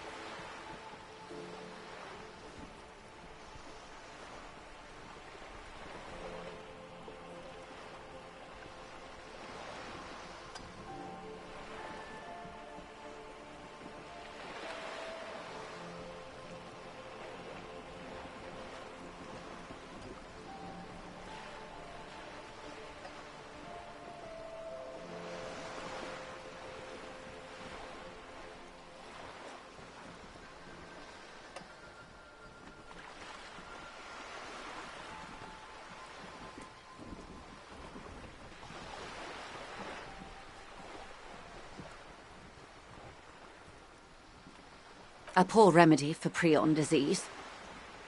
A poor remedy for prion disease.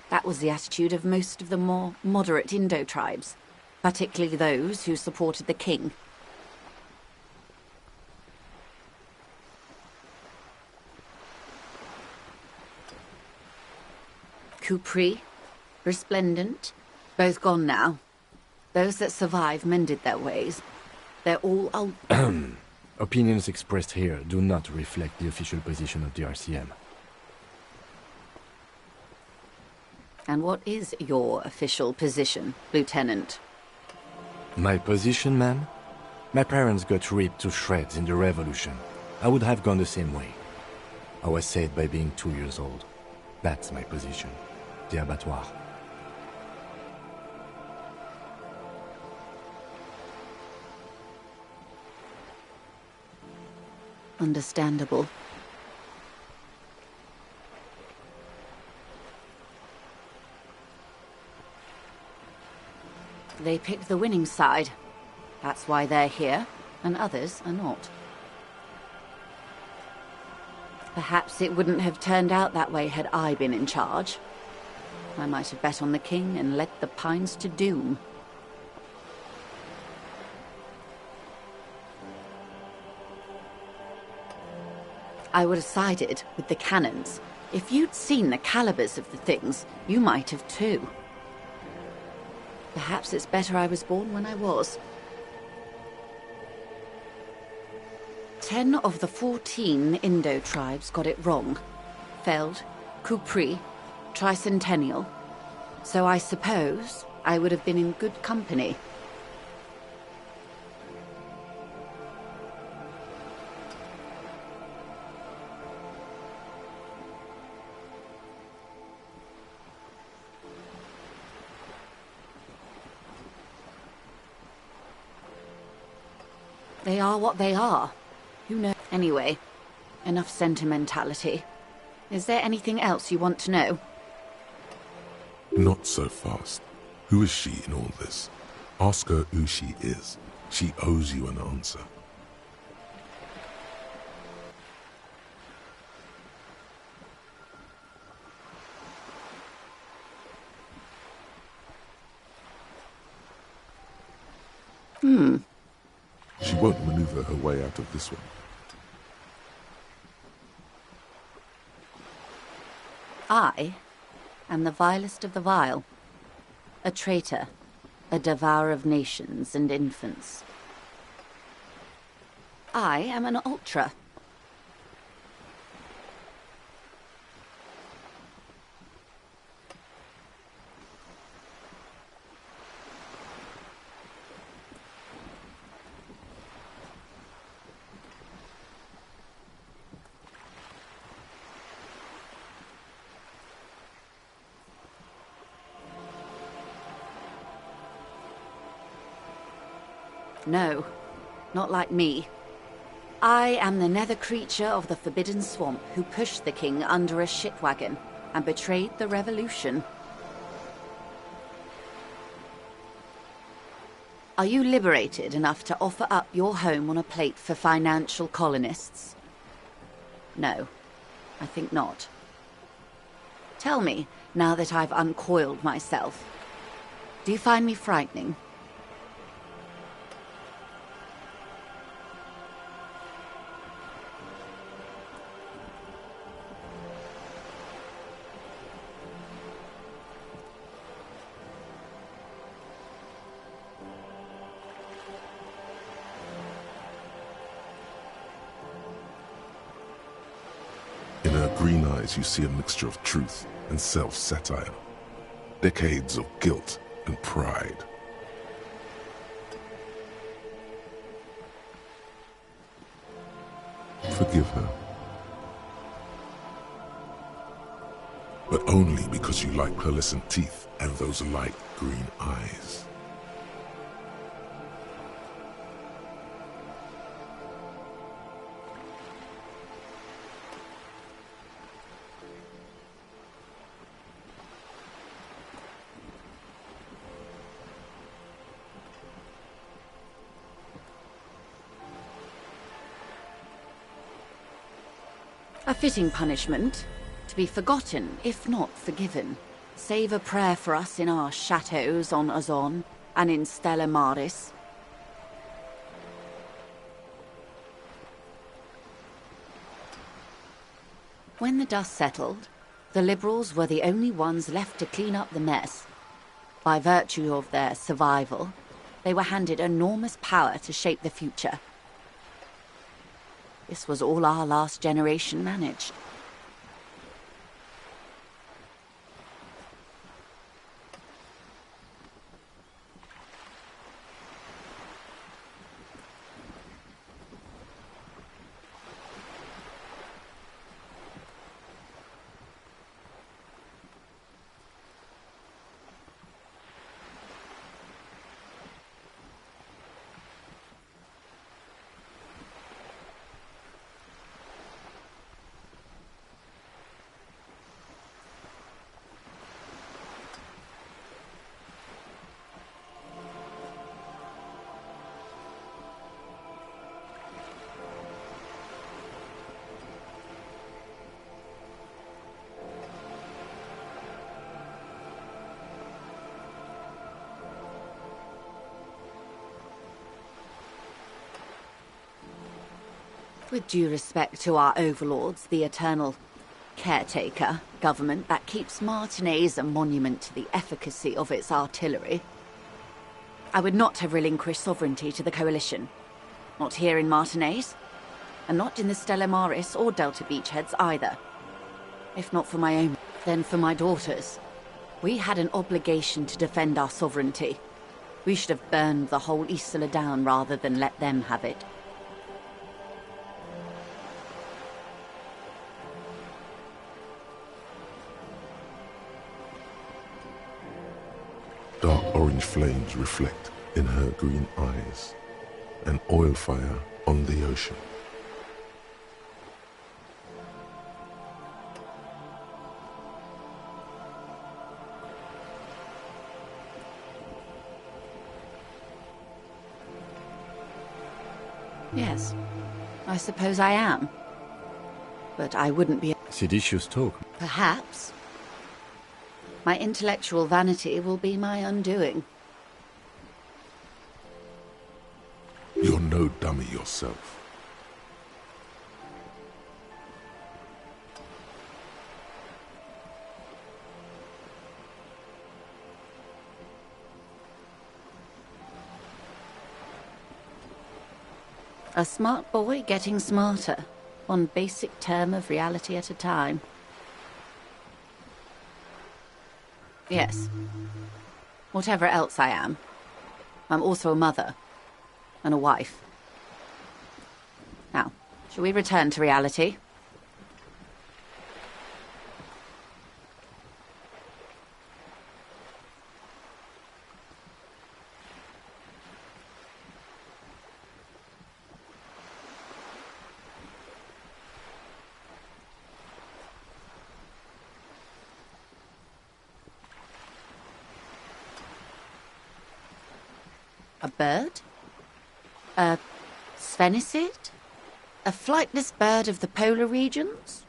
That was the attitude of most of the more moderate Indo tribes, particularly those who supported the king. Kupri, Resplendent, both gone now. Those that survived mended their ways. They're all old. Opinions expressed here do not reflect the official position of the RCM. And what is your official position, Lieutenant? My position, ma'am? My parents got ripped to shreds in the revolution. I would have gone the same way. I was saved by being 2 years old. That's my position. The abattoir. Understandable. They picked the winning side. That's why they're here, and others are not. Perhaps it wouldn't have turned out that way had I been in charge. I might have bet on the king and led the Pines to doom. I would have sided with the cannons. If you'd seen the calibers of the things, you might have too. Perhaps it's better I was born when I was. 10 of the 14 Indo tribes got it wrong. Feld, Kupri, Tricentennial. So I suppose I would have been in good company. They are what they are. Who knows? Anyway, enough sentimentality. Is there anything else you want to know? Not so fast. Who is she in all this? Ask her who she is. She owes you an answer. She won't maneuver her way out of this one. I am the vilest of the vile. A traitor, a devourer of nations and infants. I am an ultra. No, not like me. I am the nether creature of the Forbidden Swamp who pushed the king under a shitwagon and betrayed the revolution. Are you liberated enough to offer up your home on a plate for financial colonists? No, I think not. Tell me, now that I've uncoiled myself, do you find me frightening? green eyes you see a mixture of truth and self-satire. Decades of guilt and pride. Forgive her. But only because you like pearlescent teeth and those light green eyes. A fitting punishment, to be forgotten, if not forgiven. Save a prayer for us in our chateaus on Azon and in Stella Maris. When the dust settled, the Liberals were the only ones left to clean up the mess. By virtue of their survival, they were handed enormous power to shape the future. This was all our last generation managed. With due respect to our overlords, the eternal caretaker government that keeps Martinez a monument to the efficacy of its artillery, I would not have relinquished sovereignty to the Coalition. Not here in Martinez, and not in the Stella Maris or Delta Beachheads either. If not for my own, then for my daughters. We had an obligation to defend our sovereignty. We should have burned the whole Isola down rather than let them have it. Dark orange flames reflect in her green eyes, an oil fire on the ocean. Yes, I suppose I am. But I wouldn't be... Seditious talk. Perhaps. My intellectual vanity will be my undoing. You're no dummy yourself. A smart boy getting smarter, one basic term of reality at a time. Yes. Whatever else I am, I'm also a mother and a wife. Now, shall we return to reality? A bird? A sphenicid? A flightless bird of the polar regions?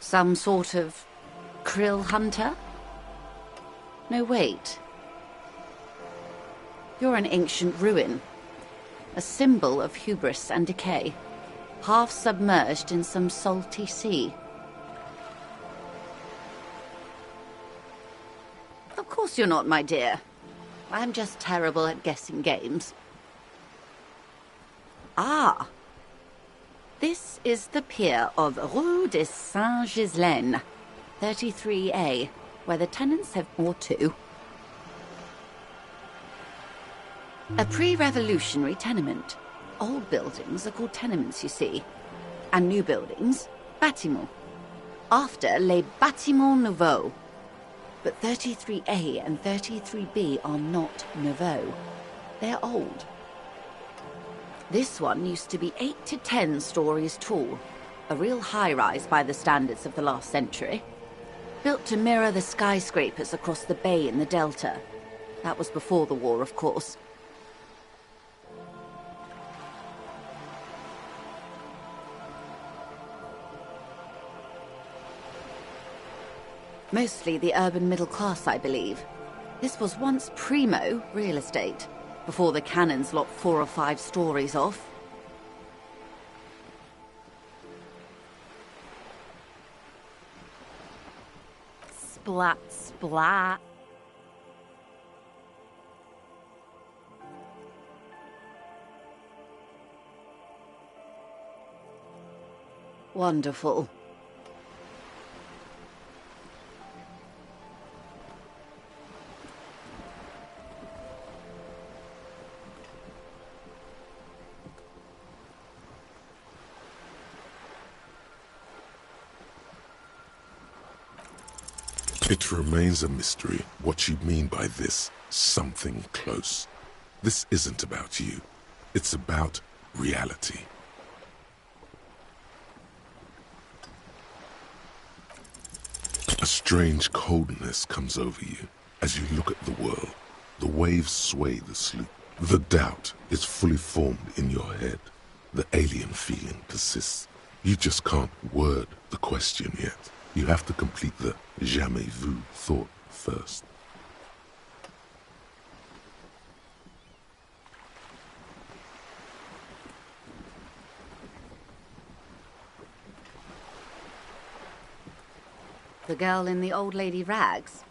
Some sort of krill hunter? No, wait. You're an ancient ruin. A symbol of hubris and decay. Half submerged in some salty sea. Of course you're not, my dear. I'm just terrible at guessing games. Ah! This is the pier of Rue de Saint-Ghislain, 33A, where the tenants have more too. A pre-revolutionary tenement. Old buildings are called tenements, you see. And new buildings, bâtiments. After les bâtiments nouveaux. But 33A and 33B are not nouveaux. They're old. This one used to be 8 to 10 stories tall. A real high-rise by the standards of the last century. Built to mirror the skyscrapers across the bay in the Delta. That was before the war, of course. Mostly the urban middle class, I believe. This was once primo real estate, before the cannons lopped 4 or 5 stories off. Splat, splat. Wonderful. It remains a mystery what you mean by this something close. This isn't about you. It's about reality. A strange coldness comes over you as you look at the world. The waves sway the sloop. The doubt is fully formed in your head. The alien feeling persists. You just can't word the question yet. You have to complete the jamais vu thought first. The girl in the old lady rags.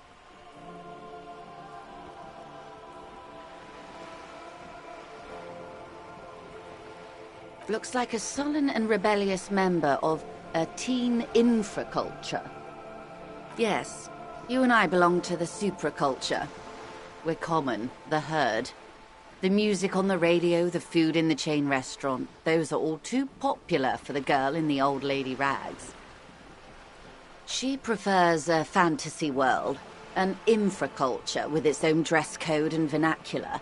Looks like a sullen and rebellious member of a teen infraculture. Yes, you and I belong to the supraculture. We're common, the herd. The music on the radio, the food in the chain restaurant, those are all too popular for the girl in the old lady rags. She prefers a fantasy world, an infraculture with its own dress code and vernacular.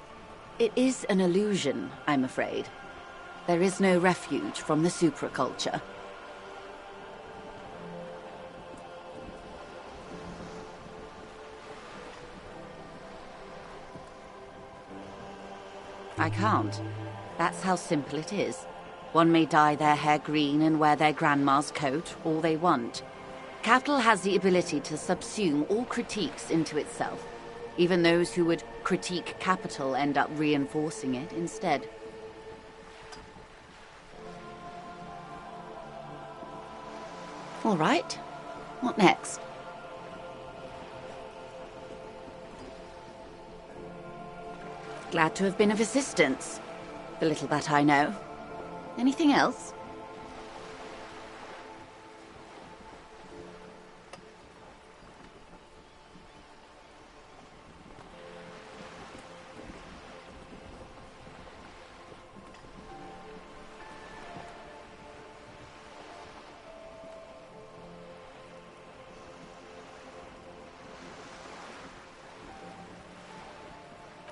It is an illusion, I'm afraid. There is no refuge from the supraculture. I can't. That's how simple it is. One may dye their hair green and wear their grandma's coat all they want. Capital has the ability to subsume all critiques into itself. Even those who would critique capital end up reinforcing it instead. All right. What next? Glad to have been of assistance. The little that I know. Anything else?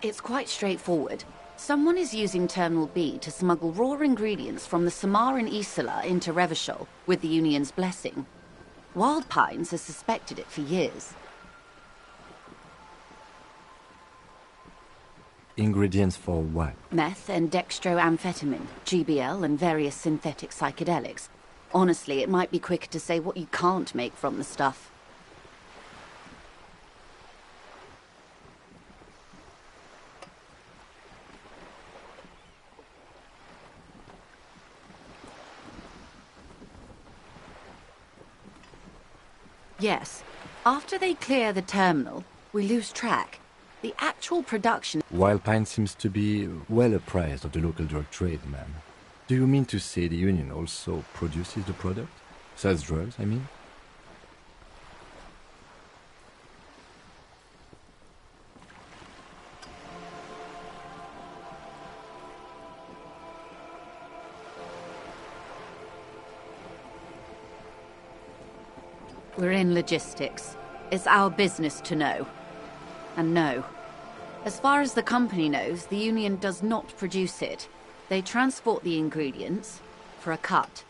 It's quite straightforward. Someone is using Terminal B to smuggle raw ingredients from the Samar and Isola into Revachol with the Union's blessing. Wild Pines has suspected it for years. Ingredients for what? Meth and dextroamphetamine, GBL and various synthetic psychedelics. Honestly, it might be quicker to say what you can't make from the stuff. Yes. After they clear the terminal, we lose track. The actual production... While Pine seems to be well apprised of the local drug trade, ma'am. Do you mean to say the union also produces the product? Sells drugs, I mean? We're in logistics. It's our business to know. And no. As far as the company knows, the union does not produce it. They transport the ingredients for a cut.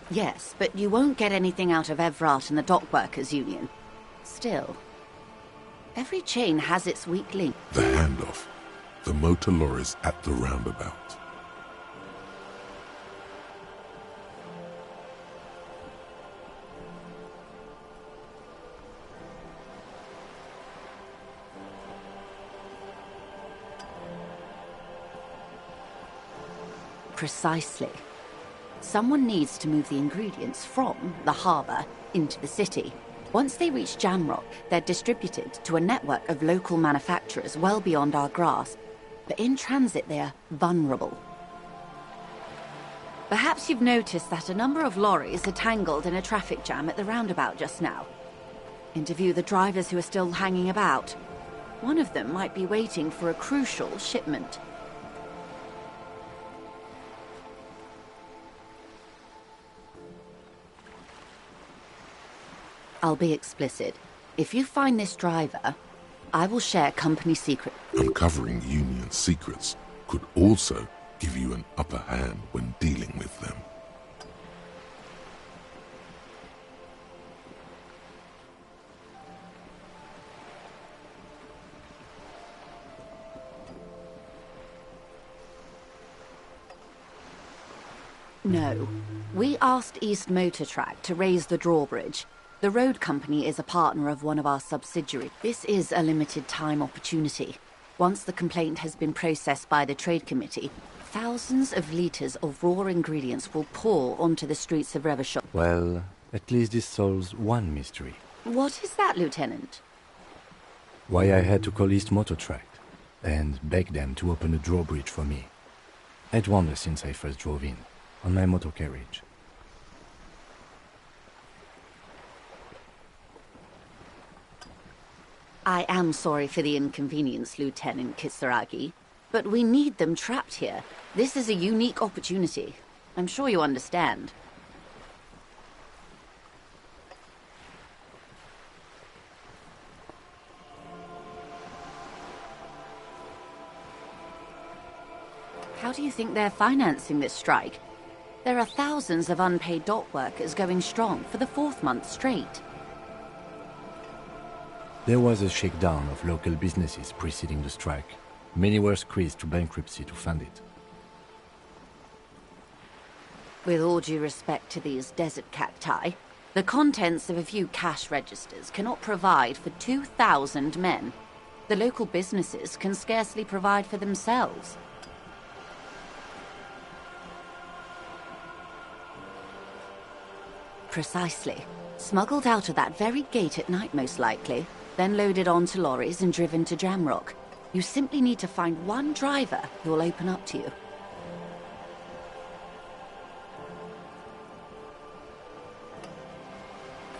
Yes, but you won't get anything out of Evrat and the Dock Workers Union. Still, every chain has its weak link. The handoff. The motor lorries at the roundabout. Precisely. Someone needs to move the ingredients from the harbour into the city. Once they reach Jamrock, they're distributed to a network of local manufacturers well beyond our grasp. But in transit, they're vulnerable. Perhaps you've noticed that a number of lorries are tangled in a traffic jam at the roundabout just now. Interview the drivers who are still hanging about. One of them might be waiting for a crucial shipment. I'll be explicit. If you find this driver, I will share company secret. Uncovering union secrets could also give you an upper hand when dealing with them. No. We asked East Motor Track to raise the drawbridge. The road company is a partner of one of our subsidiaries. This is a limited-time opportunity. Once the complaint has been processed by the Trade Committee, thousands of litres of raw ingredients will pour onto the streets of Revachol. Well, at least this solves one mystery. What is that, Lieutenant? Why I had to call East Motor Track and beg them to open a drawbridge for me. I'd wondered since I first drove in, on my motor carriage. I am sorry for the inconvenience, Lieutenant Kisaragi, but we need them trapped here. This is a unique opportunity. I'm sure you understand. How do you think they're financing this strike? There are thousands of unpaid dock workers going strong for the 4th month straight. There was a shakedown of local businesses preceding the strike. Many were squeezed to bankruptcy to fund it. With all due respect to these desert cacti, the contents of a few cash registers cannot provide for 2,000 men. The local businesses can scarcely provide for themselves. Precisely. Smuggled out of that very gate at night, most likely. Then loaded onto lorries and driven to Jamrock. You simply need to find one driver who will open up to you.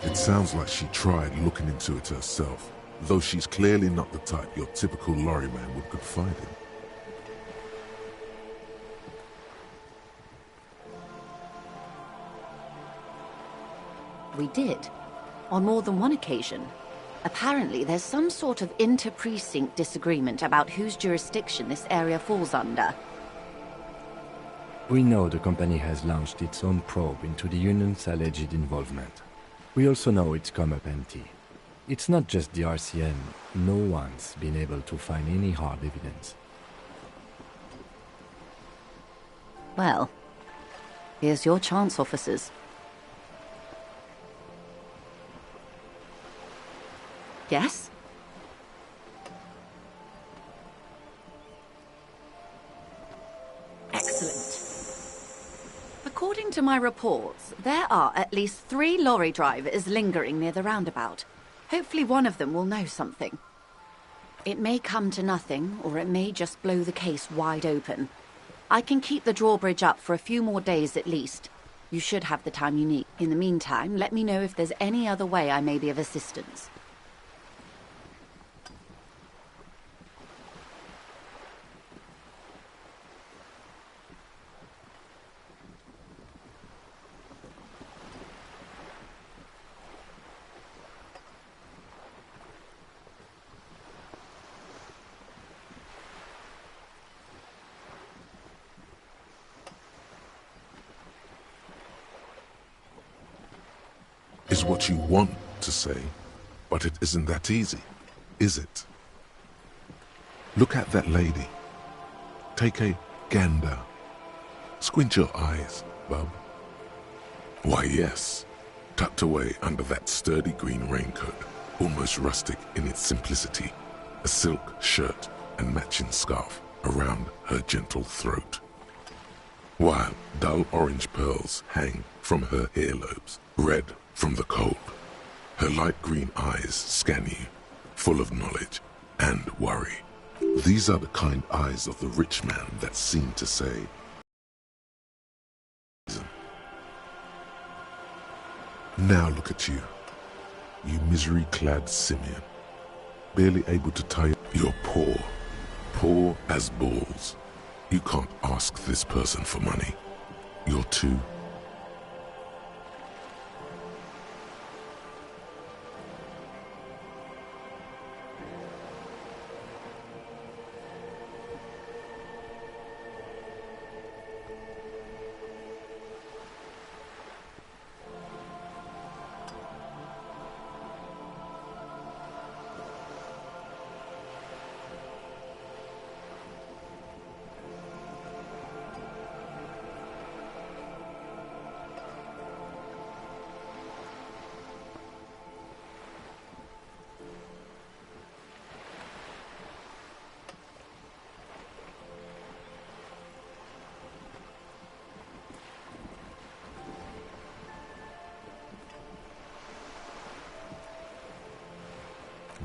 It sounds like she tried looking into it herself, though she's clearly not the type your typical lorryman would confide in. We did. On more than one occasion. Apparently, there's some sort of inter-precinct disagreement about whose jurisdiction this area falls under. We know the company has launched its own probe into the union's alleged involvement. We also know it's come up empty. It's not just the RCM. No one's been able to find any hard evidence. Well, here's your chance, officers. Yes? Excellent. According to my reports, there are at least 3 lorry drivers lingering near the roundabout. Hopefully one of them will know something. It may come to nothing, or it may just blow the case wide open. I can keep the drawbridge up for a few more days at least. You should have the time you need. In the meantime, let me know if there's any other way I may be of assistance. Is what you want to say, but it isn't that easy, is it? Look at that lady. Take a gander. Squint your eyes, bub. Why, yes, tucked away under that sturdy green raincoat, almost rustic in its simplicity, a silk shirt and matching scarf around her gentle throat, while dull orange pearls hang from her earlobes, red from the cold. Her light green eyes scan you, full of knowledge and worry. These are the kind eyes of the rich man that seem to say, now look at you, you misery-clad simian, barely able to tie. You're poor, poor as balls. You can't ask this person for money. You're too.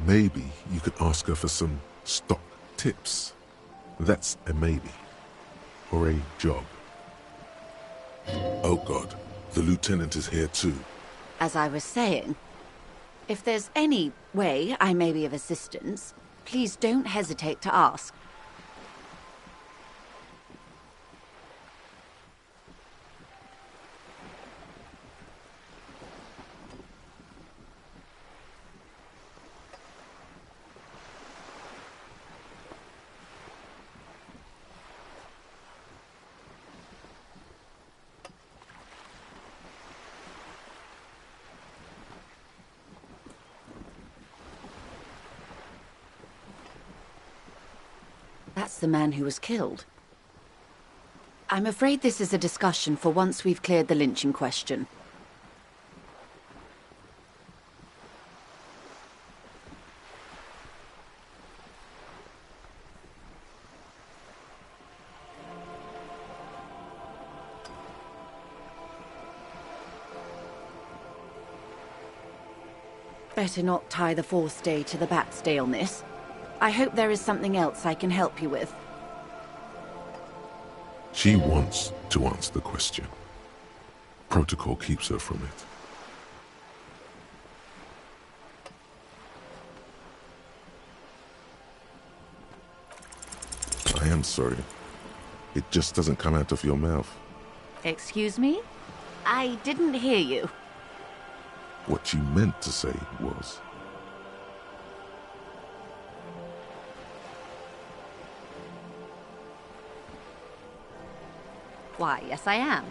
Maybe you could ask her for some stock tips. That's a maybe. Or a job. Oh God, the lieutenant is here too. As I was saying, if there's any way I may be of assistance, please don't hesitate to ask. That's the man who was killed. I'm afraid this is a discussion for once we've cleared the lynching question. Better not tie the fourth day to the bat's day on this. I hope there is something else I can help you with. She wants to answer the question. Protocol keeps her from it. I am sorry. It just doesn't come out of your mouth. Excuse me? I didn't hear you. What you meant to say was... Why, yes I am.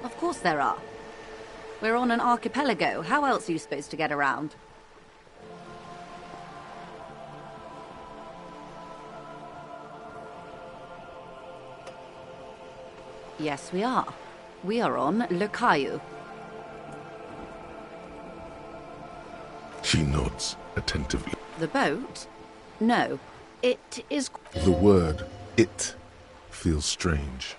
Of course there are. We're on an archipelago. How else are you supposed to get around? Yes, we are. We are on Le Caillou. She nods attentively. The boat? No, it is... The word "it" feels strange.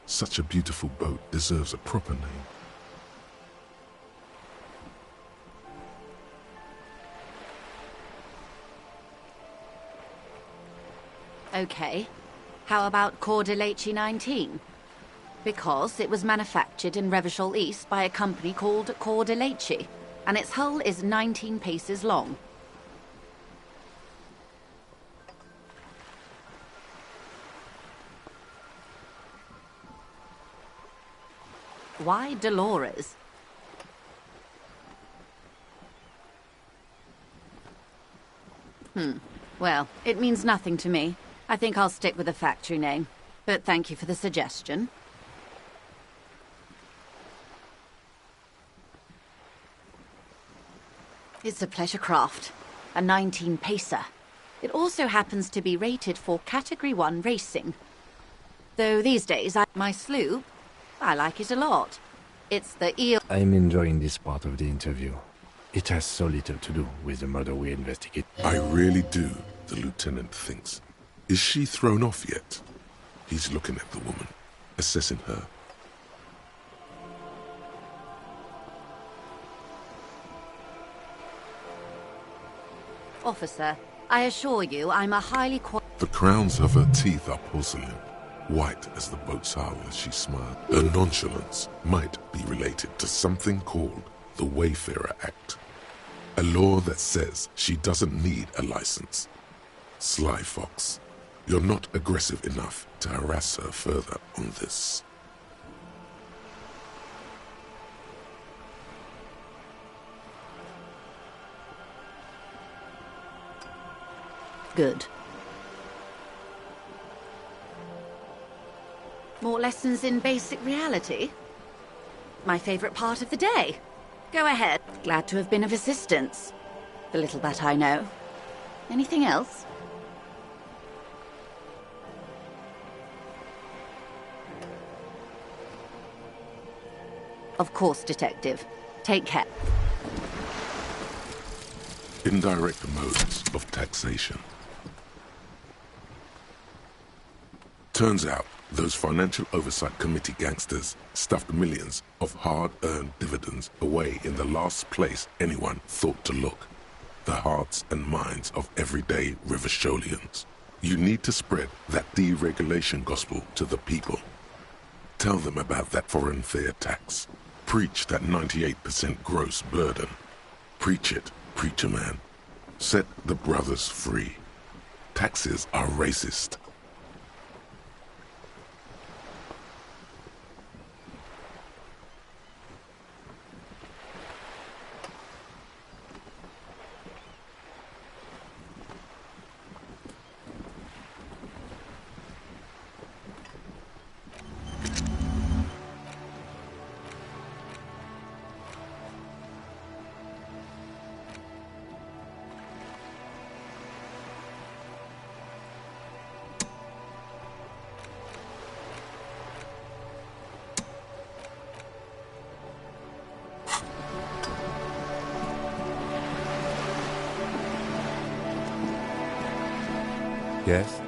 Such a beautiful boat deserves a proper name. Okay. How about Cordeleche 19? Because it was manufactured in Revachol East by a company called Cordeleche, and its hull is 19 paces long. Why Dolores? Well, it means nothing to me. I think I'll stick with the factory name. But thank you for the suggestion. It's a pleasure craft. A 19-pacer. It also happens to be rated for Category 1 racing. Though these days, my sloop, I like it a lot. It's the eel... I'm enjoying this part of the interview. It has so little to do with the murder we investigate. I really do, the lieutenant thinks. Is she thrown off yet? He's looking at the woman, assessing her. Officer, I assure you I'm a highly The crowns of her teeth are porcelain, white as the boat's hull as she smiled. Her nonchalance might be related to something called the Wayfarer Act, a law that says she doesn't need a license. Sly fox, you're not aggressive enough to harass her further on this. Good. More lessons in basic reality? My favorite part of the day. Go ahead. Glad to have been of assistance. The little that I know. Anything else? Of course, Detective. Take care. Indirect modes of taxation. Turns out, those Financial Oversight Committee gangsters stuffed millions of hard-earned dividends away in the last place anyone thought to look. The hearts and minds of everyday Rivacholians. You need to spread that deregulation gospel to the people. Tell them about that foreign fair tax. Preach that 98% gross burden. Preach it, preacher man. Set the brothers free. Taxes are racist. Yes?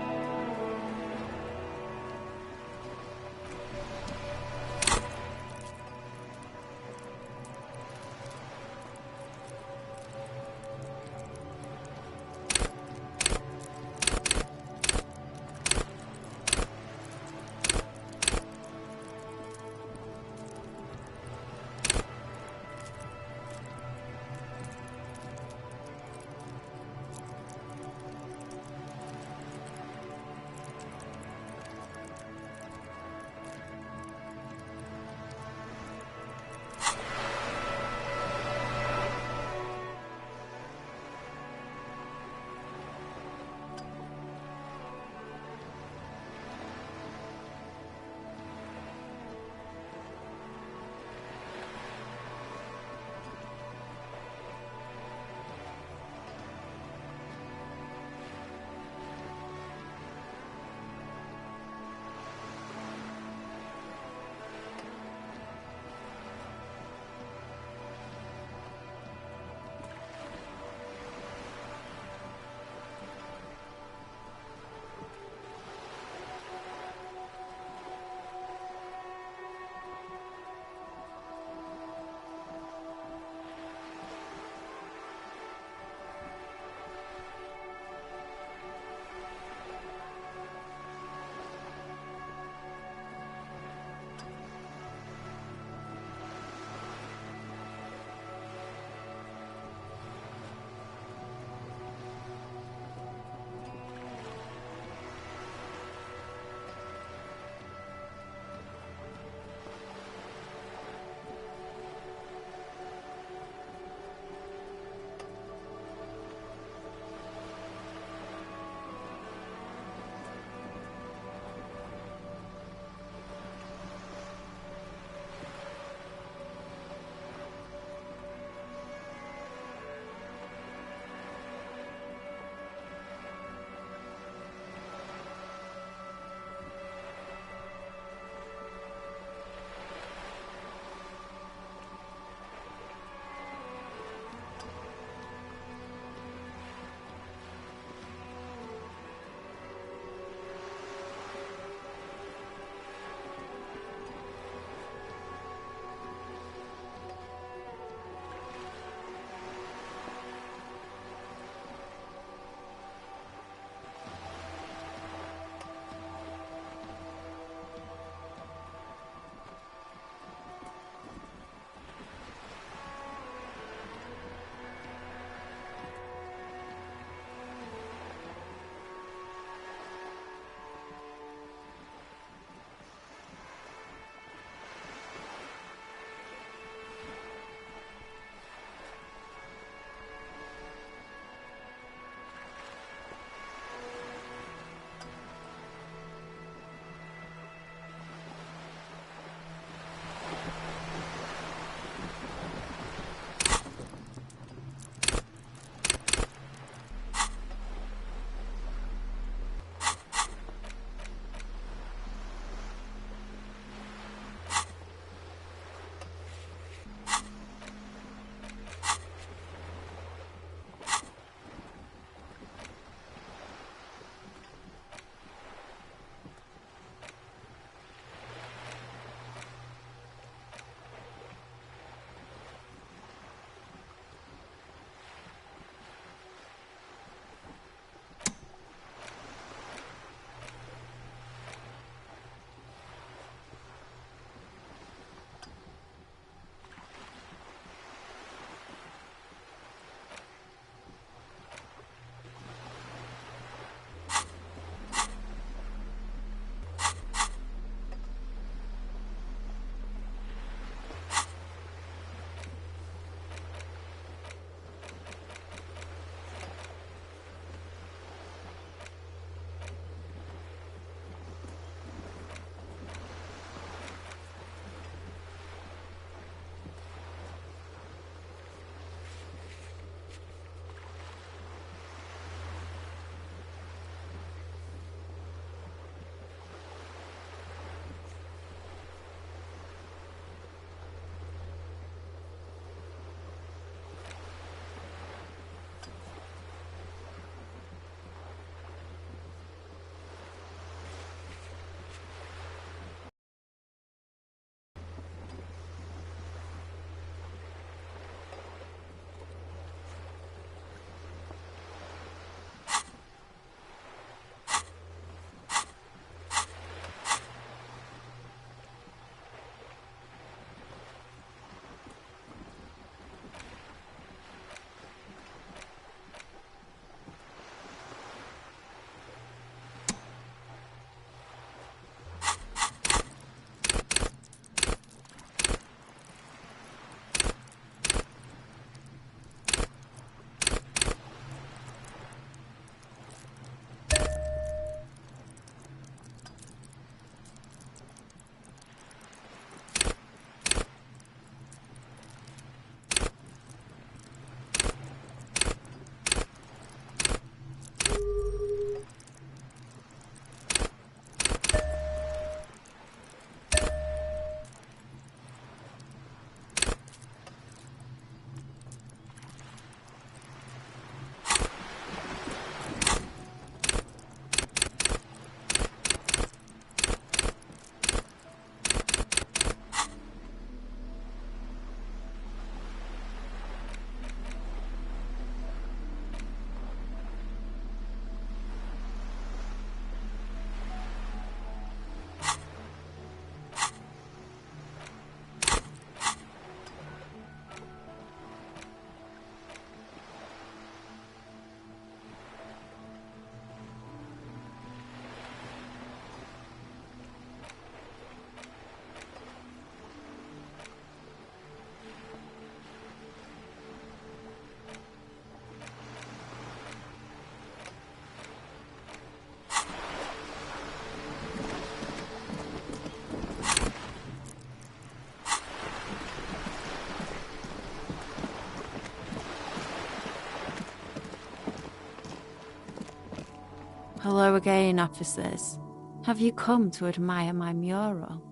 Hello again, officers. Have you come to admire my mural?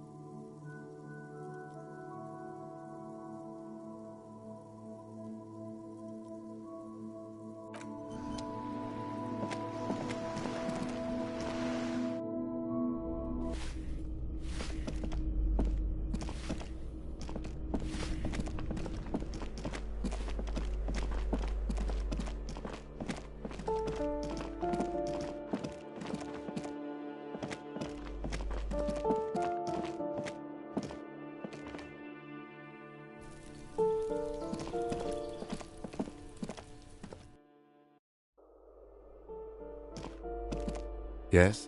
Yes?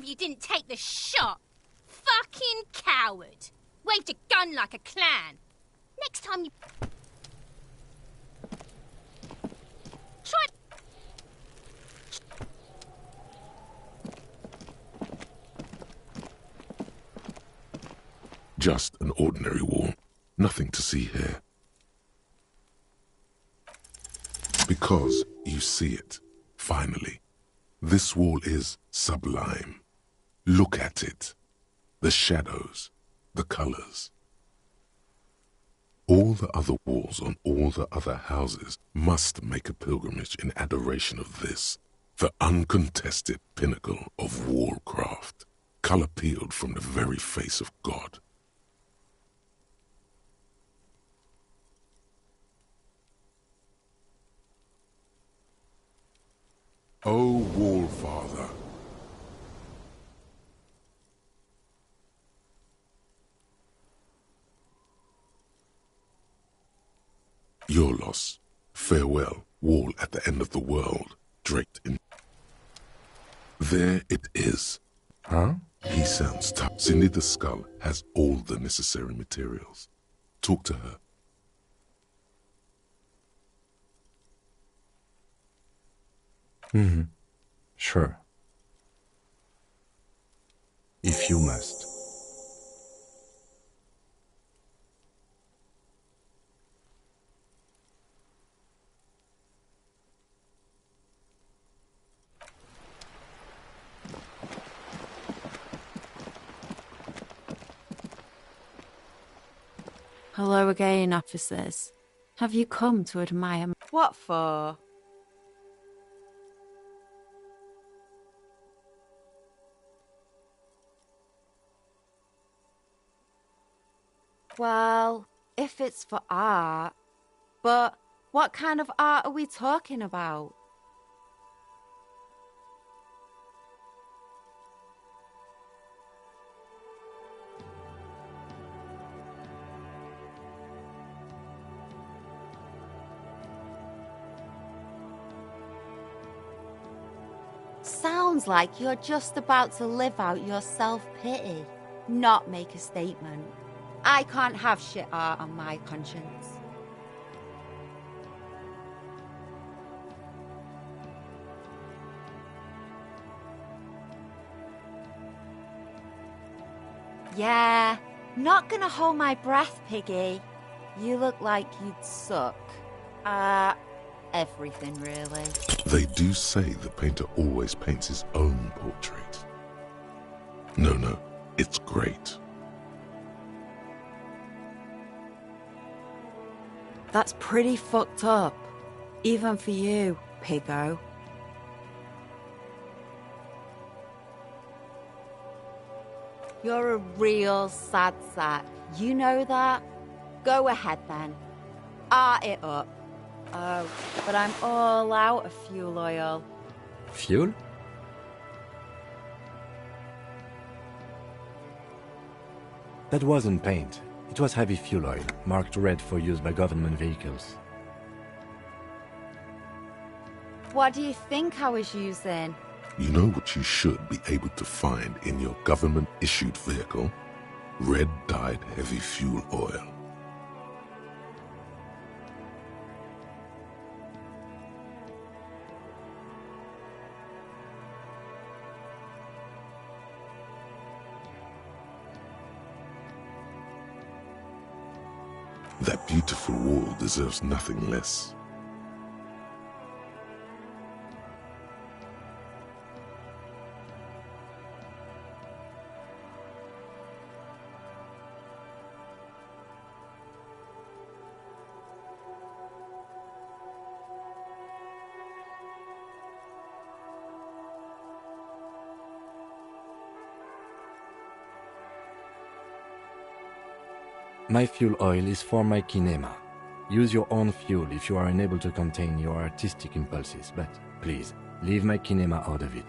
You didn't take the shot. Fucking coward. Waved a gun like a clown. Next time you... Try... Just an ordinary wall. Nothing to see here. Because you see it, finally. This wall is sublime. Look at it. The shadows, the colors. All the other walls on all the other houses must make a pilgrimage in adoration of this, the uncontested pinnacle of wallcraft, color peeled from the very face of God. O Wallfather, your loss, farewell, wall at the end of the world, draped in... There it is. Huh? He sounds tough. Cindy the Skull has all the necessary materials. Talk to her. Mm-hmm. Sure. If you must. Hello again, officers. Have you come to admire... What for? Well, if it's for art... But what kind of art are we talking about? Sounds like you're just about to live out your self-pity, not make a statement. I can't have shit art on my conscience. Yeah, not gonna hold my breath, Piggy. You look like you'd suck. Everything, really. They do say the painter always paints his own portrait. No, it's great. That's pretty fucked up. Even for you, Piggo. You're a real sad sack. You know that? Go ahead then. Art it up. Oh, but I'm all out of fuel oil. Fuel? That wasn't paint. It was heavy fuel oil, marked red for use by government vehicles. What do you think I was using? You know what you should be able to find in your government-issued vehicle? Red-dyed heavy fuel oil. That beautiful wall deserves nothing less. My fuel oil is for my kinema. Use your own fuel if you are unable to contain your artistic impulses, but please, leave my kinema out of it.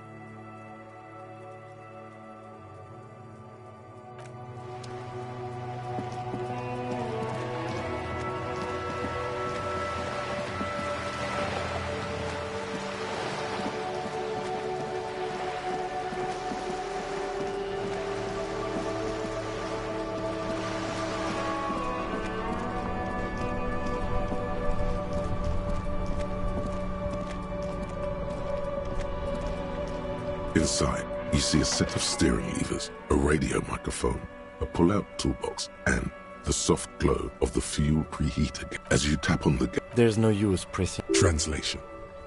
Inside, you see a set of steering levers, a radio microphone, a pull-out toolbox, and the soft glow of the fuel preheater. As you tap on the gas, there's no use pressing. Translation.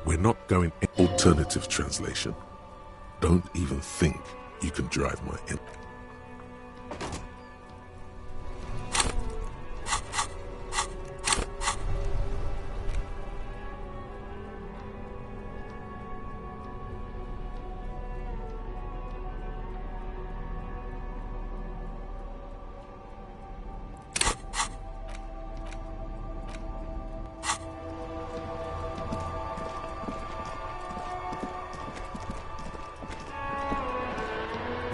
We're not going alternative translation. Don't even think you can drive my engine.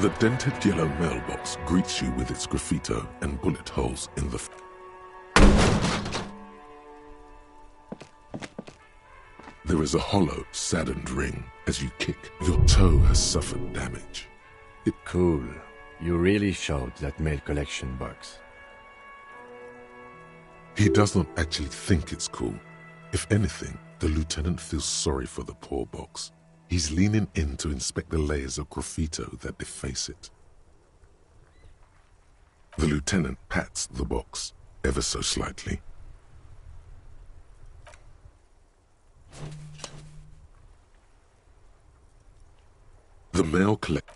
The dented yellow mailbox greets you with its graffito and bullet holes in the... There is a hollow, saddened ring as you kick. Your toe has suffered damage. Cool. You really showed that mail collection box. He does not actually think it's cool. If anything, the lieutenant feels sorry for the poor box. He's leaning in to inspect the layers of graffito that deface it. The lieutenant pats the box, ever so slightly. The mail collector.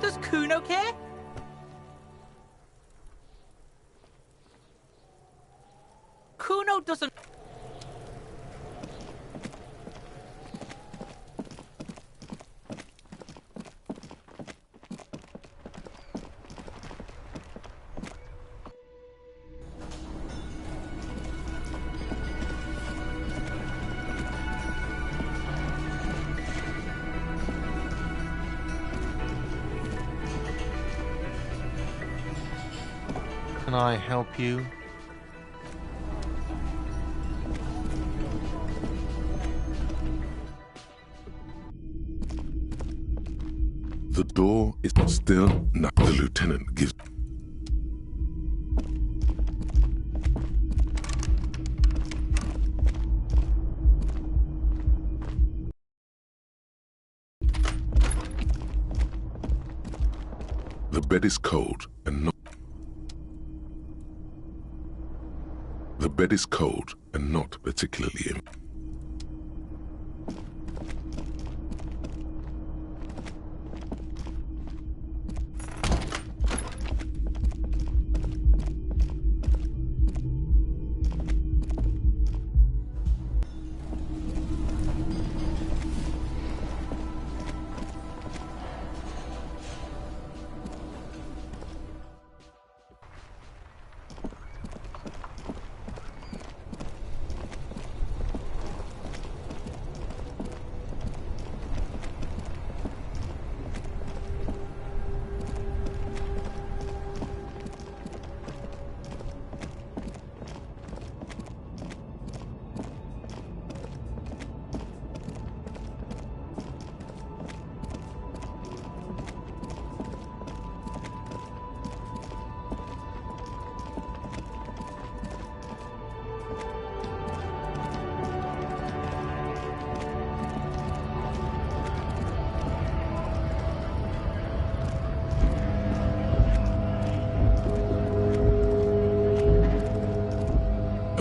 Does Kuno care? Kuno doesn't... Can I help you? The door is still not. The lieutenant gives. The bed is cold and not. The bed is cold and not particularly.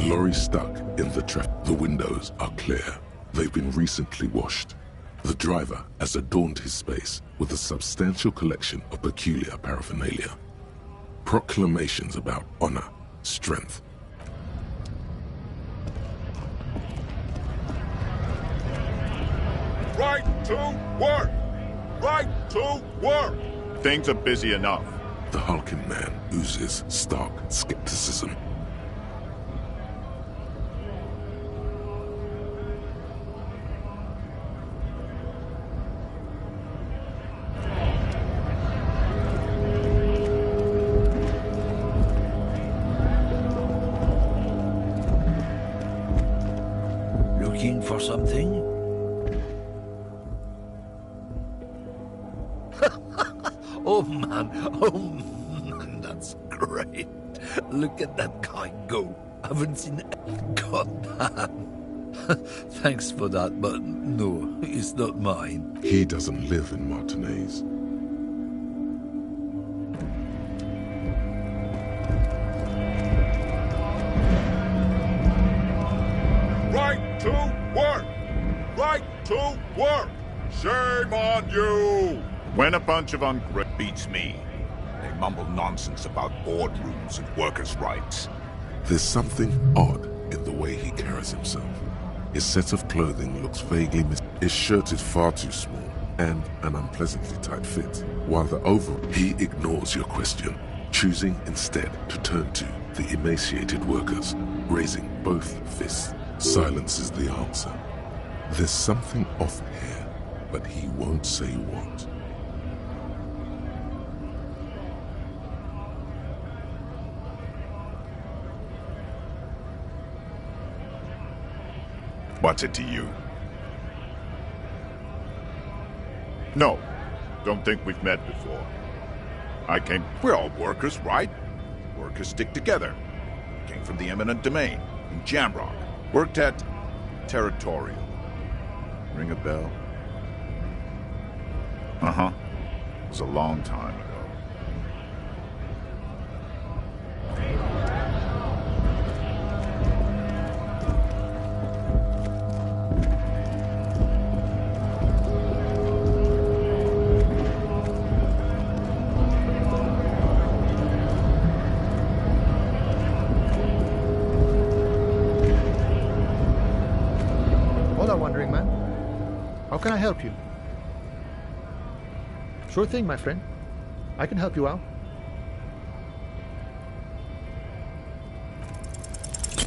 Lorry stuck in the traffic. The windows are clear. They've been recently washed. The driver has adorned his space with a substantial collection of peculiar paraphernalia. Proclamations about honor, strength. Right to work! Right to work! Things are busy enough. The hulking man oozes stark skepticism. Looking for something? Oh man, that's great. Look at that guy go. I haven't seen God damn. Thanks for that, but no, it's not mine. He doesn't live in Martinez. Right to work! Right to work! Shame on you! When a bunch of ungrat beats me, they mumble nonsense about boardrooms and workers' rights. There's something odd in the way he carries himself. His set of clothing looks vaguely his shirt is far too small and an unpleasantly tight fit, while the overall he ignores your question, choosing instead to turn to the emaciated workers, raising both fists. Silence is the answer. There's something off here, but he won't say what. What's it to you? No, don't think we've met before. We're all workers, right? Workers stick together. Came from the eminent domain in Jamrock. Worked at Territorial. Ring a bell? Uh-huh. It was a long time ago. How can I help you? Sure thing, my friend. I can help you out.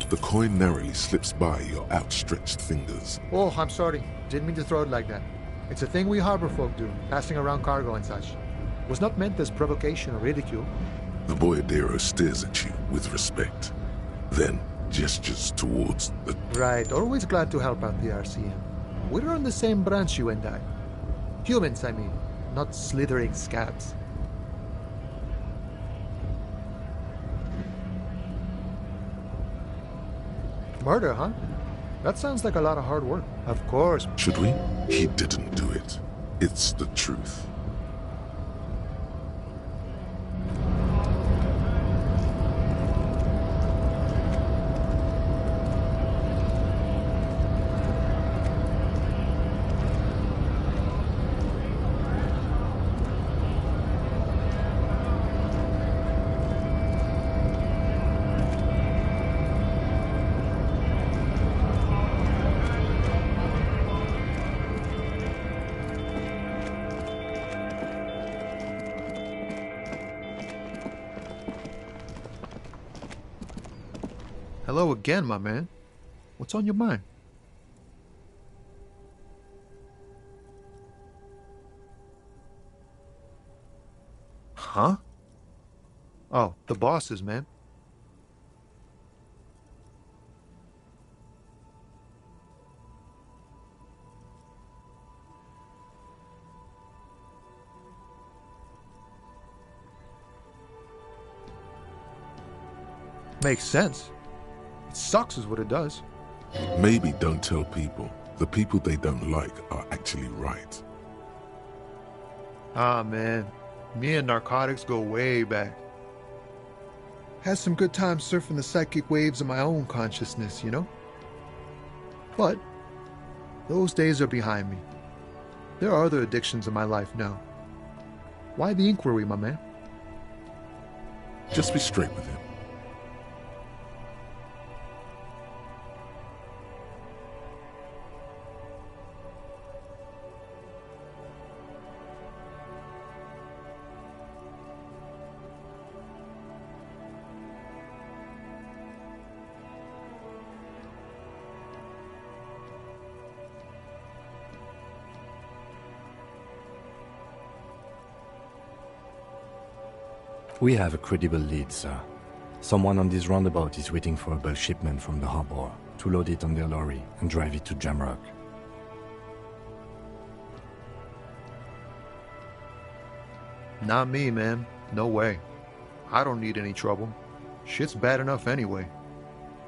The coin narrowly slips by your outstretched fingers. Oh, I'm sorry. Didn't mean to throw it like that. It's a thing we harbor folk do, passing around cargo and such. Was not meant as provocation or ridicule. The boyadero stares at you with respect, then gestures towards the... Right, always glad to help out the RCM. We're on the same branch, you and I. Humans, I mean, not slithering scabs. Murder, huh? That sounds like a lot of hard work. Of course. Should we? He didn't do it. It's the truth. Hello again, my man. What's on your mind? Huh? Oh, the bosses, man. Makes sense. It sucks is what it does. Maybe don't tell people. The people they don't like are actually right. Ah, man. Me and narcotics go way back. Had some good times surfing the psychic waves of my own consciousness, you know? But those days are behind me. There are other addictions in my life now. Why the inquiry, my man? Just be straight with him. We have a credible lead, sir. Someone on this roundabout is waiting for a bulk shipment from the harbor to load it on their lorry and drive it to Jamrock. Not me, man. No way. I don't need any trouble. Shit's bad enough anyway.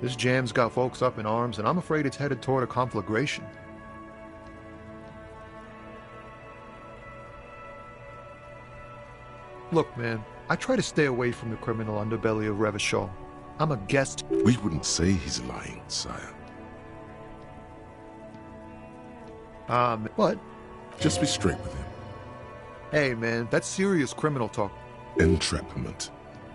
This jam's got folks up in arms, and I'm afraid it's headed toward a conflagration. Look, man, I try to stay away from the criminal underbelly of Revachol. I'm a guest. We wouldn't say he's lying, sire. But... Just be straight with him. Hey, man, that's serious criminal talk. Entrapment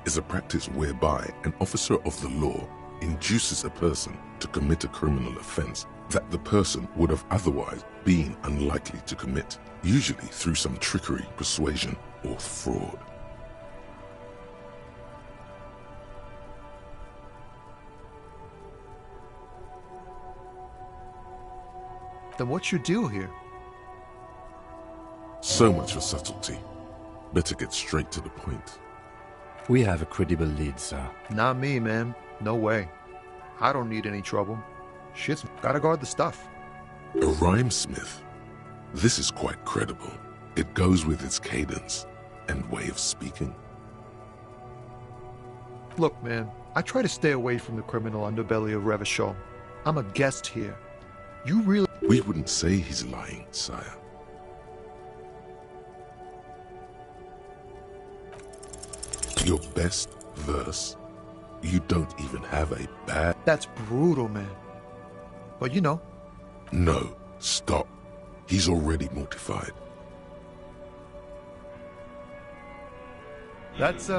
is a practice whereby an officer of the law induces a person to commit a criminal offense that the person would have otherwise been unlikely to commit, usually through some trickery, persuasion, or fraud. Then what's your deal here? So much for subtlety. Better get straight to the point. We have a credible lead, sir. Not me, man. No way. I don't need any trouble. Shit's gotta guard the stuff. A rhymesmith? This is quite credible. It goes with its cadence and way of speaking. Look, man, I try to stay away from the criminal underbelly of Revachol. I'm a guest here. You really... We wouldn't say he's lying, sire. Your best verse? You don't even have a bad... That's brutal, man. But you know... No, stop. He's already mortified. That's,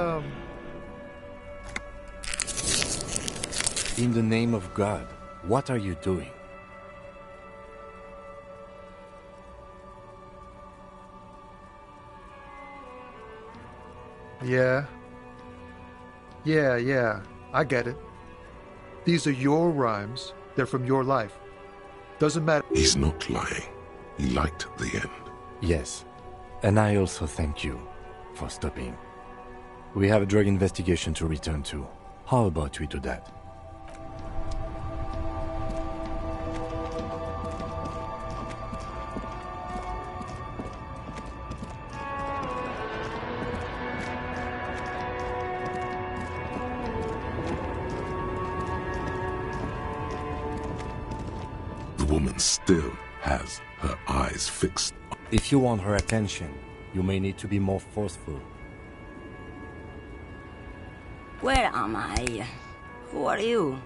In the name of God, what are you doing? Yeah, I get it. These are your rhymes. They're from your life. Doesn't matter. He's not lying. He liked the end. Yes, and I also thank you for stopping. We have a drug investigation to return to. How about we do that? The woman still has her eyes fixed. If you want her attention, you may need to be more forceful. Where am I? Who are you?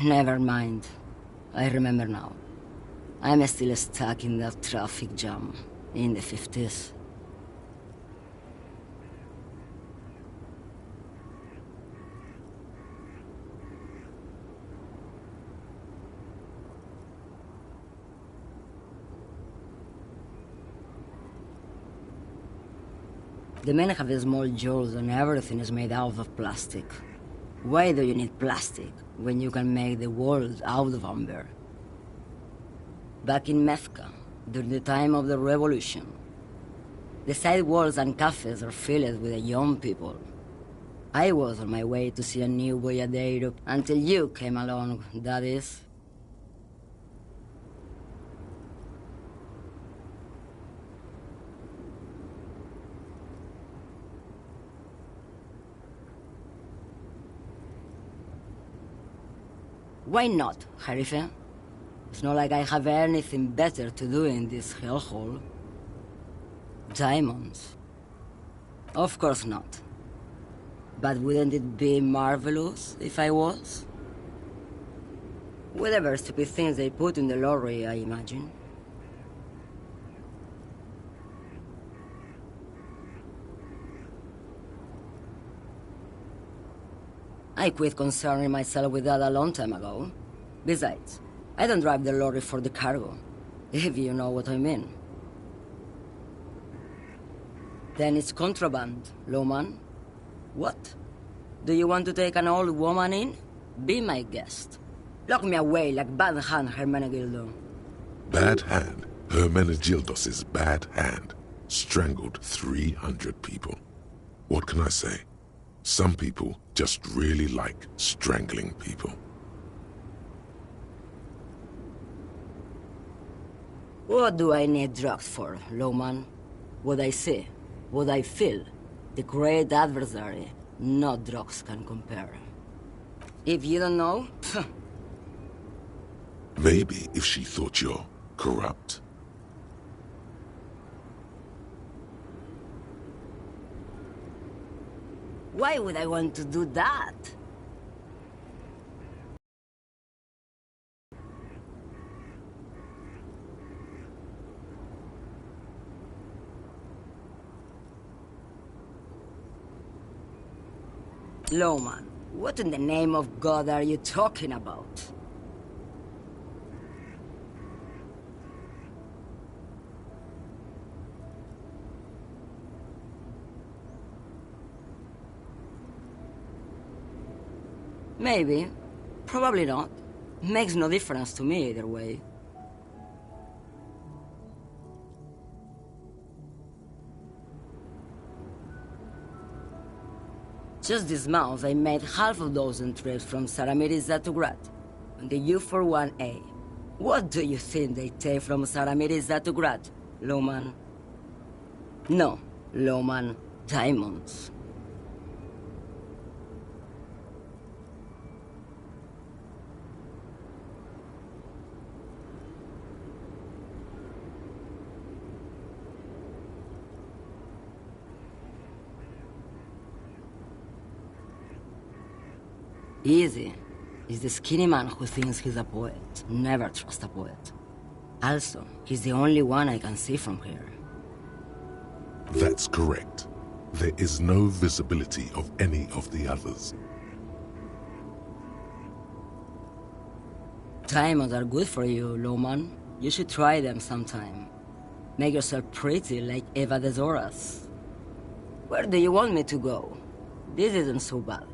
Never mind. I remember now. I'm still stuck in that traffic jam in the 50s. The men have small jaws and everything is made out of plastic. Why do you need plastic when you can make the world out of amber? Back in Mecca, during the time of the revolution, the sidewalks and cafes are filled with young people. I was on my way to see a new Boyadero until you came along, that is. Why not, Harife? It's not like I have anything better to do in this hellhole. Diamonds? Of course not. But wouldn't it be marvelous if I was? Whatever stupid things they put in the lorry, I imagine. I quit concerning myself with that a long time ago. Besides, I don't drive the lorry for the cargo, if you know what I mean. Then it's contraband, Lowman. What? Do you want to take an old woman in? Be my guest. Lock me away like Bad Hand Hermenegildo. Bad Hand? Hermenegildos' bad hand strangled 300 people. What can I say? Some people just really like strangling people. What do I need drugs for, Lowman? What I see, what I feel, the great adversary, no drugs can compare. If you don't know, Maybe if she thought you're corrupt. why would I want to do that? Lowman, what in the name of God are you talking about? Maybe. Probably not. Makes no difference to me either way. Just this month, I made half a dozen trips from Saramirizza to Grat, on the U41A. What do you think they take from Saramirizza to Grat, Lowman? No, Lowman, diamonds. Easy. He's the skinny man who thinks he's a poet. Never trust a poet. Also, he's the only one I can see from here. That's correct. There is no visibility of any of the others. Diamonds are good for you, Lowman. You should try them sometime. Make yourself pretty like Eva de Zoras. Where do you want me to go? This isn't so bad.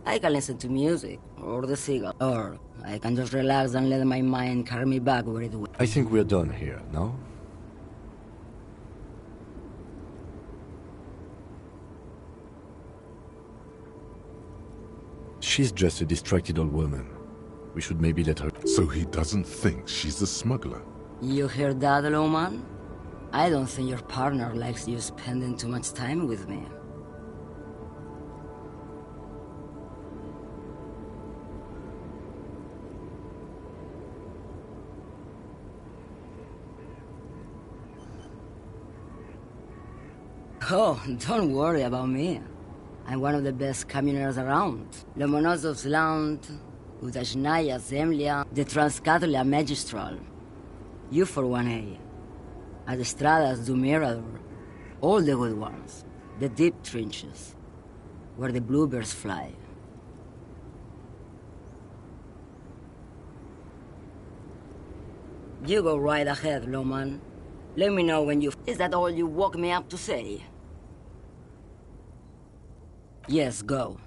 I can listen to music, or the seagull, or I can just relax and let my mind carry me back where it went. I think we're done here, no? She's just a distracted old woman. We should maybe let her... So he doesn't think she's a smuggler? You hear that, Loman? I don't think your partner likes you spending too much time with me. Oh, don't worry about me. I'm one of the best camioners around. Lomonosov's Land, Udajnaya Zemlya, the Transkatolia Magistral. You for 1A. Adestradas do Mirador. All the good ones. The deep trenches. Where the bluebirds fly. You go right ahead, Loman. Let me know when you... Is that all you woke me up to say? Yes, go.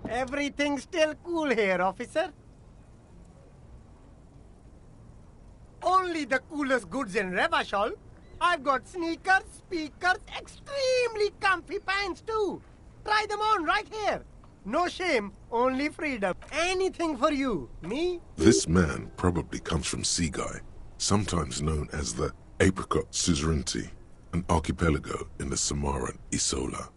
Everything's still cool here, officer. Only the coolest goods in Revachol. I've got sneakers, speakers, extremely comfy pants too. Try them on right here. No shame, only freedom. Anything for you. Me? This man probably comes from Seaguy, sometimes known as the Apricot Suzerainty, an archipelago in the Samaran Isola.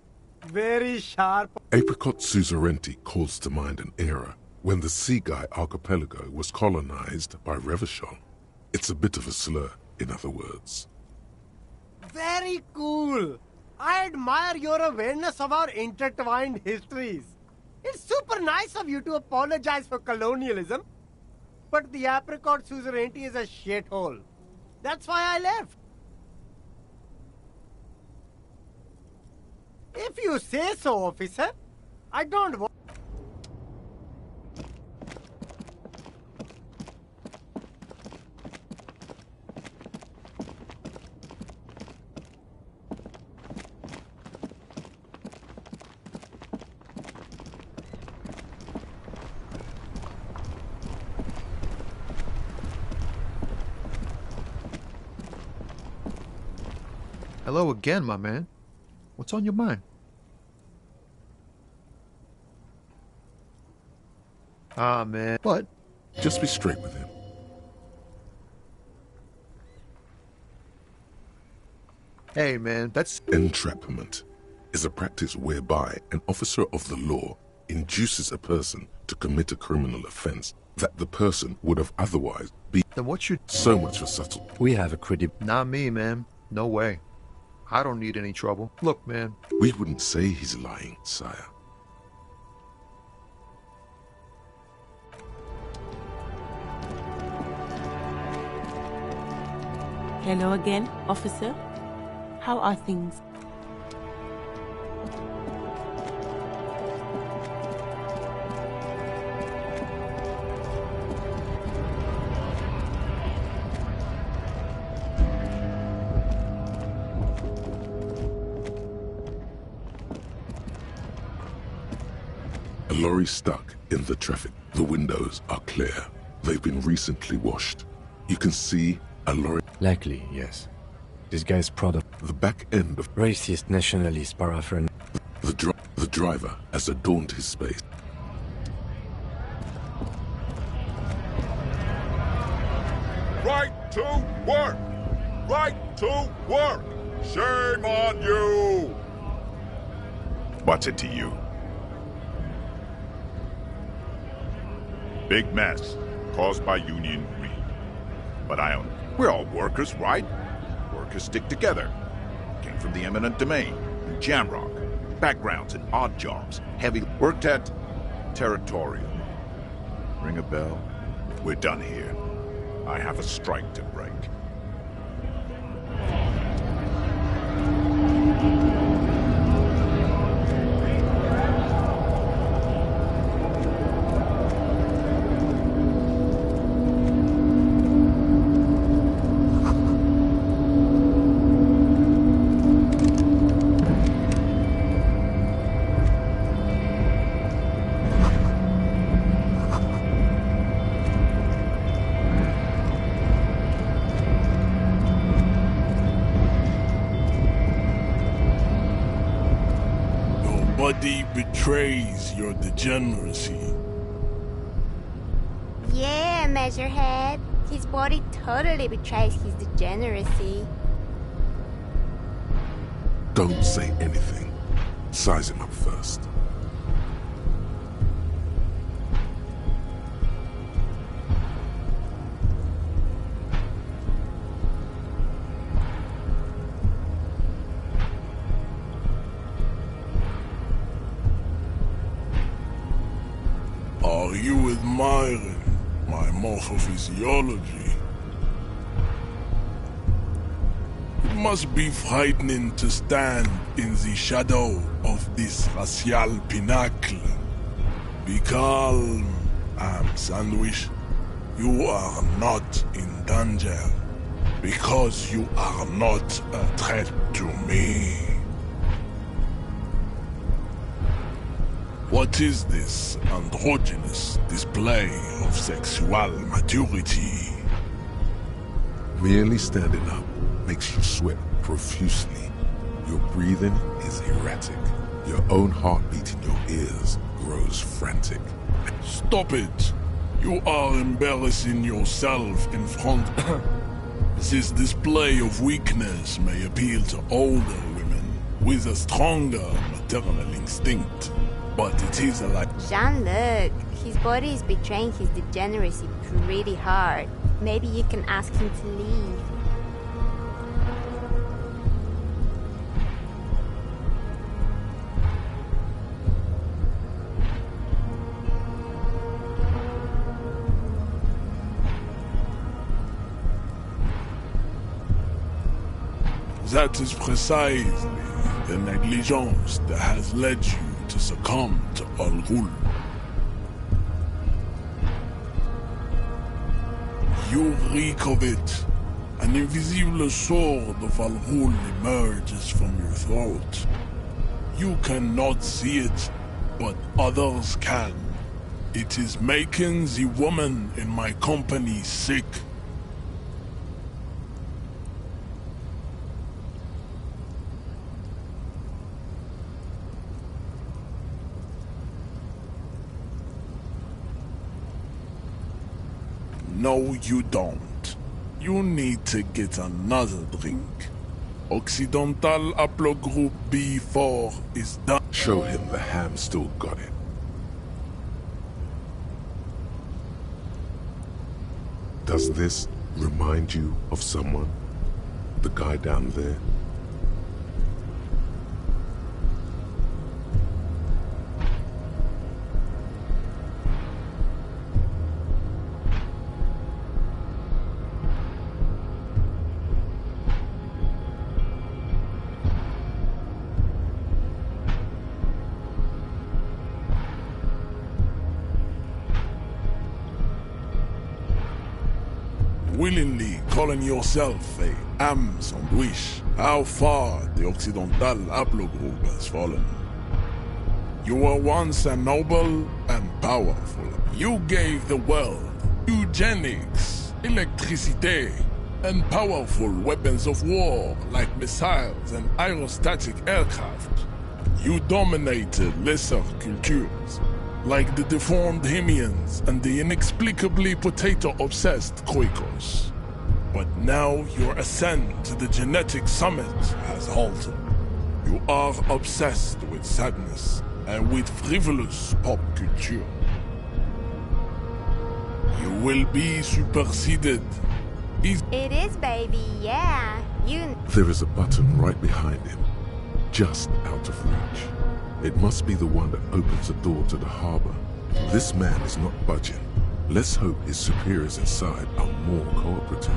Very sharp. Apricot Suzerainty calls to mind an era when the Seaguy archipelago was colonized by Revachol. It's a bit of a slur, in other words. Very cool. I admire your awareness of our intertwined histories. It's super nice of you to apologize for colonialism, but the Apricot Suzerainty is a shithole. That's why I left. If you say so, officer, I don't want... Hello again, my man. What's on your mind? Ah, man. What? Just be straight with him. Hey, man, that's... Entrapment is a practice whereby an officer of the law induces a person to commit a criminal offense that the person would have otherwise been... Then what should... So much for subtle. We have a credible... Not me, man. No way. I don't need any trouble. Look, man. We wouldn't say he's lying, sire. Hello again, officer. How are things? A lorry stuck in the traffic. The windows are clear. They've been recently washed. You can see a lorry... Likely, yes. This guy's product. The back end of... Racist, nationalist, paraphernalia. The driver has adorned his space. Right to work! Right to work! Shame on you! What's it to you? Big mess caused by union greed. But we're all workers, right? Workers stick together. Came from the eminent domain, and Jamrock. Backgrounds and odd jobs. Heavy worked at territorial. Ring a bell? We're done here. I have a strike to break. Body betrays your degeneracy. Yeah, Measurehead. His body totally betrays his degeneracy. Don't say anything. Size him up first. Are you admiring my morphophysiology? It must be frightening to stand in the shadow of this racial pinnacle. Be calm, Sandwich. You are not in danger, because you are not a threat to me. What is this androgynous display of sexual maturity? Merely standing up makes you sweat profusely. Your breathing is erratic. Your own heartbeat in your ears grows frantic. Stop it! You are embarrassing yourself in front. This display of weakness may appeal to older women with a stronger maternal instinct. But it is like... Jean-Luc, his body is betraying his degeneracy pretty hard. Maybe you can ask him to leave. That is precisely the negligence that has led you to succumb to Al-Ghul. You reek of it. An invisible sword of Al-Ghul emerges from your throat. You cannot see it, but others can. It is making the woman in my company sick. No, you don't. You need to get another drink. Occidental Haplogroup B4 is done. Show him the ham still got it. Does this remind you of someone? The guy down there? Willingly calling yourself a ham sandwich, how far the Occidental Haplogroup has fallen. You were once a noble and powerful. You gave the world eugenics, electricity, and powerful weapons of war like missiles and aerostatic aircraft. You dominated lesser cultures, like the deformed Hemians and the inexplicably potato-obsessed Quakers. But now your ascent to the genetic summit has halted. You are obsessed with sadness and with frivolous pop culture. You will be superseded. It is, baby, yeah. There is a button right behind him, just out of reach. It must be the one that opens the door to the harbor. This man is not budging. Let's hope his superiors inside are more cooperative.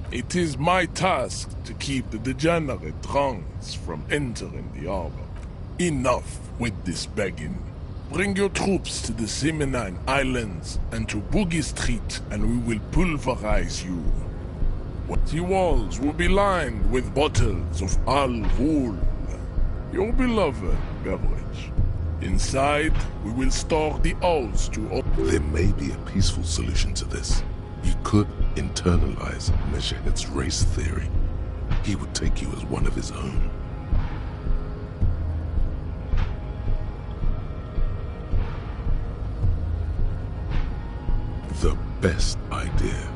It is my task to keep the degenerate drunks from entering the harbor. Enough with this begging. Bring your troops to the Semenine Islands and to Boogie Street, and we will pulverize you. The walls will be lined with bottles of Al Ghul, your beloved beverage. Inside, we will store the oaths to... There may be a peaceful solution to this. You could internalize Meshahed's race theory. He would take you as one of his own. The best idea.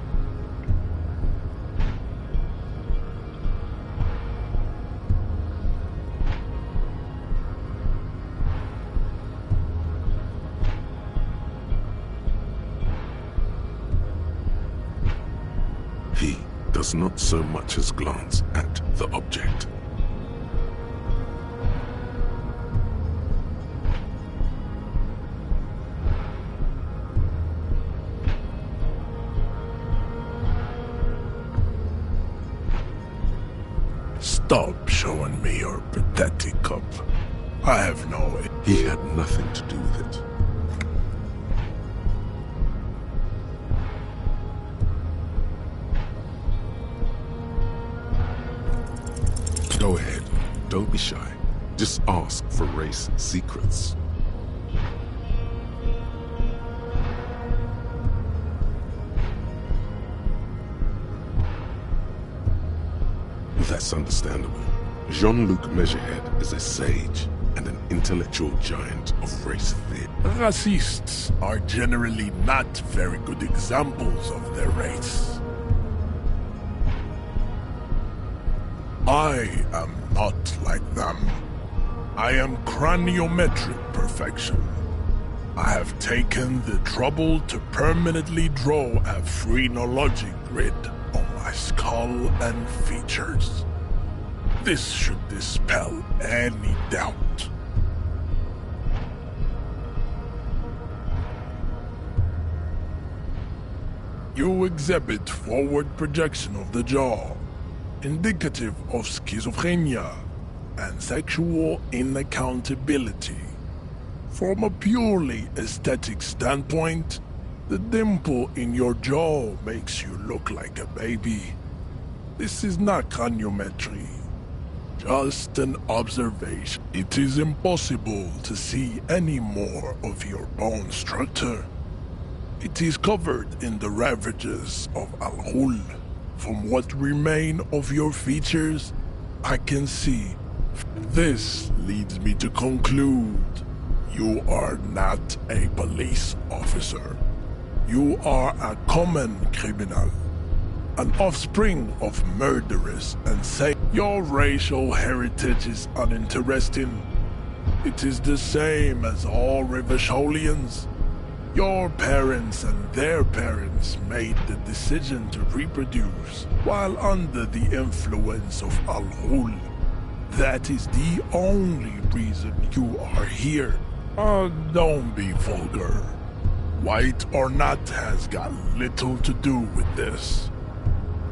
He does not so much as glance at the object. Stop showing me your pathetic cup. I have no... He had nothing to do with it. Go ahead. Don't be shy. Just ask for race secrets. That's understandable. Jean-Luc Megerhead is a sage and an intellectual giant of race theory. Racists are generally not very good examples of their race. I am not like them. I am craniometric perfection. I have taken the trouble to permanently draw a phrenologic grid on my skull and features. This should dispel any doubt. You exhibit forward projection of the jaw, indicative of schizophrenia and sexual inaccountability. From a purely aesthetic standpoint, the dimple in your jaw makes you look like a baby. This is not craniometry, just an observation. It is impossible to see any more of your bone structure. It is covered in the ravages of Al Ghul. From what remain of your features, I can see. This leads me to conclude you are not a police officer. You are a common criminal, an offspring of murderers and say your racial heritage is uninteresting. It is the same as all Revacholians. Your parents and their parents made the decision to reproduce while under the influence of Al-Ghul. That is the only reason you are here. Don't be vulgar. White or not has got little to do with this.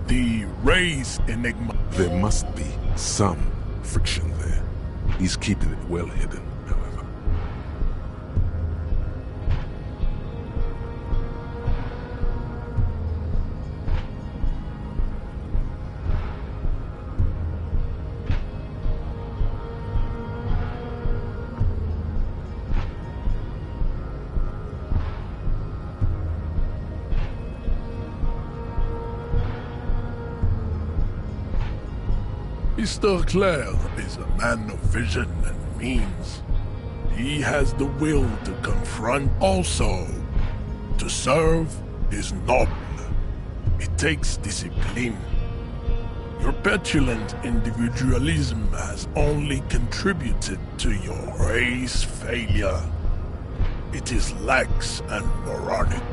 The race enigma... There must be some friction there. He's keeping it well hidden, however. Mr. Clare is a man of vision and means. He has the will to confront also. To serve is noble. It takes discipline. Your petulant individualism has only contributed to your race failure. It is lax and moronic.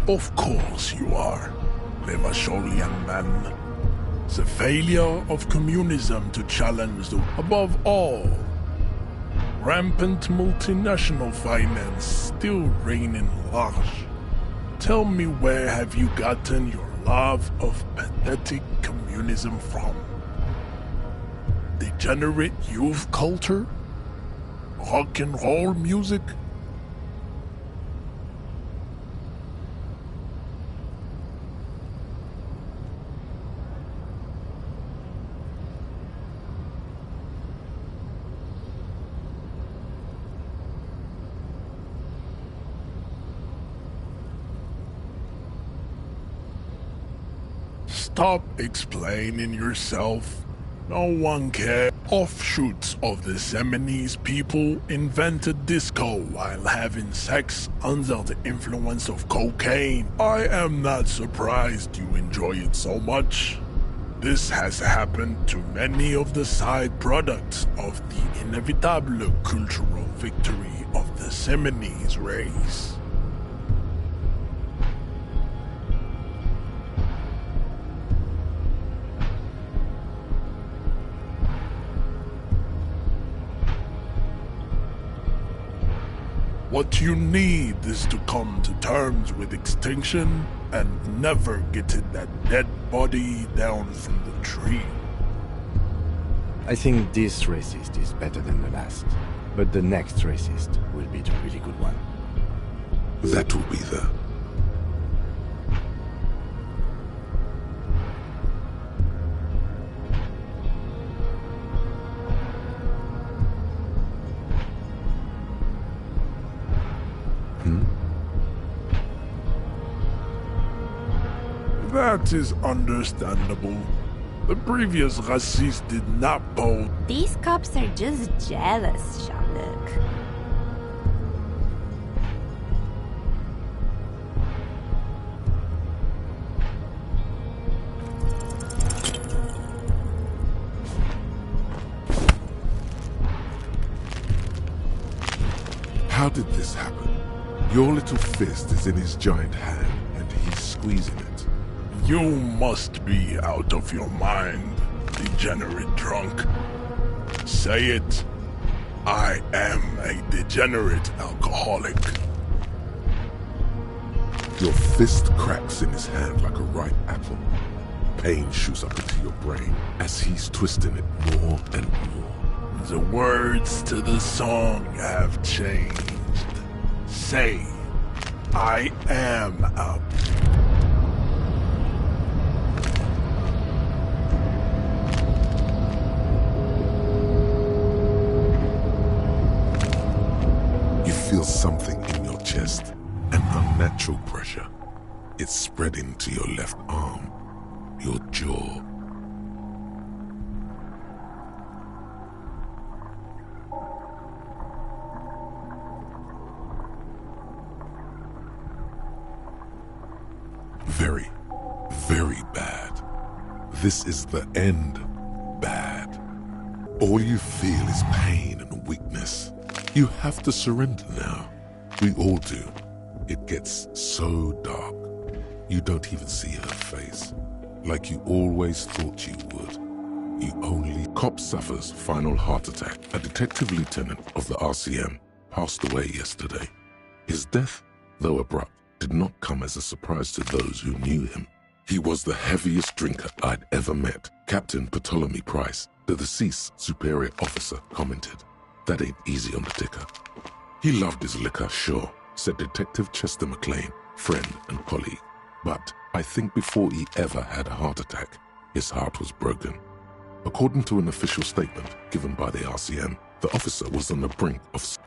Of course you are, Revacholian man. The failure of communism to challenge the above all. Rampant multinational finance still reigning large. Tell me, where have you gotten your love of pathetic communism from? Degenerate youth culture? Rock and roll music? Stop explaining yourself. No one cares. Offshoots of the Seminoles people invented disco while having sex under the influence of cocaine. I am not surprised you enjoy it so much. This has happened to many of the side products of the inevitable cultural victory of the Seminoles race. What you need is to come to terms with extinction and never getting that dead body down from the tree. I think this racist is better than the last, but the next racist will be the really good one. That will be the... That is understandable. The previous racist did not bow. These cops are just jealous, Jean-Luc. How did this happen? Your little fist is in his giant hand, and he's squeezing it. You must be out of your mind, degenerate drunk. Say it. I am a degenerate alcoholic. Your fist cracks in his hand like a ripe apple. Pain shoots up into your brain as he's twisting it more and more. The words to the song have changed. Say, I am a... You feel something in your chest, an unnatural pressure. It's spreading to your left arm, your jaw. very, very bad. This is the end bad. All you feel is pain and weakness. You have to surrender now. We all do. It gets so dark. You don't even see her face, like you always thought you would. You only... Cop suffers final heart attack. A detective lieutenant of the RCM passed away yesterday. His death, though abrupt, did not come as a surprise to those who knew him. He was the heaviest drinker I'd ever met. Captain Ptolemy Price, the deceased superior officer, commented, "That ain't easy on the ticker." He loved his liquor, sure, said Detective Chester McLean, friend and colleague. But I think before he ever had a heart attack, his heart was broken. According to an official statement given by the RCM, the officer was on the brink of...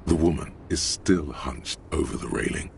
The woman is still hunched over the railing.